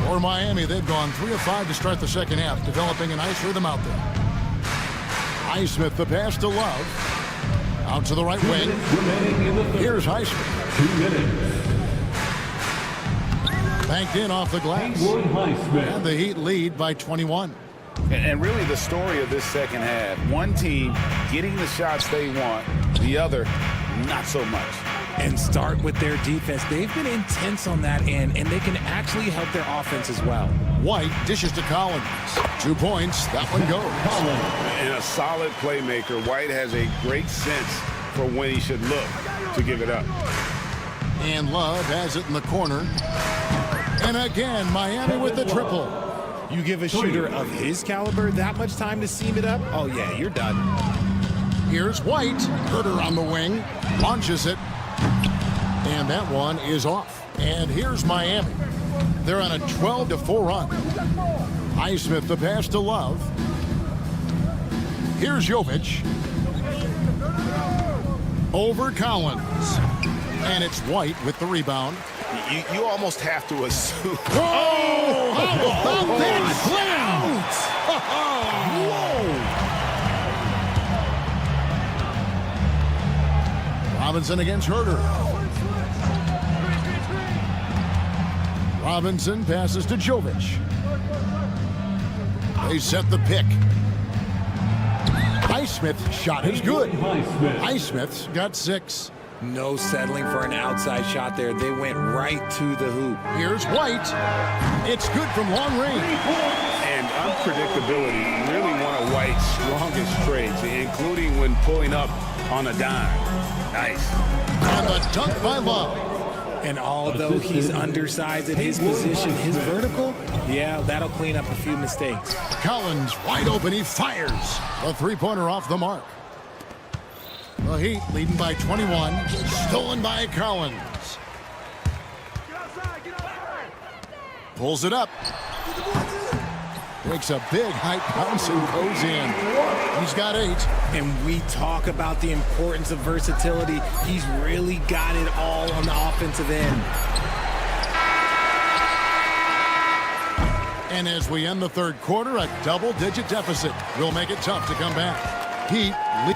For Miami, they've gone 3 of 5 to start the second half, developing a nice rhythm out there. Highsmith, the pass to Love. Out to the right wing. Here's Highsmith. 2 minutes. Banked in off the glass. And the Heat lead by 21. And really the story of this second half, one team getting the shots they want, the other not so much. And start with their defense. They've been intense on that end, and they can actually help their offense as well. White dishes to Collins. 2 points. That one goes. And a solid playmaker. White has a great sense for when he should look to give it up. And Love has it in the corner. And again, Miami with the triple. You give a shooter of his caliber that much time to seam it up, oh yeah, you're done. Here's White. Herter on the wing. Launches it. And that one is off. And here's Miami. They're on a 12-4 run. Highsmith the pass to Love. Here's Jovic. Over Collins. And it's White with the rebound. You almost have to assume. Whoa! How about that clown? Whoa! Robinson against Herter. Robinson passes to Jovic. They set the pick. Highsmith's shot is good. Highsmith's got 6. No settling for an outside shot there. They went right to the hoop. Here's White. It's good from long range. And unpredictability, really one of White's strongest traits, including when pulling up on a dime. Nice. And the dunk by Love. And although he's undersized at his position, his vertical, yeah, that'll clean up a few mistakes. Collins wide open. He fires. A three-pointer off the mark. The Heat leading by 21. Stolen by Collins. Pulls it up. Takes a big height bounce and goes in. He's got 8. And we talk about the importance of versatility. He's really got it all on the offensive end. And as we end the third quarter, a double-digit deficit will make it tough to come back. Heat lead.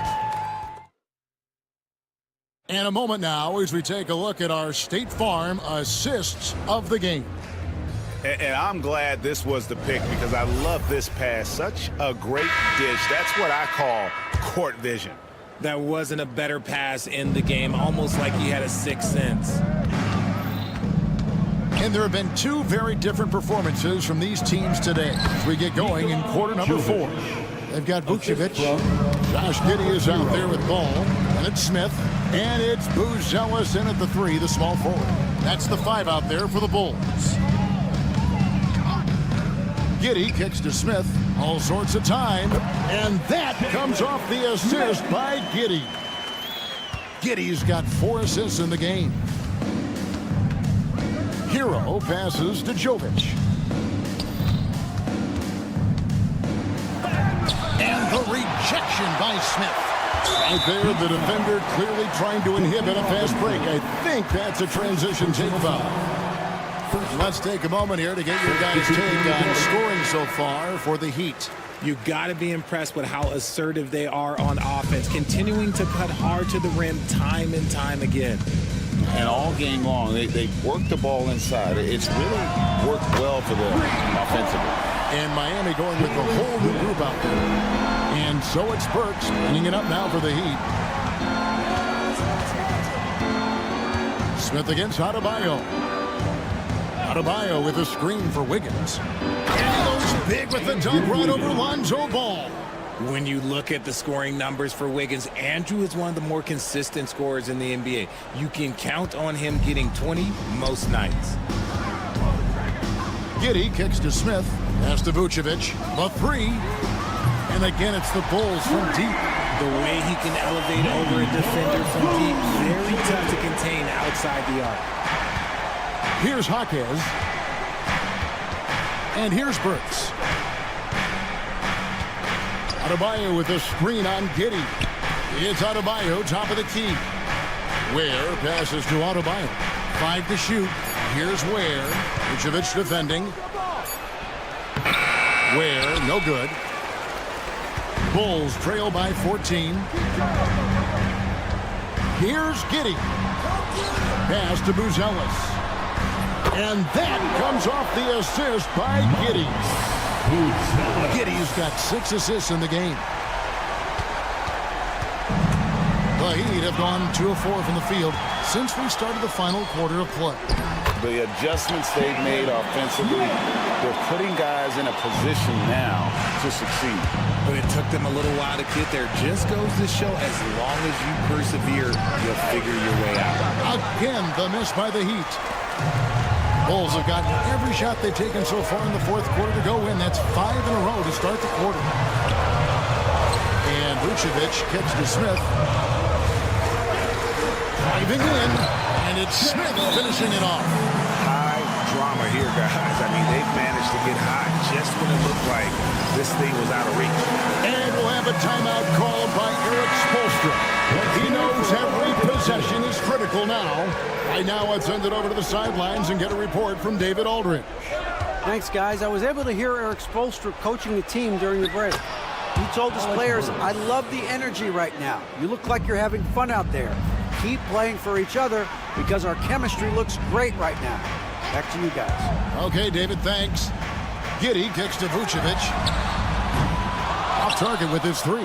And a moment now as we take a look at our State Farm assists of the game. And I'm glad this was the pick because I love this pass. Such a great dish. That's what I call court vision. That wasn't a better pass in the game, almost like he had a sixth sense. And there have been 2 very different performances from these teams today as we get going in quarter number 4. They've got Vucevic. Josh Giddey is out there with ball. And it's Smith. And it's Buzelis in at the 3, the small forward. That's the 5 out there for the Bulls. Giddey kicks to Smith. All sorts of time. And that comes off the assist by Giddey. Giddey's got 4 assists in the game. Hero passes to Jovic. And the rejection by Smith. Right there, the defender clearly trying to inhibit a fast break. I think that's a transition take foul. Let's take a moment here to get your guys' take on scoring so far for the Heat. You got to be impressed with how assertive they are on offense, continuing to cut hard to the rim time and time again. And all game long, they work the ball inside. It's really worked well for them offensively. And Miami going with the whole new group out there. And so it's Burks cleaning it up now for the Heat. Smith against Adebayo. Adebayo with a screen for Wiggins. And he goes big with the dunk right over Lonzo Ball. When you look at the scoring numbers for Wiggins, Andrew is one of the more consistent scorers in the NBA. You can count on him getting 20 most nights. Giddey kicks to Smith. Pass to Vucevic. The 3. And again, it's the Bulls from deep. The way he can elevate over a defender from deep, very tough to contain outside the arc. Here's Jaquez. And here's Burks. Adebayo with a screen on Giddey. It's Adebayo, top of the key. Ware passes to Adebayo. 5 to shoot. Here's Ware. Vucevic defending. Ware, no good. Bulls trail by 14. Here's Giddey. Pass to Buzelis. And that comes off the assist by Giddey. Giddey's got 6 assists in the game. The Heat have gone 2 of 4 from the field since we started the final quarter of play. The adjustments they've made offensively, they're putting guys in a position now to succeed. But it took them a little while to get there. Just goes to show as long as you persevere, you'll figure your way out. Again, the miss by the Heat. Bulls have gotten every shot they've taken so far in the fourth quarter to go in. That's 5 in a row to start the quarter. And Vucevic kicks to Smith. Driving in, and it's Smith finishing it off. High drama here, guys. I mean, they've managed to get hot just when it looked like this thing was out of reach. And we'll have a timeout called by Eric Spoelstra. He knows every possession is critical now. Right now, let's send it over to the sidelines and get a report from David Aldridge. Thanks, guys. I was able to hear Eric Spoelstra coaching the team during the break. He told his players, I love the energy right now. You look like you're having fun out there. Keep playing for each other because our chemistry looks great right now. Back to you guys. Okay, David, thanks. Giddey kicks to Vucevic. Off target with his 3.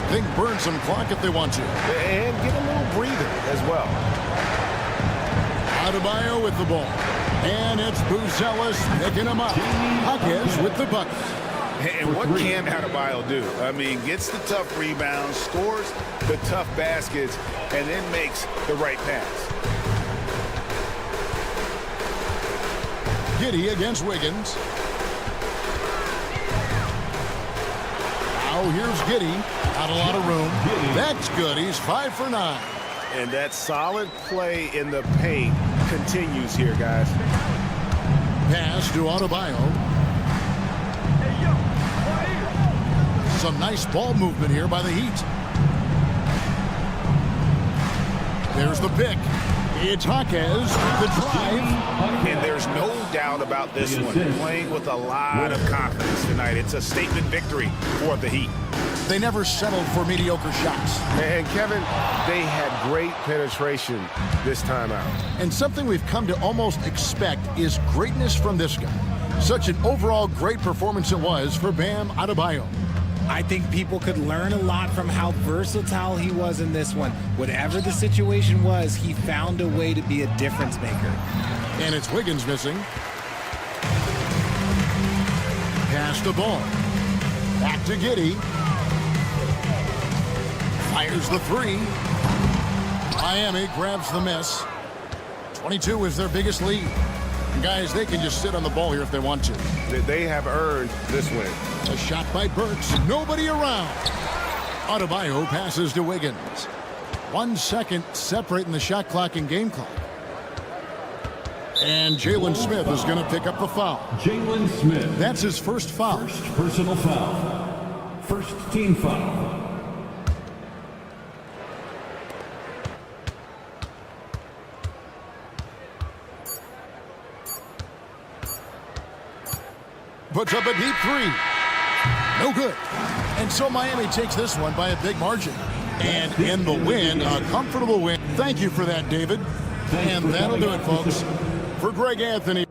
They can burn some clock if they want to. And get a little breather as well. Adebayo with the ball. And it's Buzelis picking him up. Hawkins with the bucket. And what can Adebayo do? I mean, gets the tough rebounds, scores the tough baskets, and then makes the right pass. Giddey against Wiggins. Now here's Giddey. Not a lot of room. That's good. He's 5 for 9. And that solid play in the paint continues here, guys. Pass to Adebayo. Some nice ball movement here by the Heat. There's the pick. It's Hawkins, the drive. And there's no doubt about this one. Playing with a lot of confidence tonight. It's a statement victory for the Heat. They never settled for mediocre shots. And Kevin, they had great penetration this time out. And something we've come to almost expect is greatness from this guy. Such an overall great performance it was for Bam Adebayo. I think people could learn a lot from how versatile he was in this one. Whatever the situation was, he found a way to be a difference maker. And it's Wiggins missing. Pass the ball. Back to Giddey. Fires the three. Miami grabs the miss. 22 is their biggest lead. And guys, they can just sit on the ball here if they want to. They have earned this win. A shot by Burks. Nobody around. Adebayo passes to Wiggins. 1 second separating the shot clock and game clock. And Jalen Smith is going to pick up the foul. Jalen Smith. That's his first foul. First personal foul. First team foul. Puts up a deep three. No good. And so Miami takes this one by a big margin. And in the win, a comfortable win. Thank you for that, David. And that'll do it, folks. For Greg Anthony.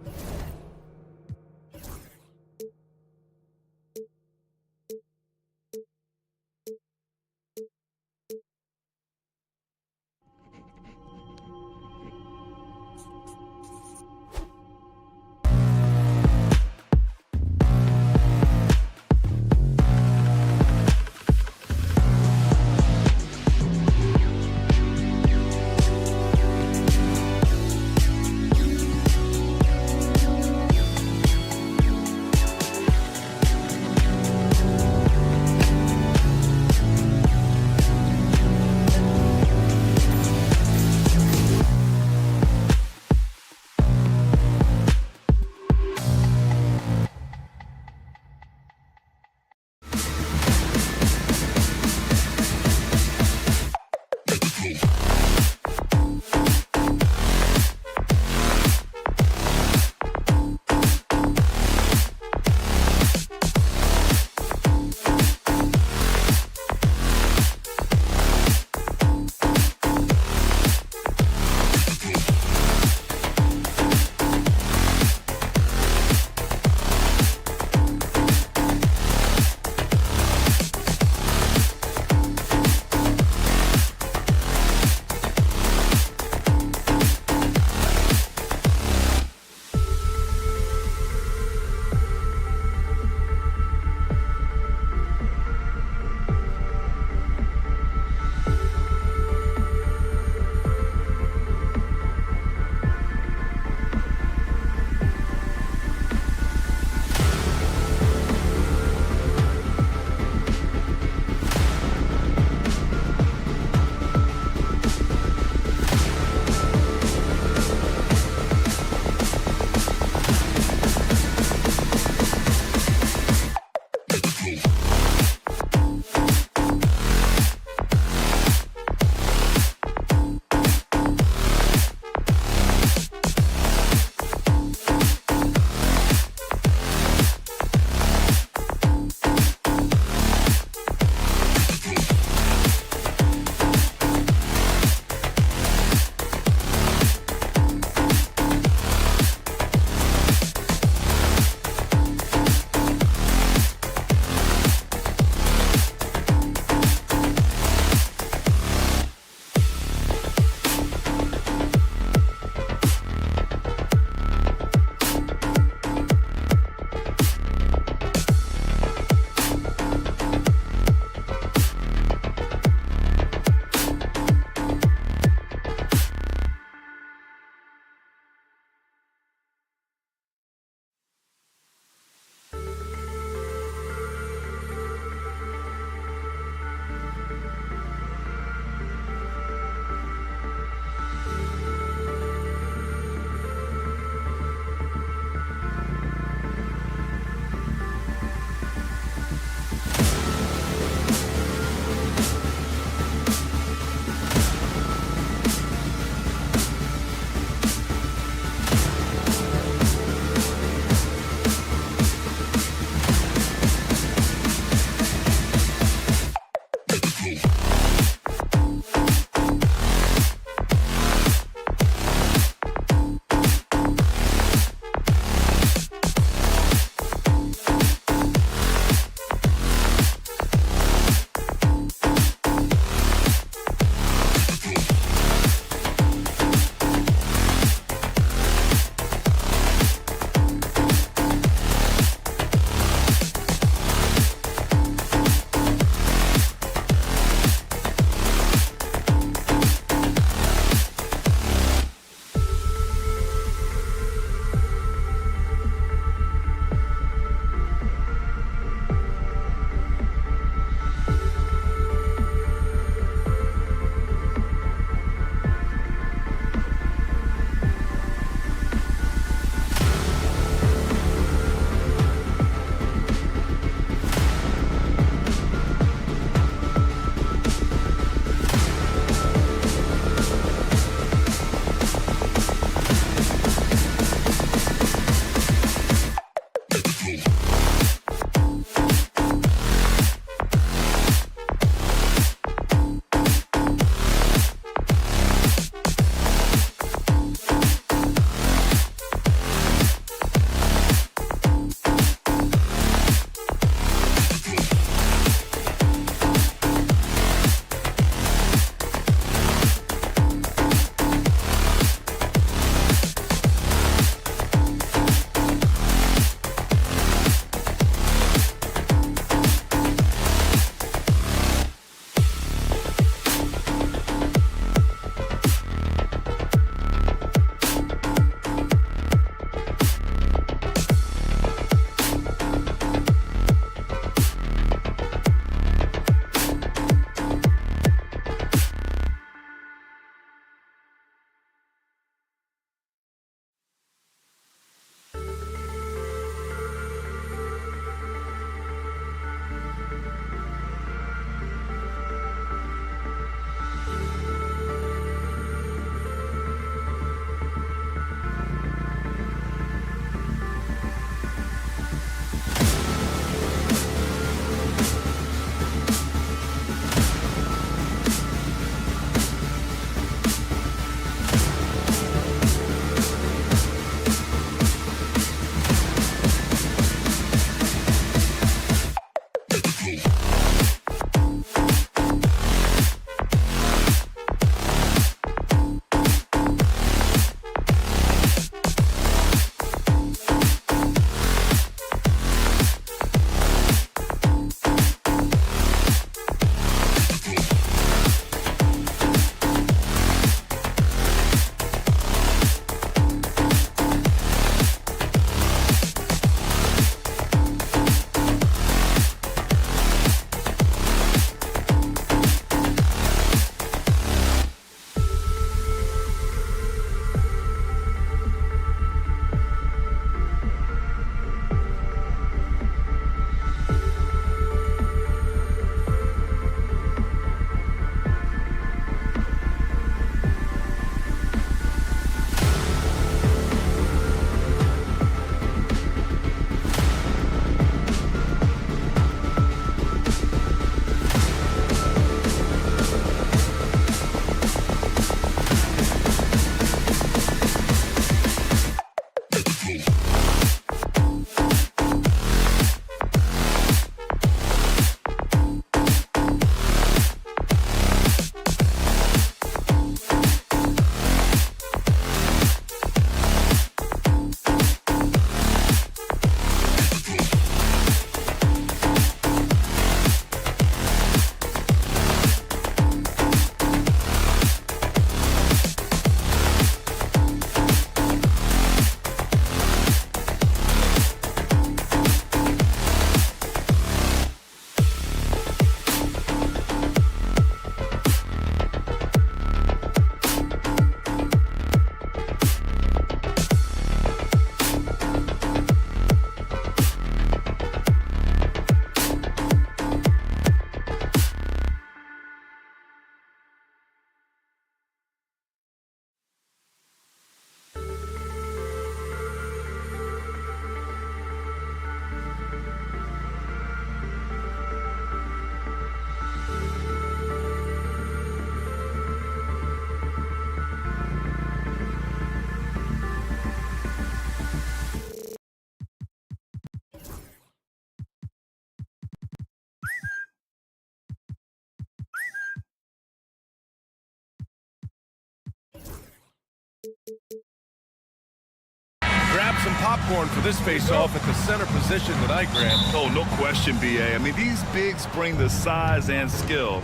popcorn for this face-off at the center position tonight, Grant. Oh, no question, B.A. I mean, these bigs bring the size and skill.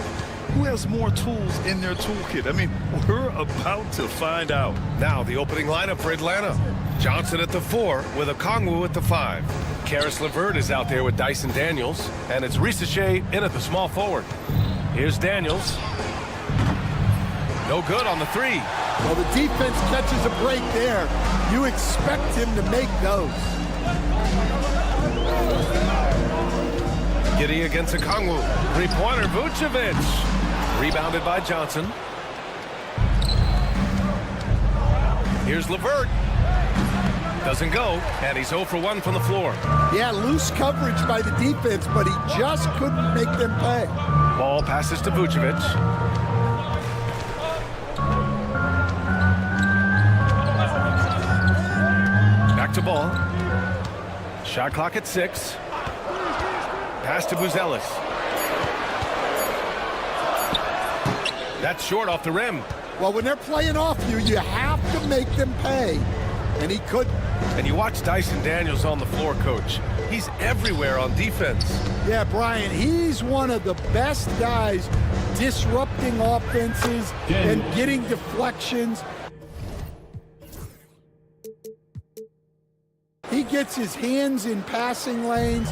Who has more tools in their toolkit? I mean, we're about to find out. Now the opening lineup for Atlanta. Johnson at the 4 with Okongwu at the 5. Karis LeVert is out there with Dyson Daniels, and it's Risachet in at the small forward. Here's Daniels. No good on the 3. Well, the defense catches a break there. You expect him to make those. Giddy against Okongwu. Three-pointer, Vucevic. Rebounded by Johnson. Here's LeVert. Doesn't go, and he's 0 for 1 from the floor. Yeah, loose coverage by the defense, but he just couldn't make them pay. Ball passes to Vucevic. Back to Ball. Shot clock at 6. Pass to Buzelis. That's short off the rim. Well, when they're playing off you, you have to make them pay. And he couldn't. And you watch Dyson Daniels on the floor, Coach. He's everywhere on defense. Yeah, Brian, he's one of the best guys disrupting offenses and getting deflections. He gets his hands in passing lanes.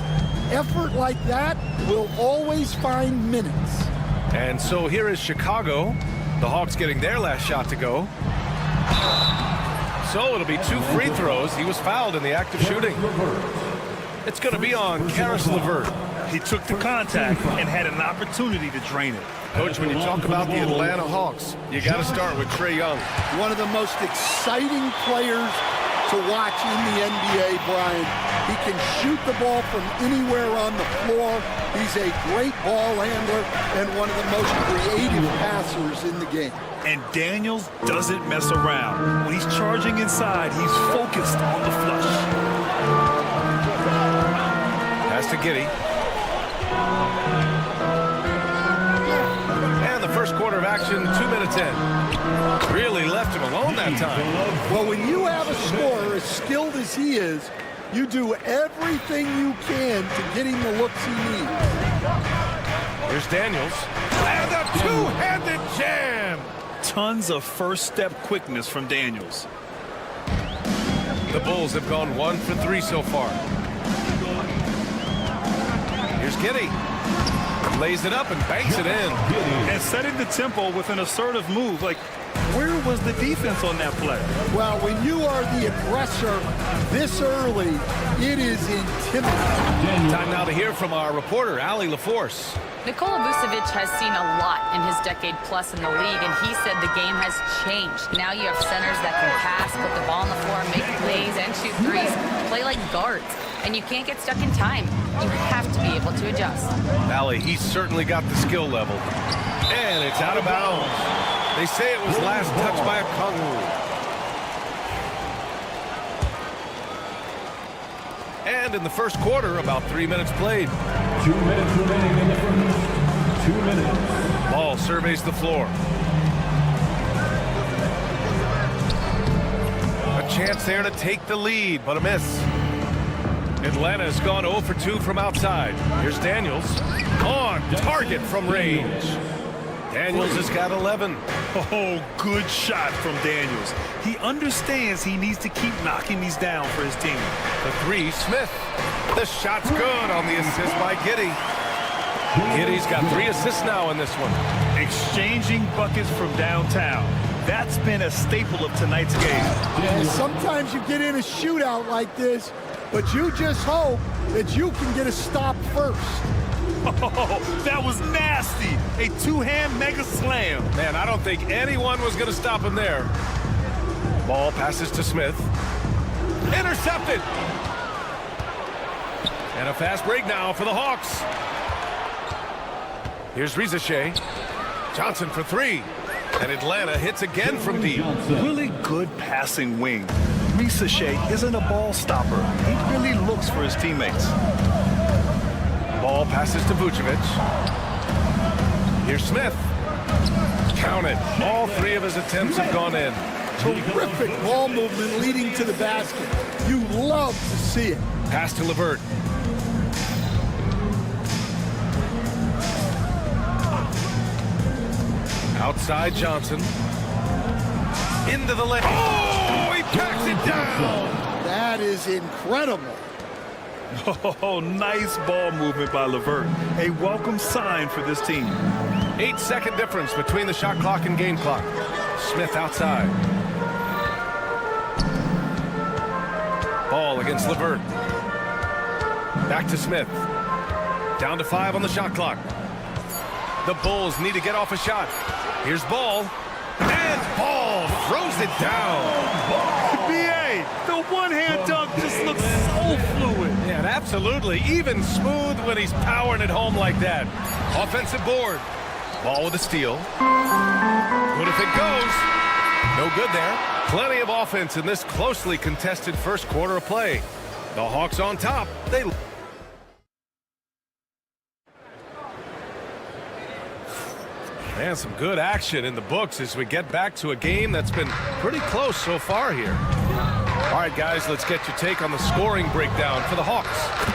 Effort like that will always find minutes. And so here is Chicago. The Hawks getting their last shot to go. So it'll be 2 free throws. He was fouled in the act of shooting. It's going to be on Karis LeVert. He took the contact and had an opportunity to drain it. Coach, when you talk about the Atlanta Hawks, you got to start with Trae Young. One of the most exciting players to watch in the NBA, Brian. He can shoot the ball from anywhere on the floor. He's a great ball handler and one of the most creative passers in the game. And Daniels doesn't mess around. When he's charging inside, he's focused on the flush. Pass to Giddy. And the first quarter of action, 2 minutes in. Really left him alone that time. Well, when you have a scorer as skilled as he is, you do everything you can to get him the looks he needs. Here's Daniels. And a two-handed jam. Tons of first-step quickness from Daniels. The Bulls have gone 1 for 3 so far. Here's Giddy. Lays it up and banks it in. And setting the tempo with an assertive move. Like, where was the defense on that play? Well, when you are the aggressor this early, it is intimidating. Time now to hear from our reporter, Allie LaForce. Nikola Vucevic has seen a lot in his decade plus in the league, and he said the game has changed. Now you have centers that can pass, put the ball on the floor, make plays, and shoot threes, play like guards. And you can't get stuck in time. You have to be able to adjust. Allie, he's certainly got the skill level. And it's out of bounds. They say it was last touched by Okongwu. And in the first quarter, about 3 minutes played. 2 minutes remaining in the first. 2 minutes. Ball surveys the floor. A chance there to take the lead, but a miss. Atlanta has gone 0 for 2 from outside. Here's Daniels. On target from range. Daniels has got 11. Oh, good shot from Daniels. He understands he needs to keep knocking these down for his team. The 3, Smith. The shot's good on the assist by Giddy. Giddy's got 3 assists now in this one. Exchanging buckets from downtown. That's been a staple of tonight's game. And sometimes you get in a shootout like this, but you just hope that you can get a stop first. Oh, that was nasty. A two-hand mega slam. Man, I don't think anyone was going to stop him there. Ball passes to Smith. Intercepted. And a fast break now for the Hawks. Here's Risachet. Johnson for 3. And Atlanta hits again from deep. Really good passing wing. Risachet isn't a ball stopper. He really looks for his teammates. Ball passes to Vucevic. Here's Smith. Count it. All 3 of his attempts have gone in. Terrific ball movement leading to the basket. You love to see it. Pass to LeVert. Outside Johnson. Into the lane. Oh, he packs it down. That is incredible. Oh, nice ball movement by LeVert. A welcome sign for this team. 8-second difference between the shot clock and game clock. Smith outside. Ball against LeVert. Back to Smith. Down to 5 on the shot clock. The Bulls need to get off a shot. Here's Ball. And Ball throws it down. B.A., the one-hand dunk just looks so fluid. Yeah, absolutely. Even smooth when he's powering it home like that. Offensive board. Ball with a steal. Good if it goes. No good there. Plenty of offense in this closely contested first quarter of play. The Hawks on top. They... Man, some good action in the books as we get back to a game that's been pretty close so far here. All right, guys, let's get your take on the scoring breakdown for the Hawks.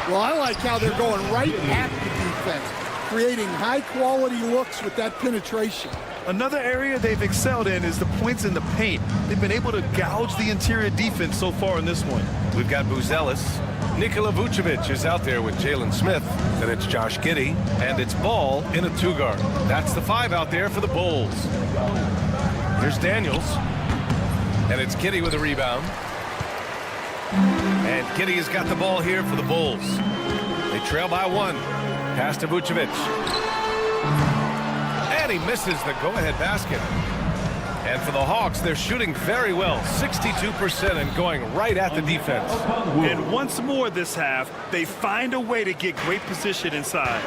Well, I like how they're going right at the defense, creating high-quality looks with that penetration. Another area they've excelled in is the points in the paint. They've been able to gouge the interior defense so far in this one. We've got Buzelis. Nikola Vucevic is out there with Jalen Smith. Then it's Josh Giddey. And it's Ball in a 2-guard. That's the 5 out there for the Bulls. Here's Daniels. And it's Giddey with a rebound. And Giddey has got the ball here for the Bulls. They trail by 1. Pass to Vucevic. And he misses the go-ahead basket. And for the Hawks, they're shooting very well, 62% and going right at the defense. And once more this half, they find a way to get great position inside.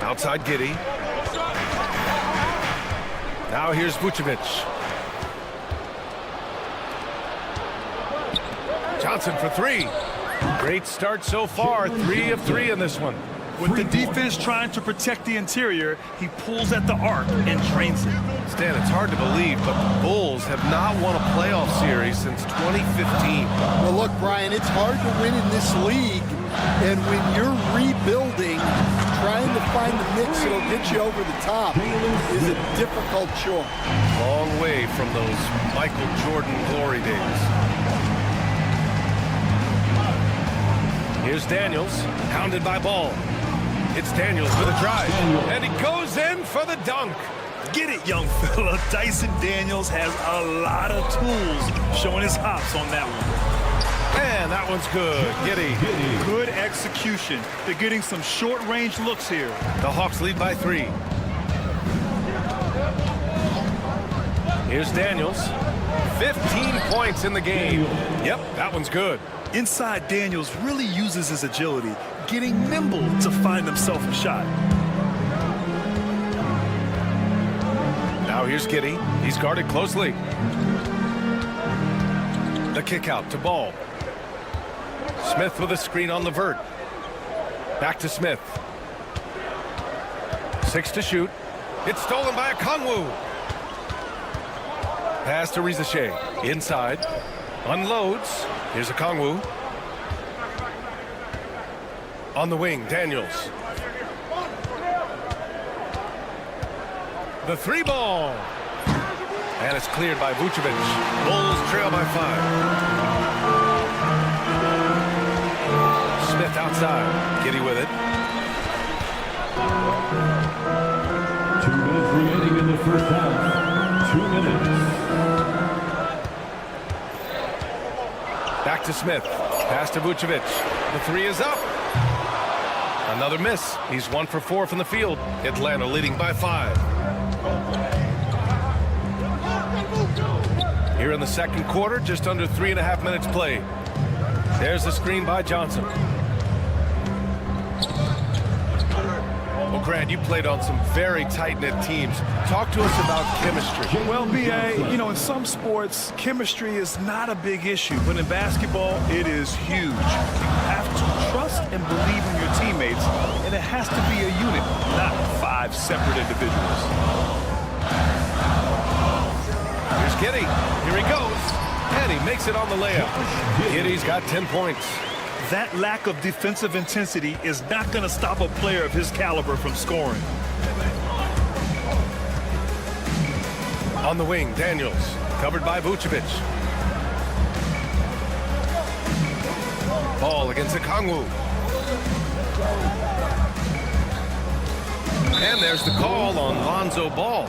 Outside Giddey. Now here's Vucevic. Johnson for 3. Great start so far, 3 of 3 in this one. With the defense trying to protect the interior, he pulls at the arc and drains it. Stan, it's hard to believe, but the Bulls have not won a playoff series since 2015. Well, look, Brian, it's hard to win in this league, and when you're rebuilding, trying to find the mix that'll get you over the top is a difficult chore. Long way from those Michael Jordan glory days. Here's Daniels, pounded by Ball. It's Daniels with a drive, and he goes in for the dunk. Get it, young fella. Dyson Daniels has a lot of tools, showing his hops on that one. And that one's good. Giddey. Good execution. They're getting some short-range looks here. The Hawks lead by 3. Here's Daniels. 15 points in the game. Yep, that one's good. Inside, Daniels really uses his agility, getting nimble to find himself a shot. Now here's Giddey. He's guarded closely. The kick out to Ball. Smith with a screen on LeVert. Back to Smith. 6 to shoot. It's stolen by Okongwu. Pass to Rizashe. Inside. Unloads. Here's Okongwu. On the wing, Daniels. The 3 ball. And it's cleared by Vucevic. Bulls trail by 5. Smith outside. Giddey with it. 2 minutes remaining in the first half. 2 minutes. Back to Smith. Pass to Vucevic. The 3 is up. Another miss. He's 1 for 4 from the field. Atlanta leading by 5. Here in the second quarter, just under 3.5 minutes played. There's the screen by Johnson. Well, Grant, you played on some very tight-knit teams. Talk to us about chemistry. Well, B.A., you know, in some sports, chemistry is not a big issue, but in basketball, it is huge. You have to trust and believe in your teammates, and it has to be a unit, not 5 separate individuals. Giddey. Here he goes. And he makes it on the layup. Giddey's got 10 points. That lack of defensive intensity is not going to stop a player of his caliber from scoring. On the wing, Daniels. Covered by Vucevic. Ball against Okongwu. And there's the call on Lonzo Ball.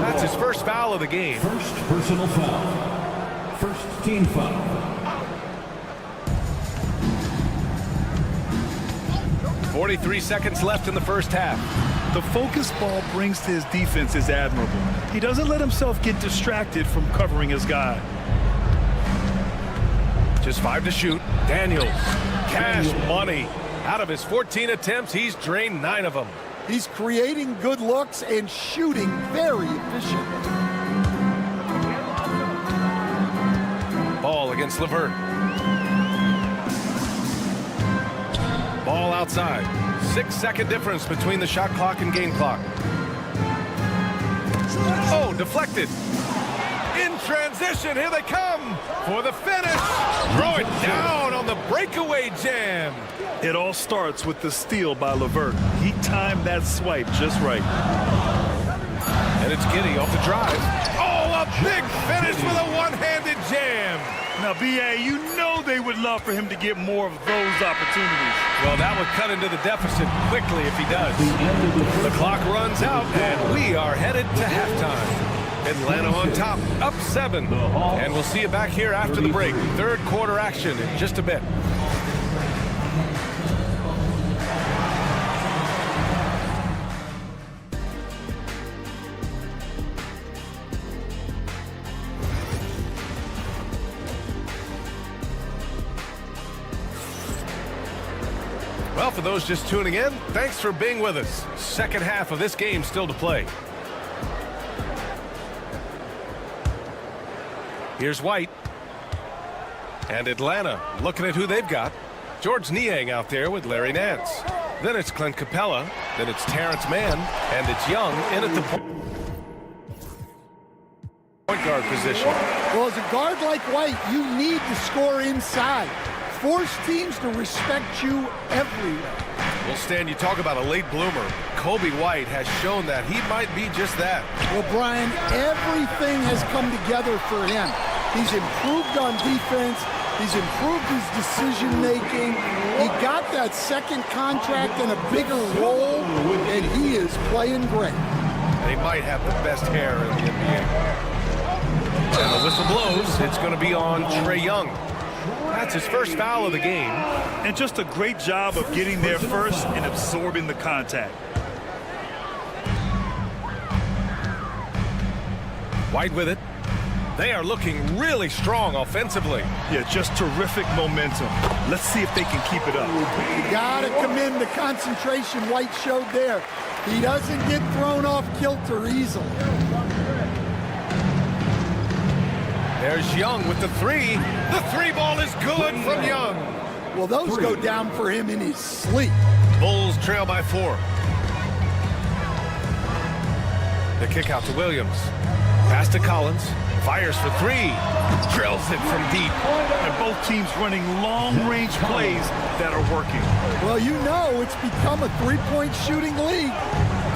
That's his first foul of the game. First personal foul. First team foul. .43 seconds left in the first half. The focus Ball brings to his defense is admirable. He doesn't let himself get distracted from covering his guy. Just 5 to shoot. Daniels. Cash money. Out of his 14 attempts, he's drained 9 of them. He's creating good looks and shooting very efficiently. Ball against LeVert. Ball outside. 6-second difference between the shot clock and game clock. Oh, deflected. In transition, here they come for the finish. Throw it down on the breakaway jam. It all starts with the steal by LeVert. He timed that swipe just right. And it's Giddey off the drive. Oh, a big finish with a one-handed jam. Now, B.A., you know they would love for him to get more of those opportunities. Well, that would cut into the deficit quickly if he does. The clock runs out, and we are headed to halftime. Atlanta on top, up 7. And we'll see you back here after the break. Third quarter action in just a bit. Well, for those just tuning in, thanks for being with us. Second half of this game still to play. Here's White. And Atlanta looking at who they've got. George Niang out there with Larry Nance. Then it's Clint Capella. Then it's Terrence Mann. And it's Young in at the point guard position. Well, as a guard like White, you need to score inside. Force teams to respect you everywhere. Well, Stan, you talk about a late bloomer. Kobe White has shown that he might be just that. Well, Brian, everything has come together for him. He's improved on defense. He's improved his decision-making. He got that second contract and a bigger role, and he is playing great. They might have the best hair in the NBA. And the whistle blows. It's going to be on Trae Young. That's his first foul of the game. And just a great job of getting there first and absorbing the contact. White with it. They are looking really strong offensively. Yeah, just terrific momentum. Let's see if they can keep it up. You got to commend the concentration White showed there. He doesn't get thrown off kilter easily. There's Young with the 3. The 3 ball is good from Young. Well, those go down for him in his sleep. Bulls trail by 4. The kick out to Williams. Pass to Collins. Fires for 3. Drills it from deep. And both teams running long-range plays that are working. Well, you know it's become a three-point shooting league.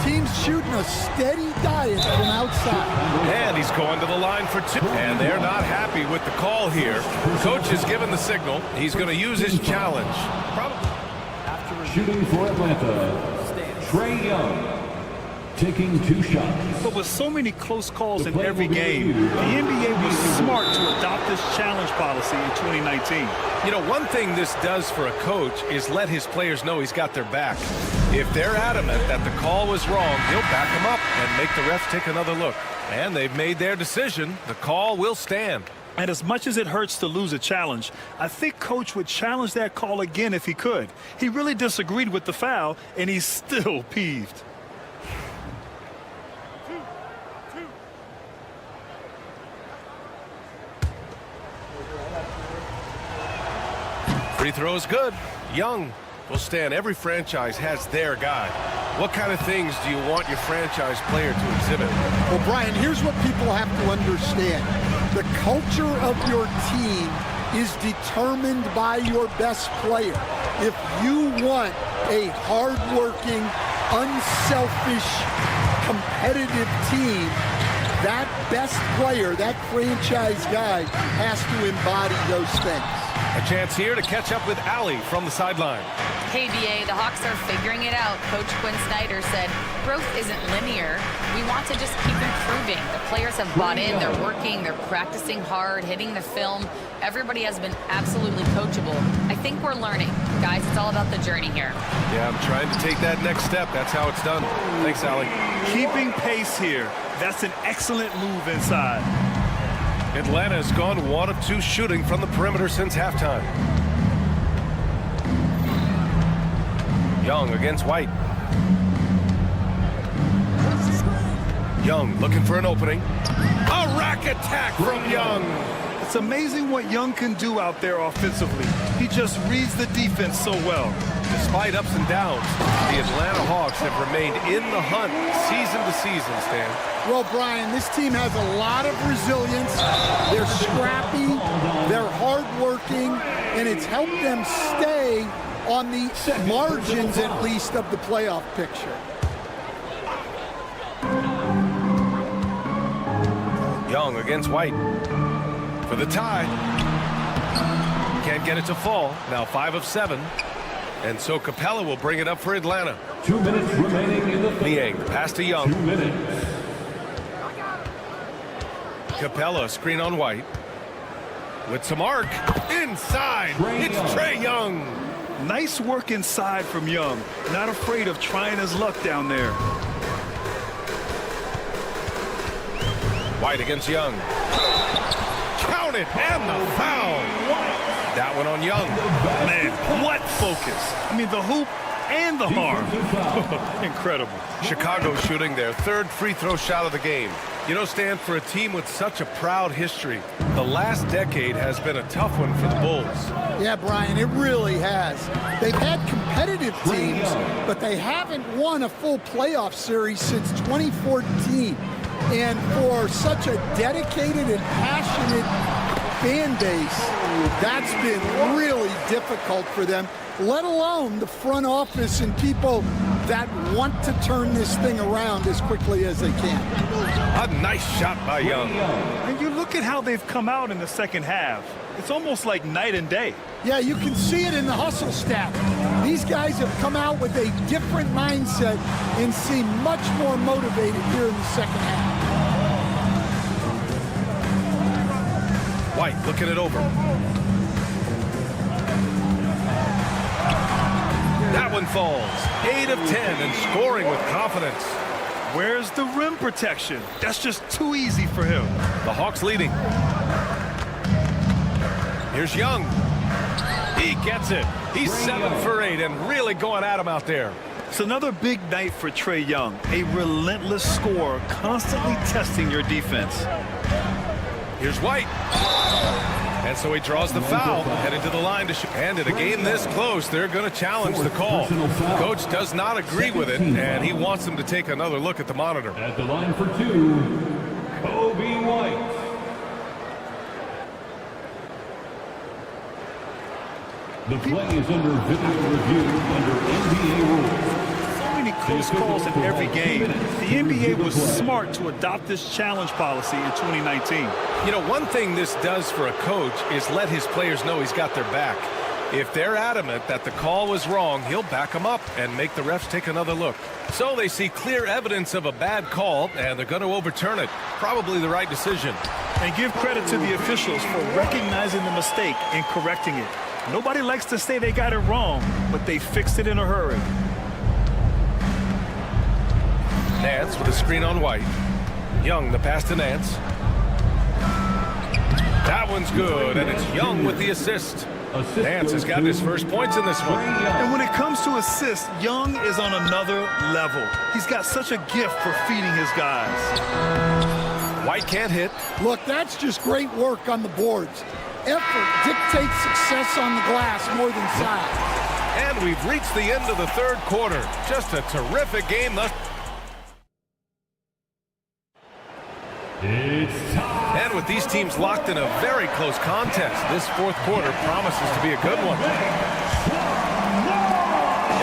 Teams shooting a steady diet from outside. And he's going to the line for 2. And they're not happy with the call here. Coach has given the signal. He's going to use his challenge. Shooting for Atlanta, Trae Young. Taking 2 shots. But with so many close calls in every game, the NBA was smart to adopt this challenge policy in 2019. You know, one thing this does for a coach is let his players know he's got their back. If they're adamant that the call was wrong, he'll back them up and make the refs take another look. And they've made their decision. The call will stand. And as much as it hurts to lose a challenge, I think Coach would challenge that call again if he could. He really disagreed with the foul, and he's still peeved. Free throw is good. Young will stand. Every franchise has their guy. What kind of things do you want your franchise player to exhibit? Well, Brian, here's what people have to understand. The culture of your team is determined by your best player. If you want a hard-working, unselfish, competitive team, that best player, that franchise guy, has to embody those things. A chance here to catch up with Allie from the sideline. Hey, BA, the Hawks are figuring it out. Coach Quinn Snyder said, growth isn't linear. We want to just keep improving. The players have bought in. They're working. They're practicing hard, hitting the film. Everybody has been absolutely coachable. I think we're learning. Guys, it's all about the journey here. Yeah, I'm trying to take that next step. That's how it's done. Thanks, Allie. Keeping pace here. That's an excellent move inside. Atlanta's gone 1 of 2 shooting from the perimeter since halftime. Young against White. Young looking for an opening. A rack attack from Young. It's amazing what Young can do out there offensively. He just reads the defense so well. Despite ups and downs, the Atlanta Hawks have remained in the hunt season to season, Stan. Well, Brian, this team has a lot of resilience. They're scrappy, they're hardworking, and it's helped them stay on the margins, at least, of the playoff picture. Young against White for the tie. Can't get it to fall. Now 5 of 7. And so Capella will bring it up for Atlanta. 2 minutes remaining in the Niang pass to Young. 2 minutes. Capella screen on White. With some arc. Inside. It's Trae Young. Nice work inside from Young. Not afraid of trying his luck down there. White against Young. Count it, and the foul. That one on Young. Man, what focus. I mean, the hoop and the arm. Incredible. Chicago shooting their 3rd free throw shot of the game. You know, Stan, for a team with such a proud history, the last decade has been a tough one for the Bulls. Yeah, Brian, it really has. They've had competitive teams, but they haven't won a full playoff series since 2014. And for such a dedicated and passionate fan base, that's been really difficult for them, let alone the front office and people that want to turn this thing around as quickly as they can. A nice shot by Young. And you look at how they've come out in the second half. It's almost like night and day. Yeah, you can see it in the hustle stat. These guys have come out with a different mindset and seem much more motivated here in the second half. White looking it over. That one falls. 8 of 10 and scoring with confidence. Where's the rim protection? That's just too easy for him. The Hawks leading. Here's Young. He gets it. He's 7 for 8 and really going at him out there. It's another big night for Trae Young. A relentless scorer, constantly testing your defense. Here's White. And so he draws the foul, headed to the line to shoot. And in a game this close, they're going to challenge the call. Coach does not agree with it, and he wants them to take another look at the monitor. At the line for 2, Kobe White. The play is under video review under NBA rules. Many close calls in every game. The NBA was smart to adopt this challenge policy in 2019. You know, one thing this does for a coach is let his players know he's got their back. If they're adamant that the call was wrong, he'll back them up and make the refs take another look. So they see clear evidence of a bad call, and they're going to overturn it. Probably the right decision. And give credit to the officials for recognizing the mistake and correcting it. Nobody likes to say they got it wrong, but they fixed it in a hurry. Nance with a screen on White. Young, the pass to Nance. That one's good, and it's Young with the assist. Nance has gotten his first points in this one. And when it comes to assists, Young is on another level. He's got such a gift for feeding his guys. White can't hit. Look, that's just great work on the boards. Effort dictates success on the glass more than size. And we've reached the end of the third quarter. Just a terrific game thus. It's time. And with these teams locked in a very close contest, this fourth quarter promises to be a good one.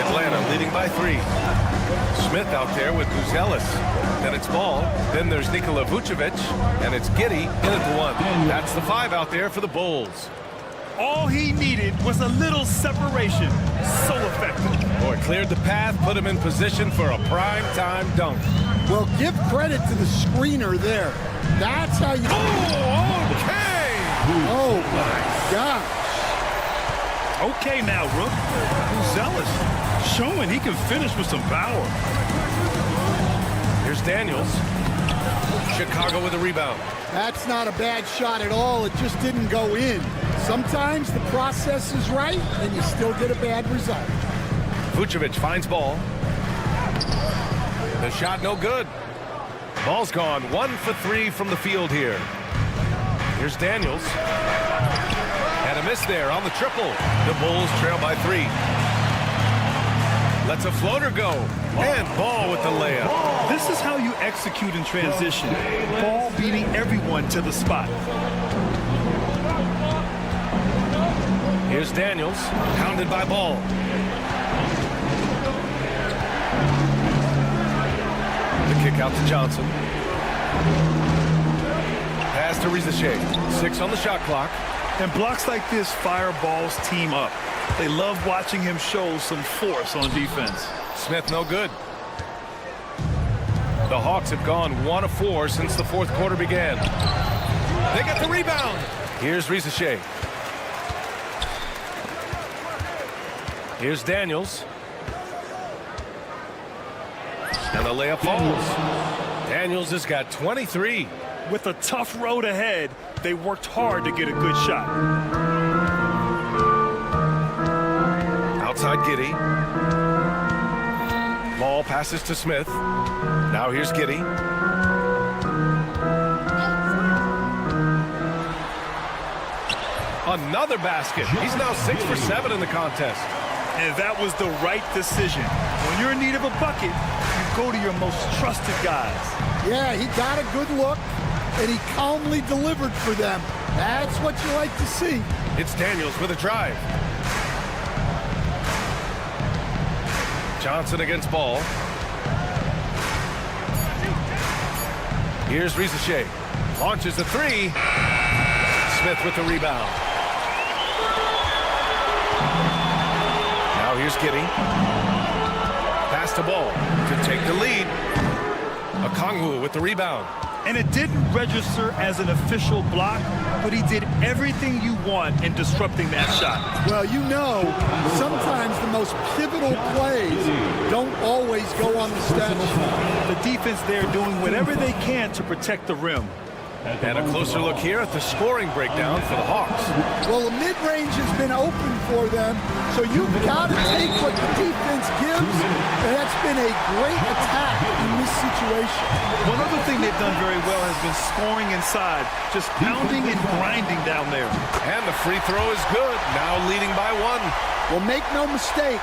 Atlanta leading by 3. Smith out there with Buzelis. Then it's Ball. Then there's Nikola Vucevic. And it's Giddey in at the 1. That's the 5 out there for the Bulls. All he needed was a little separation. So effective. Boy, cleared the path, put him in position for a prime-time dunk. Well, give credit to the screener there. That's how you... Oh, okay! Oh, my gosh. Okay now, Rook. Buzelis showing he can finish with some power. Here's Daniels. Chicago with a rebound. That's not a bad shot at all. It just didn't go in. Sometimes the process is right, and you still get a bad result. Vucevic finds Ball. The shot no good. Ball's gone. 1 for 3 from the field here. Here's Daniels. And a miss there on the triple. The Bulls trail by 3. Lets a floater go. And Ball with the layup. This is how you execute in transition. Ball beating everyone to the spot. Here's Daniels, pounded by Ball. The kick out to Johnson. Pass to Rizachet. 6 on the shot clock. And blocks like this fire Ball's team up. They love watching him show some force on defense. Smith no good. The Hawks have gone 1 of 4 since the fourth quarter began. They get the rebound. Here's Rizachet. Here's Daniels. And the layup falls. Daniels has got 23. With a tough road ahead, they worked hard to get a good shot. Outside Giddey. Ball passes to Smith. Now here's Giddey. Another basket. He's now 6 for 7 in the contest. And that was the right decision. When you're in need of a bucket, you go to your most trusted guys. Yeah, he got a good look, and he calmly delivered for them. That's what you like to see. It's Daniels with a drive. Johnson against Ball. Here's Rizachet. Launches the 3. Smith with the rebound. Now here's Giddey. Pass to Ball to take the lead. Okongwu with the rebound. And it didn't register as an official block, but he did everything you want in disrupting that shot. Well, you know, sometimes the most pivotal plays don't always go on the stat sheet. The defense there doing whatever they can to protect the rim. And a closer look here at the scoring breakdown for the Hawks. Well, the mid-range has been open for them, so you've got to take what the defense gives, and that's been a great attack in this situation. One other thing they've done very well has been scoring inside, just pounding and grinding down there. And the free throw is good, now leading by 1. Well, make no mistake,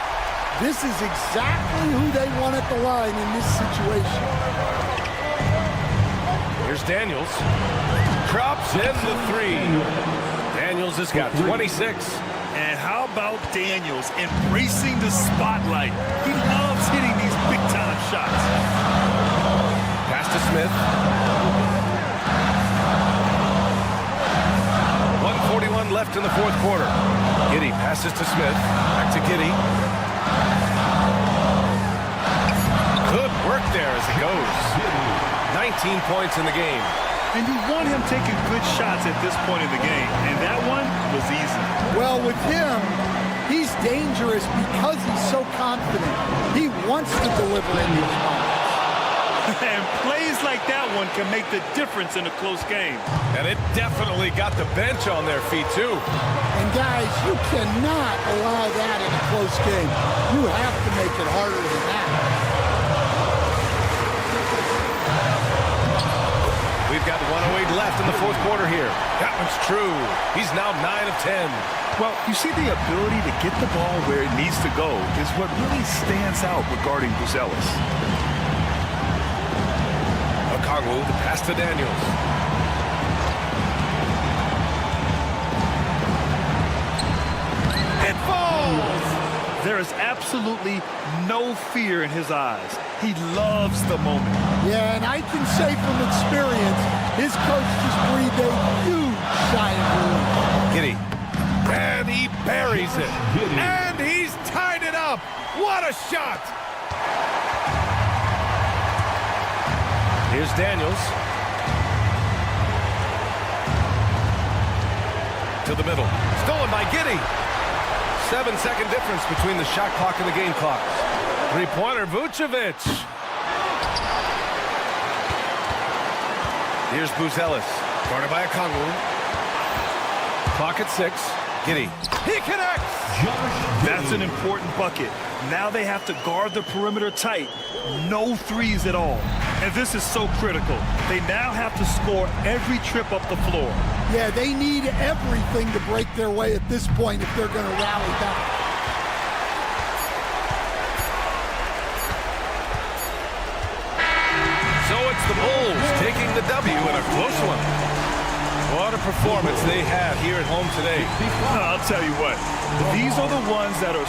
this is exactly who they want at the line in this situation. Here's Daniels. Drops in the 3. Daniels has got 26. And how about Daniels embracing the spotlight? He loves hitting these big-time shots. Pass to Smith. 1:41 left in the fourth quarter. Giddey passes to Smith. Back to Giddey. Good work there as it goes. 19 points in the game. And you want him taking good shots at this point in the game. And that one was easy. Well, with him, he's dangerous because he's so confident. He wants to deliver in these moments. And plays like that one can make the difference in a close game. And it definitely got the bench on their feet, too. And, guys, you cannot allow that in a close game. You have to make it harder than that. We've We've got 1:08 left in the fourth quarter here. That one's true. He's now 9 of 10. Well, you see, the ability to get the ball where it needs to go is what really stands out regarding Buzelis. Okongwu, the pass to Daniels. It falls! There is absolutely no fear in his eyes. He loves the moment. Yeah, and I can say from experience, his coach just breathed a huge sigh of relief. Giddey. And he buries it. And he's tied it up. What a shot! Here's Daniels. To the middle. Stolen by Giddey. 7-second difference between the shot clock and the game clock. Three-pointer, Vucevic. Here's Buzelis. Guarded by Okongwu. Clock at 6. Giddey. He connects! That's an important bucket. Now they have to guard the perimeter tight. No threes at all. And this is so critical. They now have to score every trip up the floor. Yeah, they need everything to break their way at this point if they're going to rally back. So it's the Bulls taking the W in a close one. What a performance they had here at home today. I'll tell you what, these are the ones that are